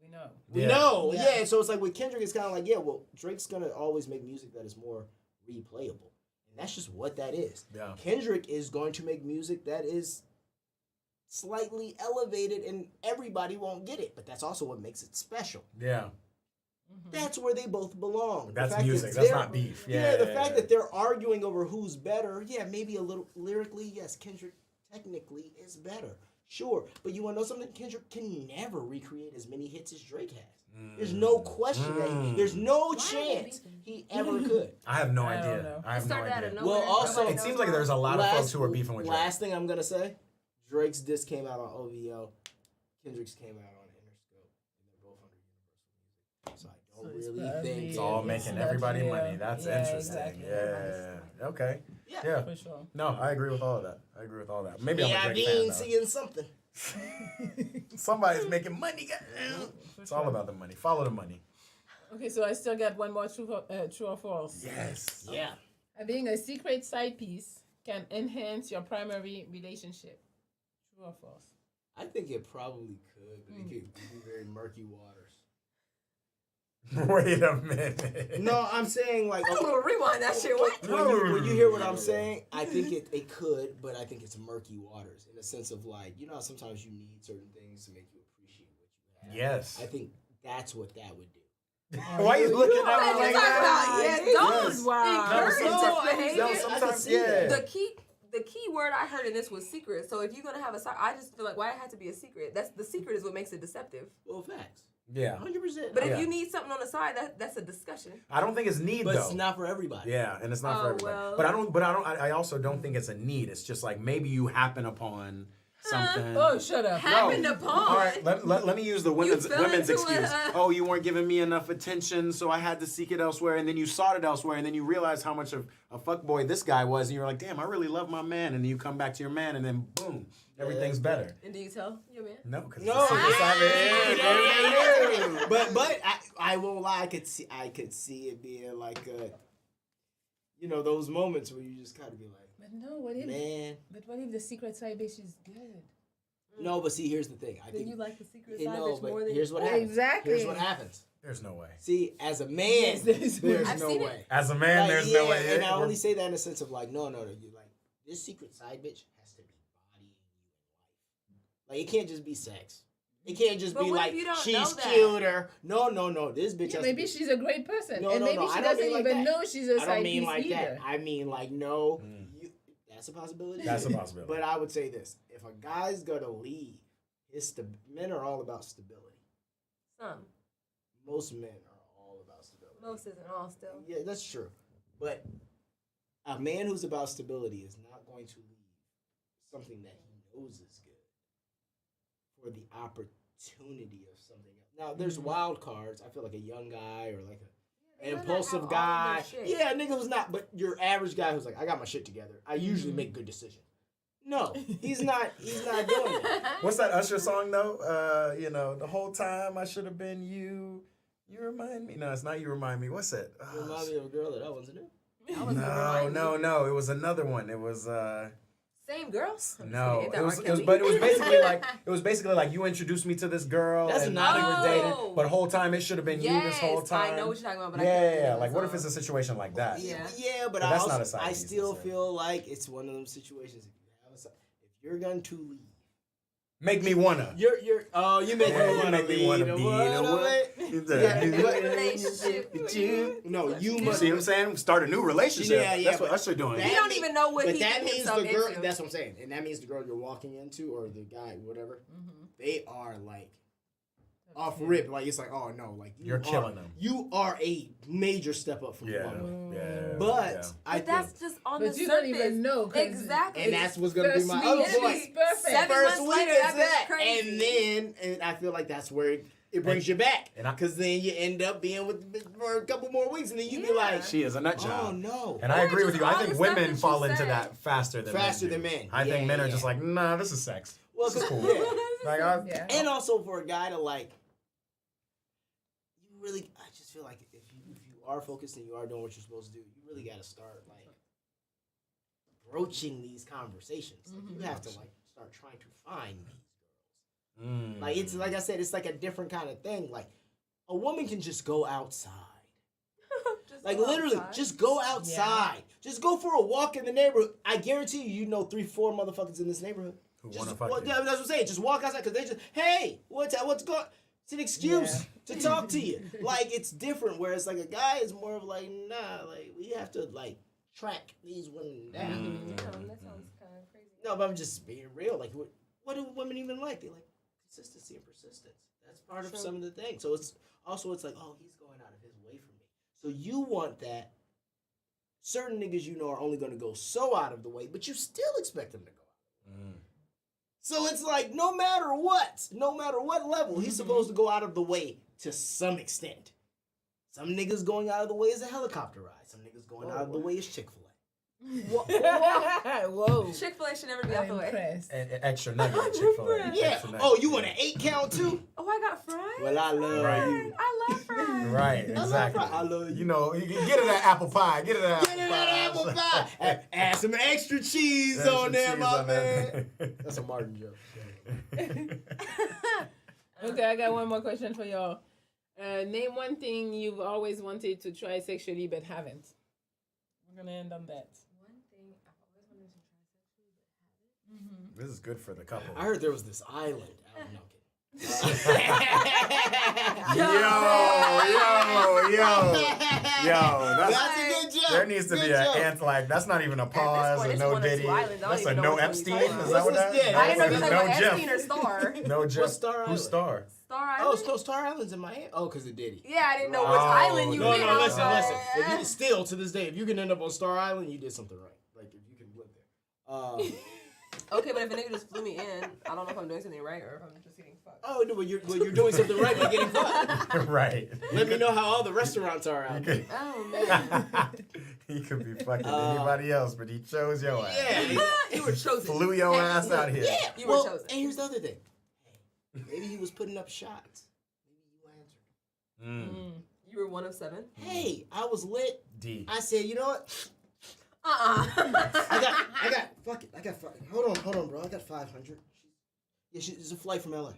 We know. We Yeah. know, Yeah. yeah. So it's like with Kendrick, it's kind of like, yeah, well, Drake's gonna always make music that is more replayable, and that's just what that is. Yeah. Kendrick is going to make music that is slightly elevated, and everybody won't get it, but that's also what makes it special. Yeah. That's where they both belong. The That's fact that music. That's they're- not beef. Yeah, the fact that they're arguing over who's better, yeah, maybe a little lyrically, yes, Kendrick technically is better. Sure, but you want to know something? Kendrick can never recreate as many hits as Drake has. There's no question that there's no chance he ever could. I have no I don't idea. know. I have no Started out idea. of nowhere. Well, also- Nobody It knows seems like why. there's a lot of folks who are beefing with Drake. Last thing I'm gonna say, Drake's disc came out on OVO, Kendrick's came out on Interscope, and they're both under Universal Music. So I don't So it's really probably- think It's all Yeah. making Yeah. everybody Yeah. money. That's Yeah, interesting. exactly. Yeah. Okay. Yeah. Yeah. For sure. No, I agree with all of that. I agree with all that. Maybe I'm yeah, a I Drake mean, fan, seeing something. though. Somebody's making money. Goddamn. It's all about the money. Follow the money. Okay, so I still got one more true or false. Yes. Yeah. Having a secret side piece can enhance your primary relationship. True or false? I think it probably could, but it could be very murky waters. Wait a minute. No, I'm saying like I'm gonna rewind that shit. What? when you hear what I'm saying, I think it could, but I think it's murky waters in the sense of like, you know how sometimes you need certain things to make you appreciate what you have. Yes. I think that's what that would do. Why are you looking at That's me what like I'm talking that? about. Yeah, don't Yes. Wow. encourage No, this behavior. I sometimes, can see yeah. that. The key word I heard in this was secret. So if you're gonna have a side, I just feel like why it had to be a secret. That's the secret is what makes it deceptive. Well, facts. Yeah. 100%. But Yeah. if you need something on the side, that's a discussion. I don't think it's need But though. it's not for everybody. Yeah, and it's not for Oh, everybody. well. I also don't think it's a need. It's just like maybe you happen upon something. Oh, shut up. Happened upon. All right, let me use the women's fell into excuse. a- Oh, you weren't giving me enough attention, so I had to seek it elsewhere. And then you sought it elsewhere, and then you realized how much of a fuckboy this guy was, and you're like, damn, I really love my man. And then you come back to your man, and then boom, everything's better. And do you tell your man? No, because No, but I won't lie. I could see it being like those moments where you just kind of be like, But no, what if? man. But what if the secret side bitch is good? No, but see, here's the thing. I Then think you like the secret you side know, bitch but more than here's what happens. Exactly. Here's what happens. there's no way. See, as a man, Yes, there's there's I've no seen it. way. As a man, Like, there's no yeah, way. And I only say that in the sense of like, no. You like this secret side bitch has to be bodying you in life. Like it can't just be sex. It can't just But be what if like you don't she's know that? cuter. No. This bitch. Yeah, has maybe to be, she's a great person, No, and no, maybe no, she I don't doesn't mean like even that. know she's a I side don't mean piece like either. that. I mean like no. That's a possibility. That's a possibility. But I would say this: if a guy's gonna leave, men are all about stability. some. Most men are all about stability. Most isn't all still. Yeah, that's true. But a man who's about stability is not going to leave something that he knows is good for the opportunity of something else. Now, there's wild cards. I feel like a young guy or like an impulsive guy. Yeah, a nigga who's not, but your average guy who's like, I got my shit together. I usually make good decisions. No, he's not doing that. What's that Usher song though? The whole time I should have been you. You remind me. No, it's not you remind me. What's it? You remind me of a girl that wasn't it? No. It was another one. It was Same girls? no. It was basically like you introduced me to this girl That's and not we were dating, Oh. but the whole time it should have been you this whole time. I know what you're talking about, but I Yeah, can't yeah, think yeah. of Like the what if song. it's a situation like that? Yeah. But But I that's also, not a side I piece still necessarily. feel like it's one of them situations. If you're going to leave, Make me wanna. you make Yeah, me you wanna make me leave. wanna be in a what? Relationship But no, you You must. see what I'm saying? Start a new relationship. Yeah, That's what but Usher doing. that He don't mean- even know what But he that put means himself the girl. into. That's what I'm saying, and that means the girl you're walking into or the guy, whatever. They are like off rip. Like it's like, oh no, like You're killing them. You are a major step up from Yeah, one. yeah. But yeah. I But that's think, just on But the you surface. don't even know. 'cause Exactly. and that's what's gonna be first my week, other it'll point. be perfect. 7 First months week later, is that that, bitch and crazy. then I feel like that's where it brings you back, And I- because then you end up being with the bitch for a couple more weeks, and then you be like, She is a nut job. oh no. And I Or agree with just you. I all think the stuff women that fall you into said. that faster than Faster men. do. than men. I think Yeah, men are yeah. just like, nah, this is sex. Well, This is cool. yeah. Like, Yeah. And also for a guy to like, really, I just feel like if you are focused and you are doing what you're supposed to do, you really got to start like broaching these conversations. Like, you have to like start trying to find these girls. Like it's like I said, it's like a different kind of thing. Like a woman can just go outside. Like literally, just go outside. Yeah. Just go for a walk in the neighborhood. I guarantee you know 3-4 motherfuckers in this neighborhood. Who want to fuck you. Yeah, that's what I'm saying. Just walk outside because they just, hey, what's going? It's an excuse to talk to you. Like it's different. Whereas like a guy is more of like, nah, like we have to like track these women down. That sounds kind of crazy. No, but I'm just being real. Like what do women even like? They like consistency and persistence. That's part of some of the things. So it's like, oh, he's going out of his way for me. So you want that. Certain niggas you know are only going to go so out of the way, but you still expect them to go out. So it's like no matter what level, he's supposed to go out of the way to some extent. Some niggas going out of the way is a helicopter ride. Some niggas going out of the way is Chick-fil-A. Whoa. Chick-fil-A should never be out the way. Extra nugget at Chick-fil-A. Yeah. Oh, you want an 8 count too? Oh, I got fries. Well, I love you. I love fries. Right, exactly. I love you. You know, get it that apple pie. Get it that apple pie. Add some extra cheese on there, my man. That's a Martin joke. Okay, I got one more question for y'all. Name one thing you've always wanted to try sexually but haven't. We're gonna end on that. One thing I've always wanted to try sexually but haven't. This is good for the couple. I heard there was this island. No, Yo. That's a good joke. There needs to be an like. That's not even a pause or no Diddy. That's a no Epstein. Is that what that is? I didn't know if you No said Jeff. Epstein or Star. No Jeff. What's Star Island? Who's Star? Star Island? Oh, Star Island's in Miami. Oh, because of Diddy. Yeah, I didn't know which island you No, meant. listen. If you still to this day, if you can end up on Star Island, you did something right. Like if you can live there. Okay, but if a nigga just flew me in, I don't know if I'm doing something right or if I'm just getting fucked. Oh no, you're doing something right by getting fucked. Right. Let me know how all the restaurants are out there. Oh man. He could be fucking anybody else, but he chose your ass. Yeah, You were chosen. Flew your ass out here. Yeah, You were chosen. And here's the other thing. Hey, maybe he was putting up shots. Maybe you answered. You were 1 of 7. Hey, I was lit. D. I said, you know what? I got fuck it. I got fucking. Hold on, bro. I got 500. Yeah, it's a flight from LA.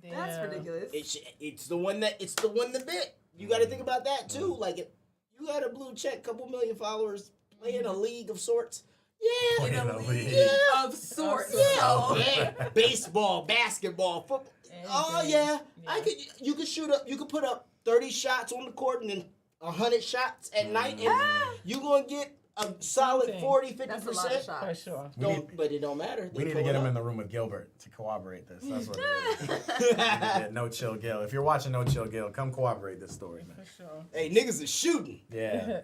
That's ridiculous. It's the one that bit. You got to think about that too. Like, you got a blue check, couple million followers, playing a league of sorts. Yeah, Playing a league of sorts. Yeah, baseball, basketball, football. Oh yeah. You could put up 30 shots on the court and then 100 shots at night, and you gonna get a solid 40-50%. That's a lot of shots. For sure. But it don't matter. We need to get him in the room with Gilbert to corroborate this. That's what it is. No Chill Gil. If you're watching No Chill Gil, come corroborate this story, man. For sure. Hey, niggas is shooting. Yeah.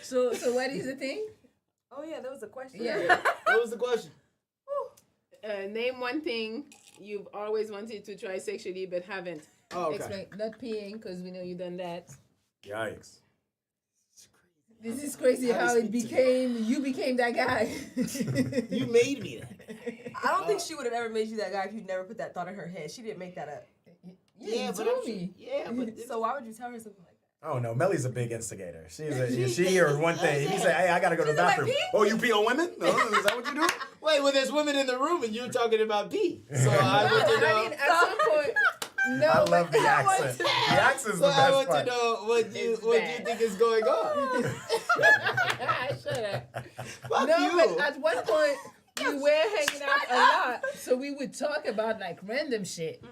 So what is the thing? Oh yeah, that was a question. Yeah. What was the question? Name one thing you've always wanted to try sexually but haven't. Oh, okay. Explain. Not peeing, because we know you've done that. Yikes. This is crazy how you became that guy. You made me that. I don't think she would have ever made you that guy if you'd never put that thought in her head. She didn't make that up. Yeah, but told me. Yeah, but So why would you tell her something like that? Oh no, Melly's a big instigator. She hears one thing. He say, "Hey, I gotta go to the bathroom." Oh, you pee on women? No, is that what you do? wait, well, there's women in the room and you're talking about pee. So I want to know. I mean, at some point. No, I love the accent. The accent's the best I want part. to know what you think is going on. Shut up. Fuck No, you. but at one point we were hanging out a lot, so we would talk about like random shit.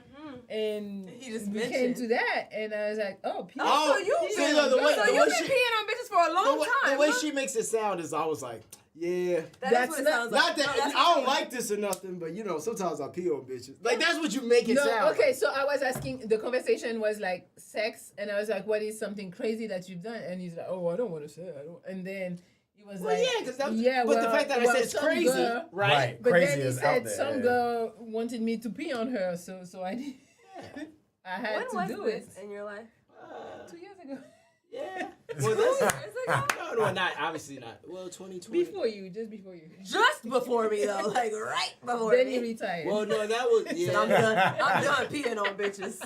And He just we came mentioned. to that, and I was like, "Oh, people." Oh, So you've see, been, no, the way peeing she- on bitches for a long time. The way huh? she makes it sound is I was like, yeah. That's what it sounds like. Not that No, that's I don't what- like this or nothing, but you know, sometimes I pee on bitches. Like that's what you make it No, sound. okay. So I was asking. The conversation was like sex, and I was like, "What is something crazy that you've done?" And he's like, "Oh, I don't want to say. I don't." And then he was Well, like, yeah, because that's. "Yeah, but well, the fact that I said it's some crazy, girl- right? But Crazy then he is out said there, some yeah. girl wanted me to pee on her, so I did. I had When to was do this it in your life? 2 years ago. Yeah. Well, Well, years that's. ago? No, No, not obviously not. Well, 2020. Just before you. Just before me though, like right before Then me. you retired. Well, no, that was So I'm done peeing on bitches.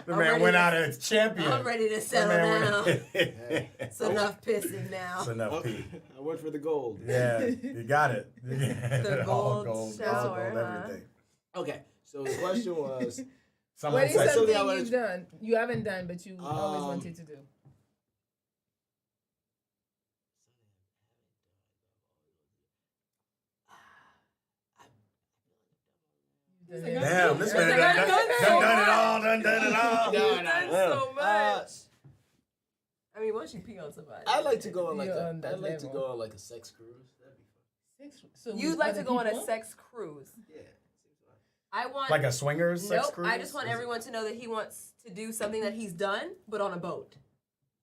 The I'm man ready went to- out as champion. I'm ready to settle down. It's enough pissing now. It's enough pee. I went for the gold. Yeah, you got it. The All gold gold, shower, gold, huh? everything. Okay, so the question was, Someone What is said, something I wanted you've done? You haven't done, but you always Um, wanted to do. damn, this man Like, I've done done so done it much. all, done it all. No, You've done so much. I mean, once you pee on somebody, I like to go on like You're a, on that I'd like to level. go on like a sex cruise. That'd be fun. So You'd with like other to go on a people? sex cruise. Yeah. I want Like a swingers sex nope. cruise? I just want everyone to know that he wants to do something that he's done, but on a boat.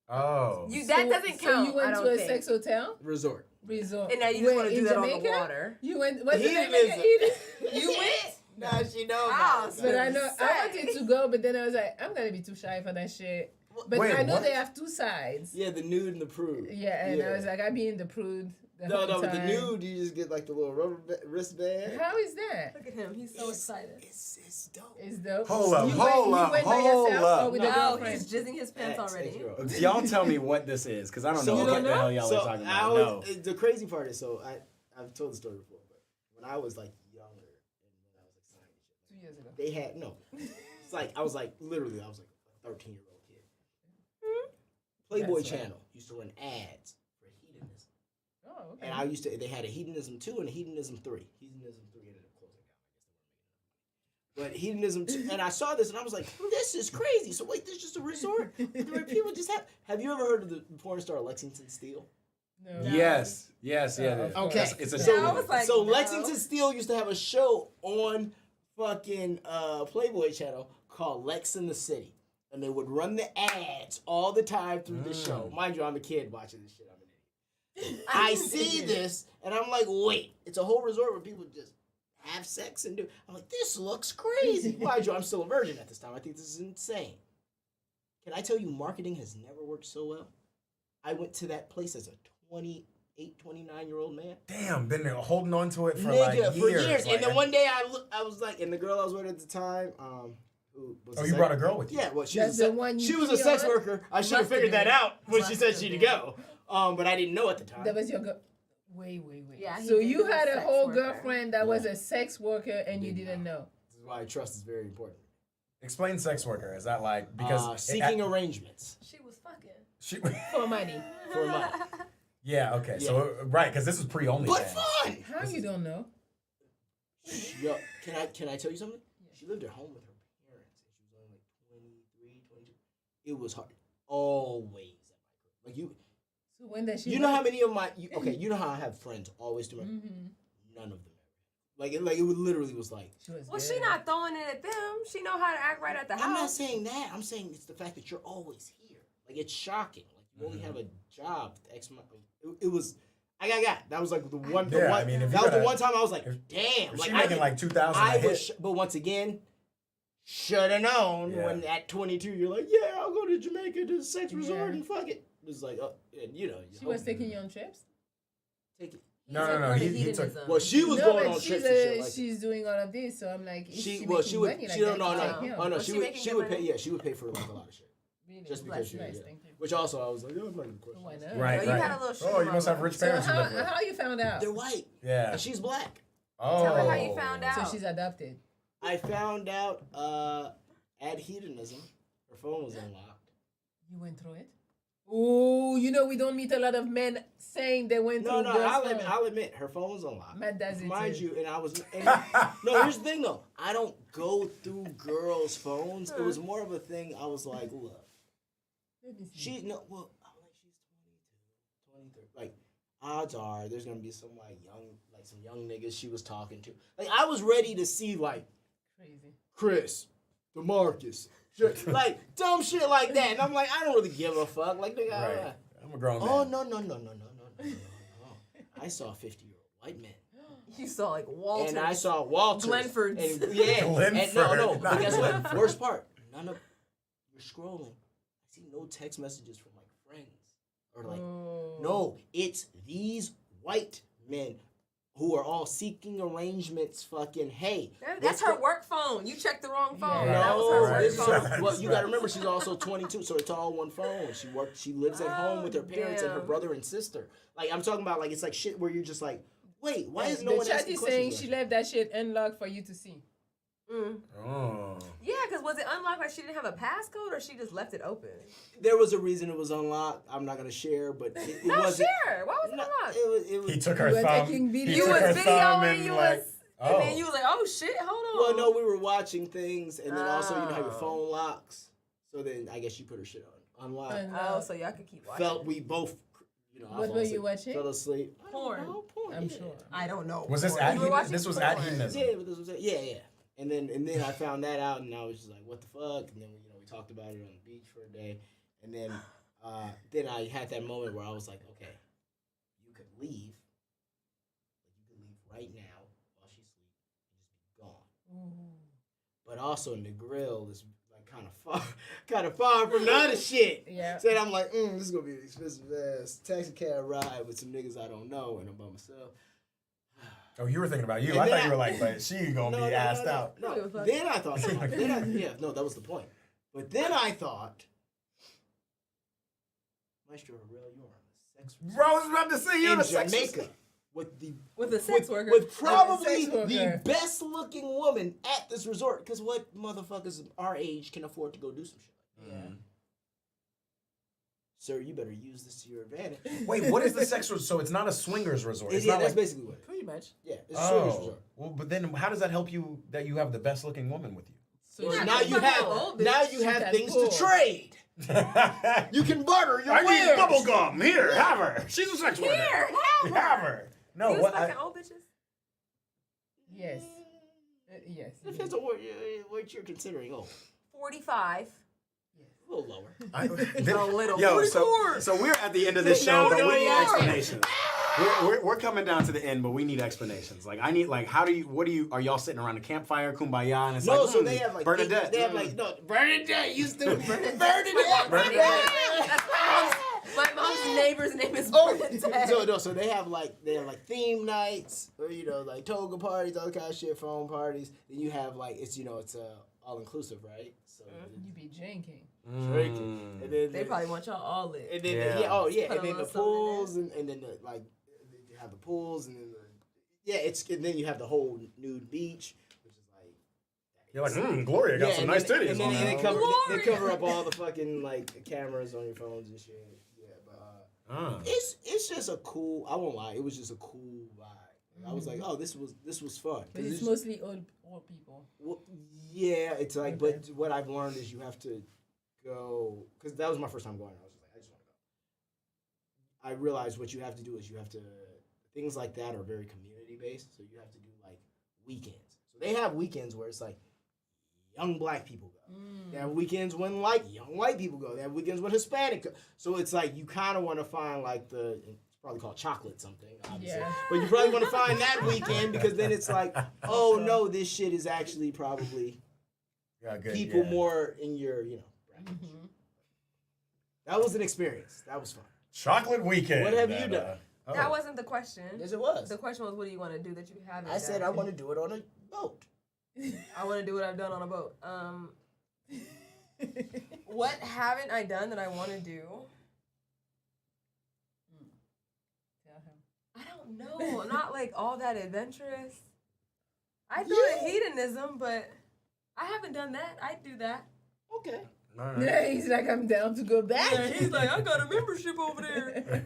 Oh. That doesn't count. So you went I to don't a think. sex hotel Resort. resort, And now you just Where, want to do in that on Jamaica? the water. You went. What's He the name lives again? a- You went? Nah, she know Ah, about it. But I know I Say. wanted to go, but then I was like, I'm gonna be too shy for that shit. But Wait, I know what? they have two sides. Yeah, the nude and the prude. Yeah, and I was like, I be in the prude. The No, whole no, but the time. nude, you just get like the little rubber wristband. How is that? Look at him. He's so excited. It's dope. It's dope. Hold up, You hold went, up, you went by hold yourself up. or with a No, girlfriend? he's jizzing his pants already. Ex-girl. Y'all tell me what this is, because I don't know So you what don't the know? hell y'all So are talking I about. No. was, the crazy part is, I've told the story before, but when I was like younger and when I was like signing shit, 2 years ago. they had no. It's like I was like literally I was like a 13-year-old kid. Playboy That's right. Channel used to run ads for hedonism, Oh, okay. and I used to. They had a hedonism 2 and a hedonism 3. Hedonism 3 ended up closing down. But hedonism 2, and I saw this and I was like, this is crazy. So wait, this is just a resort where people just have. Have you ever heard of the porn star Lexington Steele? No. Yes, yeah. Oh, okay. It's a Yeah, show. I was like, So no. Lexington Steele used to have a show on fucking Playboy Channel called Lex in the City. And they would run the ads all the time through the show. Mind you, I'm a kid watching this shit. I'm an idiot. I see this, and I'm like, wait, it's a whole resort where people just have sex and do. I'm like, this looks crazy. Mind you, I'm still a virgin at this time. I think this is insane. Can I tell you, marketing has never worked so well? I went to that place as a 28, 29-year-old man. Damn, been there holding on to it for Nigga, like years. for years. Like, And then one day I was like, and the girl I was with at the time, who was Oh, a you brought a girl with you? Yeah, well, she That's was the a, one you she was a pee sex on? worker. I should have Must have figured that been. out when she Must said have she'd been. go. But I didn't know at the time. That was your girl. Wait. Yeah, he So did you do a had a sex whole worker. girlfriend that was Yeah. a sex worker and you Didn't didn't know. This is why trust is very important. Explain sex worker. Is that like because Seeking arrangements She was fucking. She, For money. for money. yeah. Okay. So right, because this is pre-OnlyFans. But fun! How you don't know? Yo, can I tell you something? She lived at home with her parents. And she was only like 23, 22. It was hard. Always at my crib. Like you So when does she know how many of my you know how I have friends always do my none of them ever. Like it literally was like She was Well, good. she not throwing it at them. She know how to act right at the I'm not house. saying that. I'm saying it's the fact that you're always here. Like it's shocking. Like you only have a job. It was. I got. That was like the one. Yeah, I mean, if that you was the gotta- one time I was like, if- damn. If Like she making like 2,000 a I hit. was. But once again, should have known Yeah. when at 22 you're like, yeah, I'll go to Jamaica to the sex resort Yeah. and fuck it. It was like, and you know. She was taking you on trips? Take it. No. He took. Well, she was No, going but on she's, trips and shit like she's doing all of this, so I'm like, is she she making would money like she that? no Like, yeah. oh no Was she she would making she good would pay money? she would pay for like a lot of shit Really? just because she Nice, yeah. thank you. Which also I was like, I'm not gonna question Why this. not? Right. Oh, you right. had a little Oh, you sugar must have mama. rich So parents you live with. how you found out? They're white Yeah. and she's black. Oh. Tell me how you found out. So she's adopted. I found out at hedonism her phone was unlocked. You went through it? Oh, you know we don't meet a lot of men saying they went No, through no, girls' phone. I'll admit her phone was unlocked. Matt does it Mind too. you, and I was no. Here's the thing though, I don't go through girls' phones. It was more of a thing. I was like, look, Let me see. she no, well, I'm like she's 22, 23. Like odds are there's gonna be some young niggas she was talking to. Like I was ready to see like Crazy. Chris, DeMarcus, shit, like dumb shit like that, and I'm like, I don't really give a fuck. Like nigga, Right. I'm a grown man. oh no. I saw a 50-year-old white man. You saw like Walter. And I saw Walter. Glenford's. And, yeah. And no. Glenford. But guess what? Worst part. None of you're scrolling. I see no text messages from like friends. Or like, no, it's these white men who are all seeking arrangements. Fucking, hey, that's her work phone. You checked the wrong phone. Yeah. That was her work phone. Well, you gotta remember she's also 22, so it's all one phone. She lives at home with her parents and her brother and sister. Like, I'm talking about, like, it's like shit where you're just like, wait, why is no one asking The chat is questions? saying she left that shit unlocked for you to see. Oh. Yeah, because was it unlocked like she didn't have a passcode or she just left it open? There was a reason it was unlocked. I'm not gonna share, but it wasn't. Share. Why was it unlocked? It was. He took her You were thumb. taking video. He You took her was thumb videoing, and you like, was, and then you was like, oh shit, hold on. Well, no, we were watching things, and then also, you know how your phone locks. So then I guess she put her shit on unlock. Oh, so y'all could keep watching. We both, you know, What were you watching? Fell asleep. Porn. I'm sure. I don't know. Was this Porn. at You were watching this was porn. at hedonism? Yeah, but this was yeah. And then I found that out, and I was just like, what the fuck? And then we talked about it on the beach for a day, and then I had that moment where I was like, okay, you could leave. You could leave right now while she's asleep and just be gone. But also in the grill is like kind of far from the other shit. Yeah. So then I'm like, this is gonna be an expensive ass taxi cab ride with some niggas I don't know, and I'm by myself. Oh, you were thinking about you. And I then thought you were like, but she gonna be asked out. No. Then I thought, that was the point. But then I thought, Maestro Harrell, you are on a sex Bro, I was about to say you're in the sex Jamaica with a sex worker. with probably Sex worker. the best looking woman at this resort. Because what motherfuckers our age can afford to go do some shit? Yeah. Sir, you better use this to your advantage. Wait, what is the sex resort? So it's not a swingers resort. It's Yeah, not that's like, basically what it is. Pretty much. Yeah, it's a swingers oh, resort. well, but then how does that help you that you have the best looking woman with you? So Yeah, Now you have can things pull. to trade. You can barter your I wares. need bubble gum. Here, have her. She's a sex worker. Here, have Have her. her. No, You was what? fucking old bitches. Yes. Yes. Depends on what you're considering. Oh, 45. a little lower. A little. Yo, 44. so we're at the end of this show, No, but we need yeah. explanations. We're coming down to the end, but we need explanations. Like I need are y'all sitting around the campfire, kumbaya, and it's No, like, so they have like Bernadette. They have like Bernadette. You stupid Bernadette. Bernadette. My mom's neighbor's name is Oh, Bernadette. so they have like theme nights, or like toga parties, all kind of shit, phone parties. Then you have like it's all inclusive, right? So You be drinking. drinking, and then They probably want y'all all lit. and then Yeah. and then Put a the little something pools, and then you have the pools, and then and then you have the whole nude beach, which is like You're like, Gloria got some and nice then- titties and then on they her. cover, they cover up all the fucking like cameras on your phones and shit. Yeah, but it's just a cool. I won't lie, it was just a cool vibe. I was like, oh, this was fun. But it's mostly old people. Well, yeah, it's like, but what I've learned is you have to go, because that was my first time going. I was just like, I just want to go. I realized what you have to do is things like that are very community based, so you have to do like weekends. So they have weekends where it's like young black people go. They have weekends when like young white people go. They have weekends when Hispanic go. So it's like you kind of want to find like it's probably called chocolate something, obviously. Yeah. But you probably want to find that weekend because then it's like, oh no, this shit is actually probably people more in your, bracket. That was an experience. That was fun. Chocolate weekend. What have you done? That wasn't the question. Yes, it was. The question was, what do you want to do that you haven't I said I done? want to do it on a boat. I want to do what I've done on a boat. What haven't I done that I want to do? I don't know. I'm not like all that adventurous. I thought of hedonism, but I haven't done that. I'd do that. Okay. All Yeah, right. he's like, I'm down to go back. Yeah, he's like, I got a membership over there.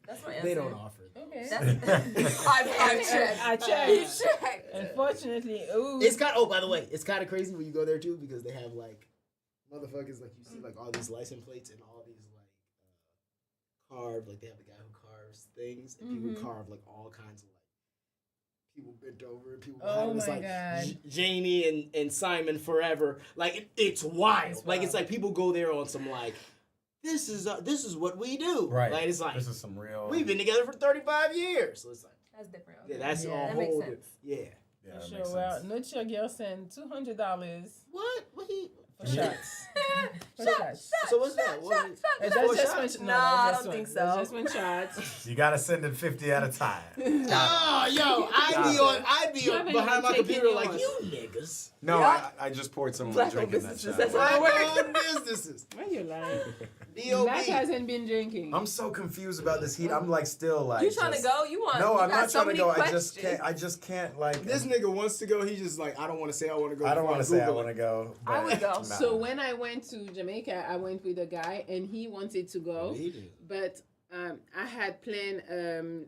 That's my answer. They don't offer. Okay. I've checked. I checked. You checked. Unfortunately, ooh. It's kind of, by the way, it's kind of crazy when you go there too because they have like motherfuckers, like you see like all these license plates and all these like carved, like they have the guy who carves things and people carve like all kinds of like people bent over and people behind them. It's my like God. Janie and Simon forever. Like it's wild. It's Like wild. it's like people go there on some like this is what we do. Right. Like it's like This is some real. we've been together for 35 years. So it's like That's different. yeah, that's Yeah. a That makes whole sense. yeah. Yeah, that Sure. makes Well, sense. no check girl sent $200 What he For shots. For shots. So what's that? That's Four just shots? one. No, that's I just don't one. think so. That's just one shot. You gotta send it 50 at a time. Oh, yo, I'd be You haven't behind even my taken computer like, yours. you niggas. No, Yeah. I just poured some Black drink in that businesses, shot. that's Black how it owned businesses. Why you lying? D.O.B. Black hasn't been drinking. I'm so confused about this heat. I'm like still like. You trying to just- go? You want? No, you I'm got not so trying to many go. questions. I just can't like. This nigga wants to go. He's just like, I don't want to say I want to go. I don't want to say I Google want to go. I would go. nah. So when I went to Jamaica, I went with a guy, and he wanted to go, He did. but I had planned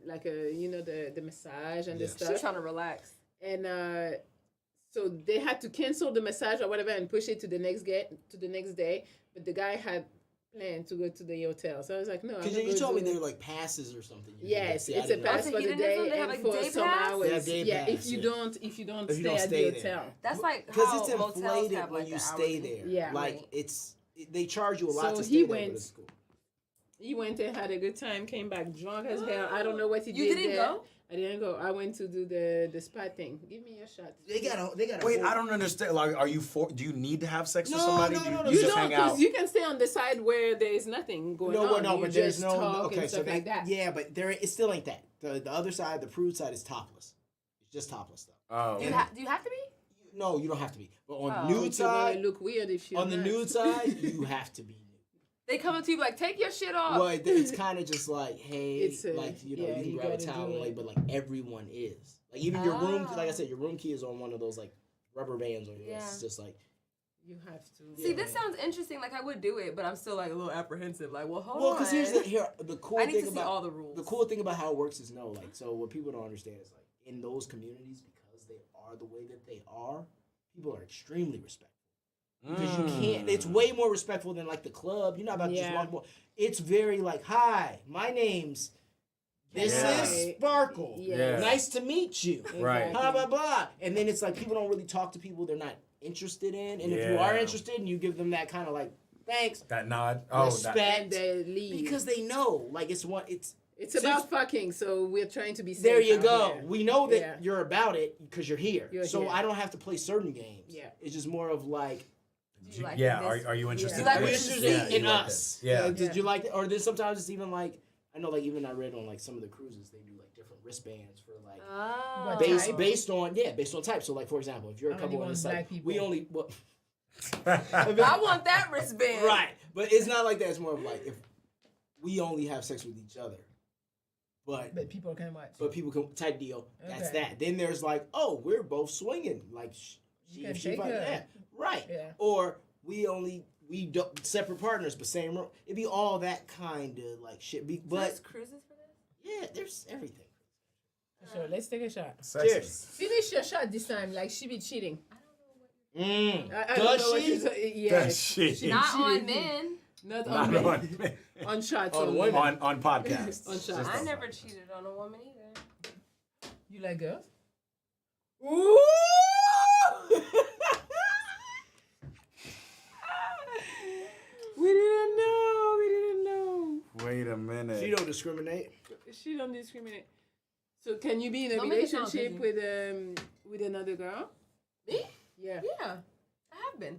like the massage and the Yeah. stuff, She's trying to relax. and so they had to cancel the massage or whatever and push it to the next day. But the guy had planned to go to the hotel, so I was like, no. Because you told me they were like passes or something. Yes, See, I it's a didn't know. pass Oh, for so the he didn't know day they have, and like, for day some pass? hours. They have day Yeah, pass, if you yeah. don't If you stay don't at stay the there. hotel. That's like Because how it's motels inflated have, when like, you the stay hourly. there. Yeah. Like they charge you a lot So to he stay there, went- but it's cool. He went and had a good time, came back drunk as hell. I don't know what he You did didn't there. go? I didn't go. I went to do the spa thing. Give me your shot. They got. Wait, I don't understand. Like, are you do you need to have sex with No, somebody? no, Do no, no. you You just don't, hang out? because you can stay on the side where there is nothing going on. No, You but there's just no. talk Okay, and so stuff like that. Yeah, but it still ain't that. The other side, the prude side, is topless. It's just topless stuff. Oh, Do you have to be? No, you don't have to be. But on Oh. the nude But you're gonna side, look weird if you're on the not. nude side, you have to be nude. They come up to you like, take your shit off. Well, it's kind of just like, hey, It's like yeah, you can you grab a gotta towel, do like, it. but like everyone is. Like even your room, Ah. like I said, your room key is on one of those like rubber bands on your Yeah. wrist. It's just like. You have to. See, this sounds interesting. Like, I would do it, but I'm still like a little apprehensive. Like, well, hold Well, on. because the cool I need thing to see about all the rules. the cool thing about how it works is like so what people don't understand is like in those communities because they are the way that they are, people are extremely respectful. Because you can't. It's way more respectful than like the club. You're not about to just Yeah. walk more. It's very like, hi, my name's. This Yeah. is Sparkle. Yeah. Nice to meet you. Right. Blah blah blah. And then it's like people don't really talk to people they're not interested in. And if you are Yeah. interested and you give them that kind of like thanks, that nod. Oh, respect, And they leave. because they know like it's it's about fucking, so we're trying to be safe. there you out go. here. We know that Yeah. you're about it because you're here. You're so here. I don't have to play certain games. Yeah. It's just more of like, Do you like yeah. this? Are you interested? Yeah. Like in are you this? this? interested Yeah, in you like us? this. Yeah. Did you like it? Or then sometimes it's even like, I know like even I read on like some of the cruises, they do like different wristbands for like, Oh. Type? based on type. So like for example, if you're a I couple only on want this black site, people. we only, well, I want that wristband. right. But it's not like that. It's more of like if we only have sex with each other. But people can watch. people can type deal. That's Okay. that. Then there's like, oh, we're both swinging. Like You can if she take find her. that. Right. Yeah. Or we don't separate partners but same room. It'd be all that kind of like shit. There's But cruises for this? yeah, there's everything. Sure, let's take a shot. Cheers. Finish your shot this time, like she be cheating. I don't Does know what she? Yeah. Does she? Not on men. Not Not on men. on, On shots. On only. women. on podcasts. On shots. Just I on never podcasts. cheated on a woman either. You like girls? Ooh! We didn't know. We didn't know. Wait a minute. She don't discriminate. She don't discriminate. So can you be in a Don't make it sound relationship busy. with another girl? Me? Yeah. Yeah. I have been.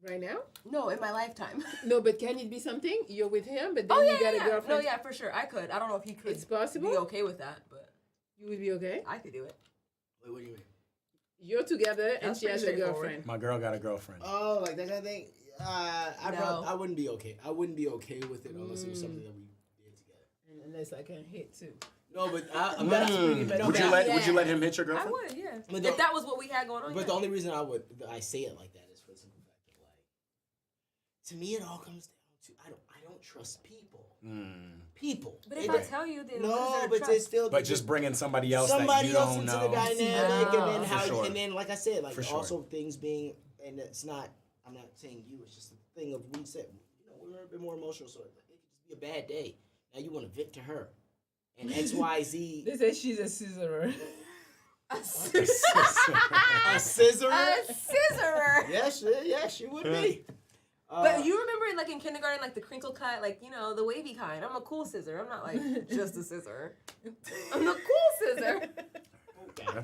Right now? No, in my lifetime. No, but can it be something? You're with him, but then Oh, yeah, you got yeah. a girlfriend. No, yeah, for sure. I could. I don't know if he could It's possible? be okay with that, but You would be okay? I could do it. Wait, what do you mean? You're together and That's she pretty has a straightforward. girlfriend. My girl got a girlfriend. Oh, like that kind of thing? No. I wouldn't be okay. I wouldn't be okay with it unless it was something that we did together. Unless I can hit too. No, but I'm That's not. pretty bad. Would you Yeah. let him hit your I girlfriend? would, yeah. But If that was what we had going on. But yeah. the only reason I say it like that is for the simple fact that like, to me it all comes down to I don't trust people. People. But if I tell you, then what is no, there to but trust? it's still But just bringing somebody else that somebody you else don't into know. the dynamic, and then For how, sure. and then like I said, like For sure. also things being, and it's not. I'm not saying you. It's just a thing of we said. You know, we're a bit more emotional, so it could just be a bad day. Now you want to vent to her, and XYZ. They say she's a scissorer. A A scissor. scissorer. Yeah, she would be. But you remember, like in kindergarten, like the crinkle cut, like the wavy kind. I'm a cool scissor. I'm not like just a scissor. I'm the cool scissor.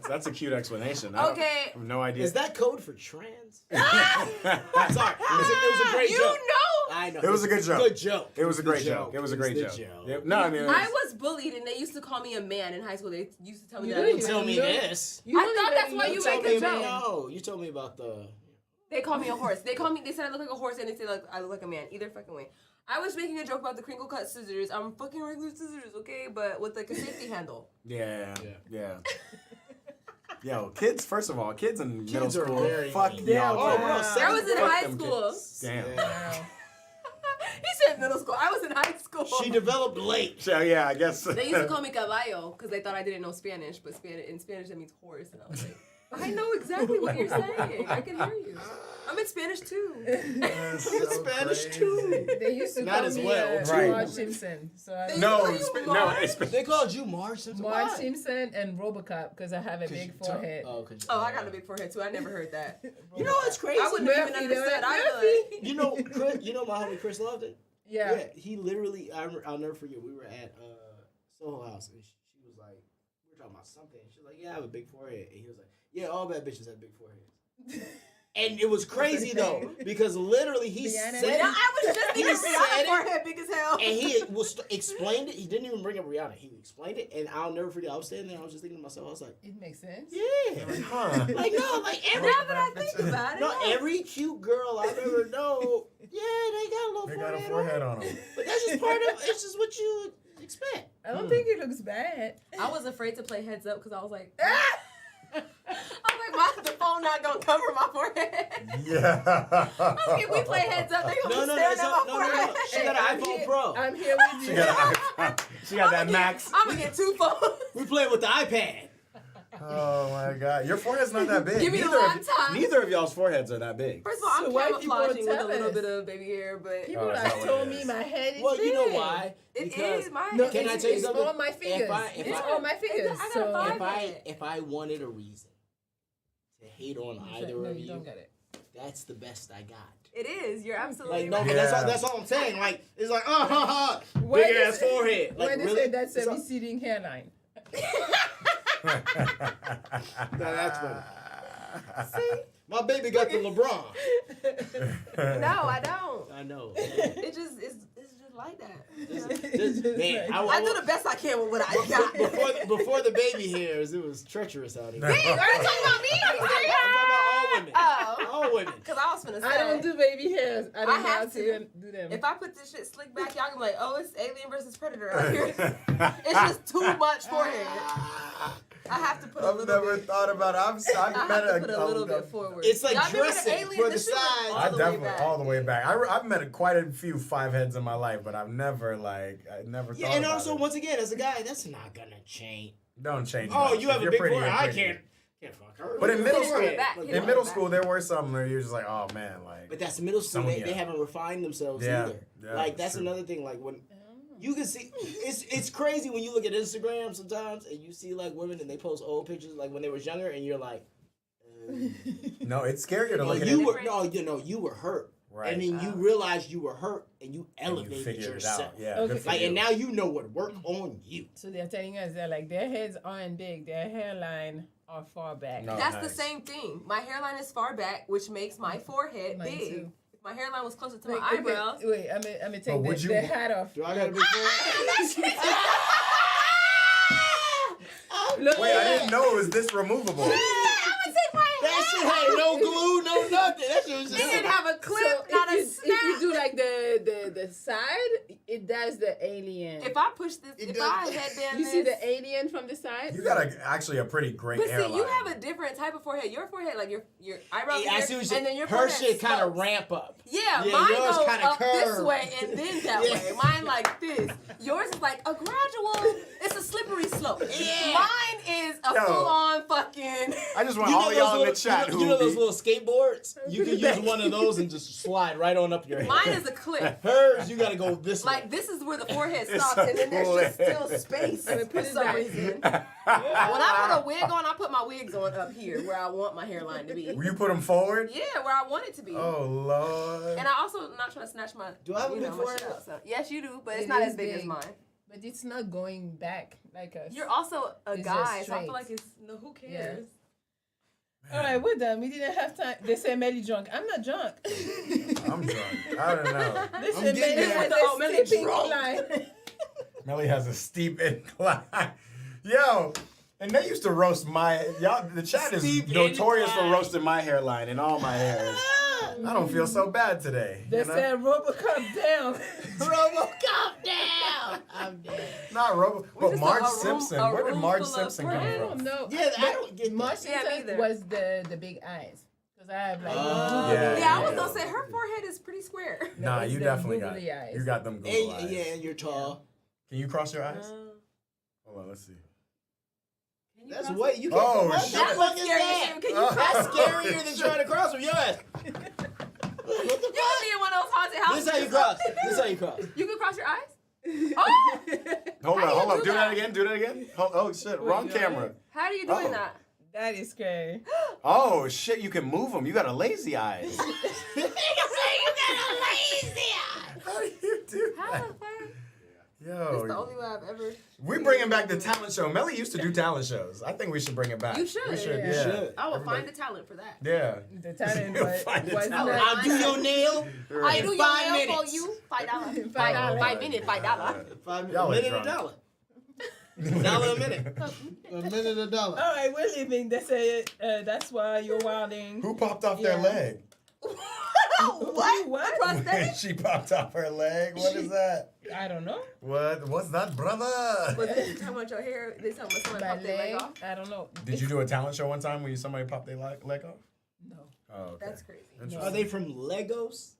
That's a cute explanation. Okay. I have no idea. Is that code for trans? Sorry. It was a great joke. I know. It was a good joke. Good joke. It was a great joke. It was a great joke. Yep. No, I mean, I was bullied, and they used to call me a man in high school. They used to tell me You that. didn't Tell me this. You I don't thought even that's why look you like make a a joke. man. No, you told me about the. They called me a horse. They said I look like a horse, and they said like I look like a man. Either fucking way. I was making a joke about the crinkle cut scissors. I'm fucking regular scissors, okay, but with like a safety handle. Yeah. Yo, kids. First of all, kids in middle Kids are school. very Fuck mean. y'all. Oh, kids. bro, I was in Fuck high them school. kids. Damn. He said middle school. I was in high school. She developed late. So yeah, I guess. They used to call me caballo because they thought I didn't know Spanish, but in Spanish that means horse, and I was like, I know exactly what you're saying. I can hear you. I'm in Spanish too. Spanish too. They used to Not call as me well. Right. Marge Simpson. So I No, Call you Marge? They called you Marge Simpson. Marge Why? Simpson and Robocop because I have a big forehead. Oh, I got a big forehead too. I never heard that. You know what's crazy? I wouldn't have even Murphy, understood Murphy. either. You know my homie Chris loved it. Yeah. He literally, I'll never forget. We were at Soho House, and she was like, we were talking about something. She was like, "Yeah, I have a big forehead," and he was like, "Yeah, all bad bitches have big foreheads." And it was crazy though, because literally he Rihanna. said, I was just thinking He said Rihanna's it. forehead big as hell. and he explained it. He didn't even bring up Rihanna. He explained it, and I'll never forget. I was standing there. I was just thinking to myself. I was like, It makes sense. "Yeah, Huh. like no, like every." Now that I think about it, No, every cute girl I've ever known, yeah, they got a little They forehead. got a forehead on them. But that's just part of. It's just what you expect. I don't think it looks bad. I was afraid to play heads up because I was like, why is the phone not gonna cover my forehead? Yeah. I was like, if we play heads up, they gonna be staring at my forehead. She got an I'm iPhone here- Pro. I'm here with She you. got an iPhone. She got that Max. I'm gonna get 2 phones. We playing with the iPad. Oh my God, your forehead's not that big. Give me the laptop. Neither of y'all's foreheads are that big. First of all, I'm So why people camouflaging with a tell little us? bit of baby hair, but People that's have not what told it me is. my head is Well, you know big. why? it Because is my No, head. Can I it's, tell you it's something? all my fingers. If It's I- all my fingers. I got a So five. if I wanted a reason to hate on either no, of you you, don't get it. that's the best I got. It is. You're absolutely Like no, right. but Yeah. that's all I'm saying. Like it's like Where big they ass say- forehead. Like Where they really? say that's a So- receding hairline. No, that's funny. See, my baby got the LeBron. No, I don't. I know. It just it's just like that. Man, I do the best I can with what I got. before the baby hairs, it was treacherous out here. Are you talking about me? Are you I'm serious? talking about all women. Oh, All women. because I was finna say. I don't do baby hairs. I don't I know how have to to. do them. If I put this shit slick back, y'all gonna be like, oh, it's Alien versus Predator out here. It's just too much forehead. I have to put a I've little never bit. thought about it. I I've have met to put a little bit forward. It's like Y'all remember the dressing Alien, for the the shit was sides. all I the way definitely back. all the way back. I've met quite a few 5 heads in my life, but I've never thought Yeah, and about also it. once again, as a guy, that's not gonna change. Don't change. Oh, much. you If have a you're big pretty, forehead. you're I pretty. can't fuck her. But in middle Hit it from the school, back, hit it in from middle the school, back. there were some where you're just like, oh man, like. But that's middle school. Some- They haven't refined themselves Yeah, either. yeah, Like that's that's true. another thing. Like when you can see, it's crazy when you look at Instagram sometimes and you see like women and they post old pictures like when they was younger and you're like, No, it's scarier to well, look at you it. were you were hurt. Right. And then you realized you were hurt and you and you elevated figured it yourself. out. Yeah. Okay. Good for Like you. and now you know what worked on you. So they're telling us that like their heads aren't big, their hairline are far back. No. That's nice. the same thing. My hairline is far back, which makes my forehead Mine big. too. If my hairline was closer to Wait, my okay, eyebrows. wait, I'm gonna But take would the, you- the hat off. Do I got a big forehead? Look, Wait, I didn't know it was this removable. That shit had no glue, no nothing. That shit was They just. didn't have a clip, So not a if you snap. do like the side, it does the alien. If I push this, It if does- I headband you this, see the alien from the side. You got actually a pretty great but see, hairline. you have a different type of forehead. Your forehead, like your eyebrows, I here, see what and you then your her forehead shit kind of slopes. ramp up. Yeah, Yeah, mine yours goes kinda up this curved. way and then that Yeah. way. Mine like this. Yours is like a gradual. It's a slippery slope. Yeah. Mine is a Yo. full-on fucking. I just want You know all those y'all in the little- chat you who know those be- little skateboards? You can use one of those and just slide right on up your head. Mine is a clip. Hers, you gotta go this way. Like this is where the forehead It's stops, so and then there's cool. just still space Let me for put it some back. reason. When I put a wig on, I put my wigs on up here where I want my hairline to be. You put them forward? Yeah, where I want it to be. Oh Lord. And I also am not trying to snatch my. Do I have a you big know, my forehead? shit out, so. Yes, you do, but it's It not is as big as big. mine. but it's not going back like us. You're also a It's guy, just so I feel straight. like it's no. Who cares? All right, we're done. We didn't have time. They say Melly drunk. I'm not drunk. I'm drunk. I don't know. They say getting Melly there. has Oh, a Melly steep drunk. incline. Melly has a steep incline. Yo, and they used to roast the chat is Steep notorious for incline. roasting my hairline and all my hairs. I don't feel so bad today. They You know? said Robocop down. Robocop down. I'm dead. Not Robo, but just Marge a room- Simpson. a Where did room Marge full of Simpson I come don't from? know. Yeah, I don't get Marge that. Yeah, me Simpson either. was the big eyes. Because I have like Yeah. Yeah, I was gonna say her forehead is pretty square. Nah, it's you the definitely got googly eyes. you got them Google And, eyes. yeah, and you're tall. Can you cross your eyes? Hold on, let's see. That's what you can't. Oh, what shit. the That fuck looks is scary that? too. Can you That's scarier than trying to cross from your ass. What the You fuck? can be in one of those haunted houses. This is how you cross. This is how you cross. You can cross your eyes. Hold How on, do you hold on. do Do that that? again. Do that again. Oh shit, wrong you got camera. How are you doing Oh. that? That is scary. Oh shit, you can move them. You got a lazy eyes. How do you do How that? the fuck? Yo, It's the only way I've ever. we're bringing back the talent show. Melly used to do talent shows. I think we should bring it back. You should. We should. Yeah. Yeah. should. I will Everybody- find the talent for that. Yeah. The talent You'll was find the not. talent. I'll do your nail. Right. I do your 5 nail for minutes. you. $5. $5. 5 minutes. $5. 5 minutes. Y'all A are minute, a drunk. dollar. $1 a minute. A minute, $1. All right, we're leaving. They say that's why you're wilding. Who popped off their Yeah. leg? What? Prosthetic? She popped off her leg. What is that? I don't know. What's that, brother? Was it how much your hair? Did somebody My pop their leg leg. off? I don't know. Did you do a talent show one time where somebody popped their leg off? No. Oh, okay. That's crazy. Interesting. Are they from Legos?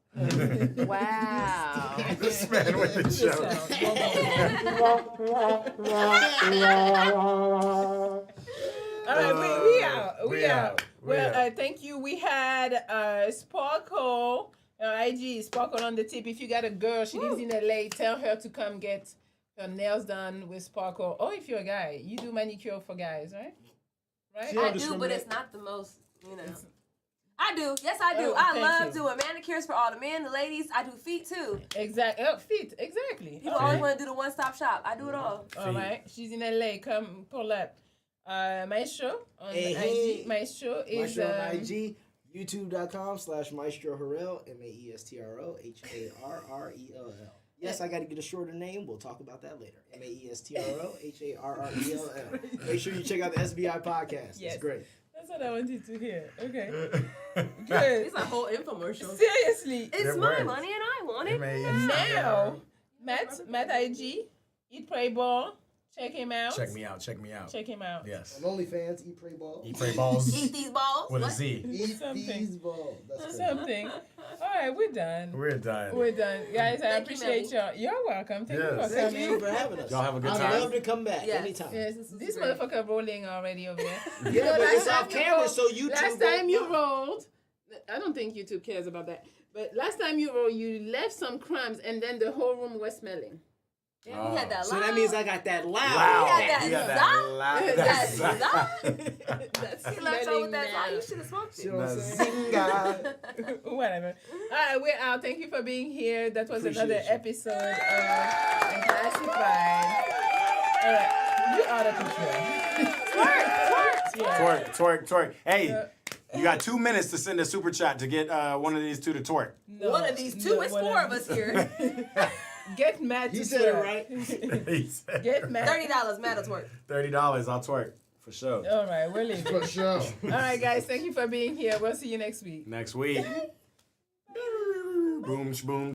Wow. This man with the joke. All right, we out. we out. We Well, out. thank you. We had Sparkle, IG, Sparkle on the tip. If you got a girl, she lives in LA, tell her to come get her nails done with Sparkle. Or if you're a guy, you do manicure for guys, right? Right? Yeah. I do, but it's not the most, I do. Yes, I do. Oh, I thank love you. doing manicures for all the men, the ladies. I do feet too. Exactly. Feet, exactly. People always want to do the one-stop shop. I do it all. All right. She's in LA. Come pull up. Maestro on Hey, IG. hey. Maestro is Maestro on IG. YouTube.com/Maestro Harrell. MAESTRO HARRELL. Yes, I got to get a shorter name. We'll talk about that later. MAESTRO HARRELL. Make sure you check out the SBI podcast. Yes. It's great. That's what I wanted to hear. Okay. Good. It's a whole infomercial. Seriously. It's It my works. money and I want it. Now, Matt IG, Eat Pray Ball. Check him out. Check me out. Check me out. Check him out. Yes. On OnlyFans, eat, pray, ball. Eat pray balls Eat these balls. with a What? Z. Eat Something. these balls. That's crazy. Something. All right, we're done. We're done. We're done. Guys, I Thank you, appreciate y'all. You're welcome. Thank you Yes. for Thank coming. you for having us. Y'all have a good I'd time. love to come back Yes. anytime. Yes, This is this great. motherfucker rolling already over there. Yeah, but last it's time off you camera, rolled- so YouTube. Last time you rolled, I don't think YouTube cares about that. But last time you rolled, you left some crumbs, and then the whole room was smelling. Yeah, we had that So loud. that means I got that loud. Loud. You had that You got zap. loud. That's That's That's He left over with that smelling loud. You now. should have smoked See it. what I'm The saying? zinga. Whatever. All right, we're out. Thank you for being here. That was Appreciate another you. episode of Unclassified. All right, you out of control. Yeah. Twerk. Hey, you got 2 minutes to send a super chat to get one of these two to twerk. No, One of these two. no, It's one 4 of us here. Get mad. He to said it twerk. right. He said Get mad. $30 matters work. $30. I'll twerk for sure. All right, we're leaving. For sure. All right, guys. Thank you for being here. We'll see you next week. Next week. Boom, shboom.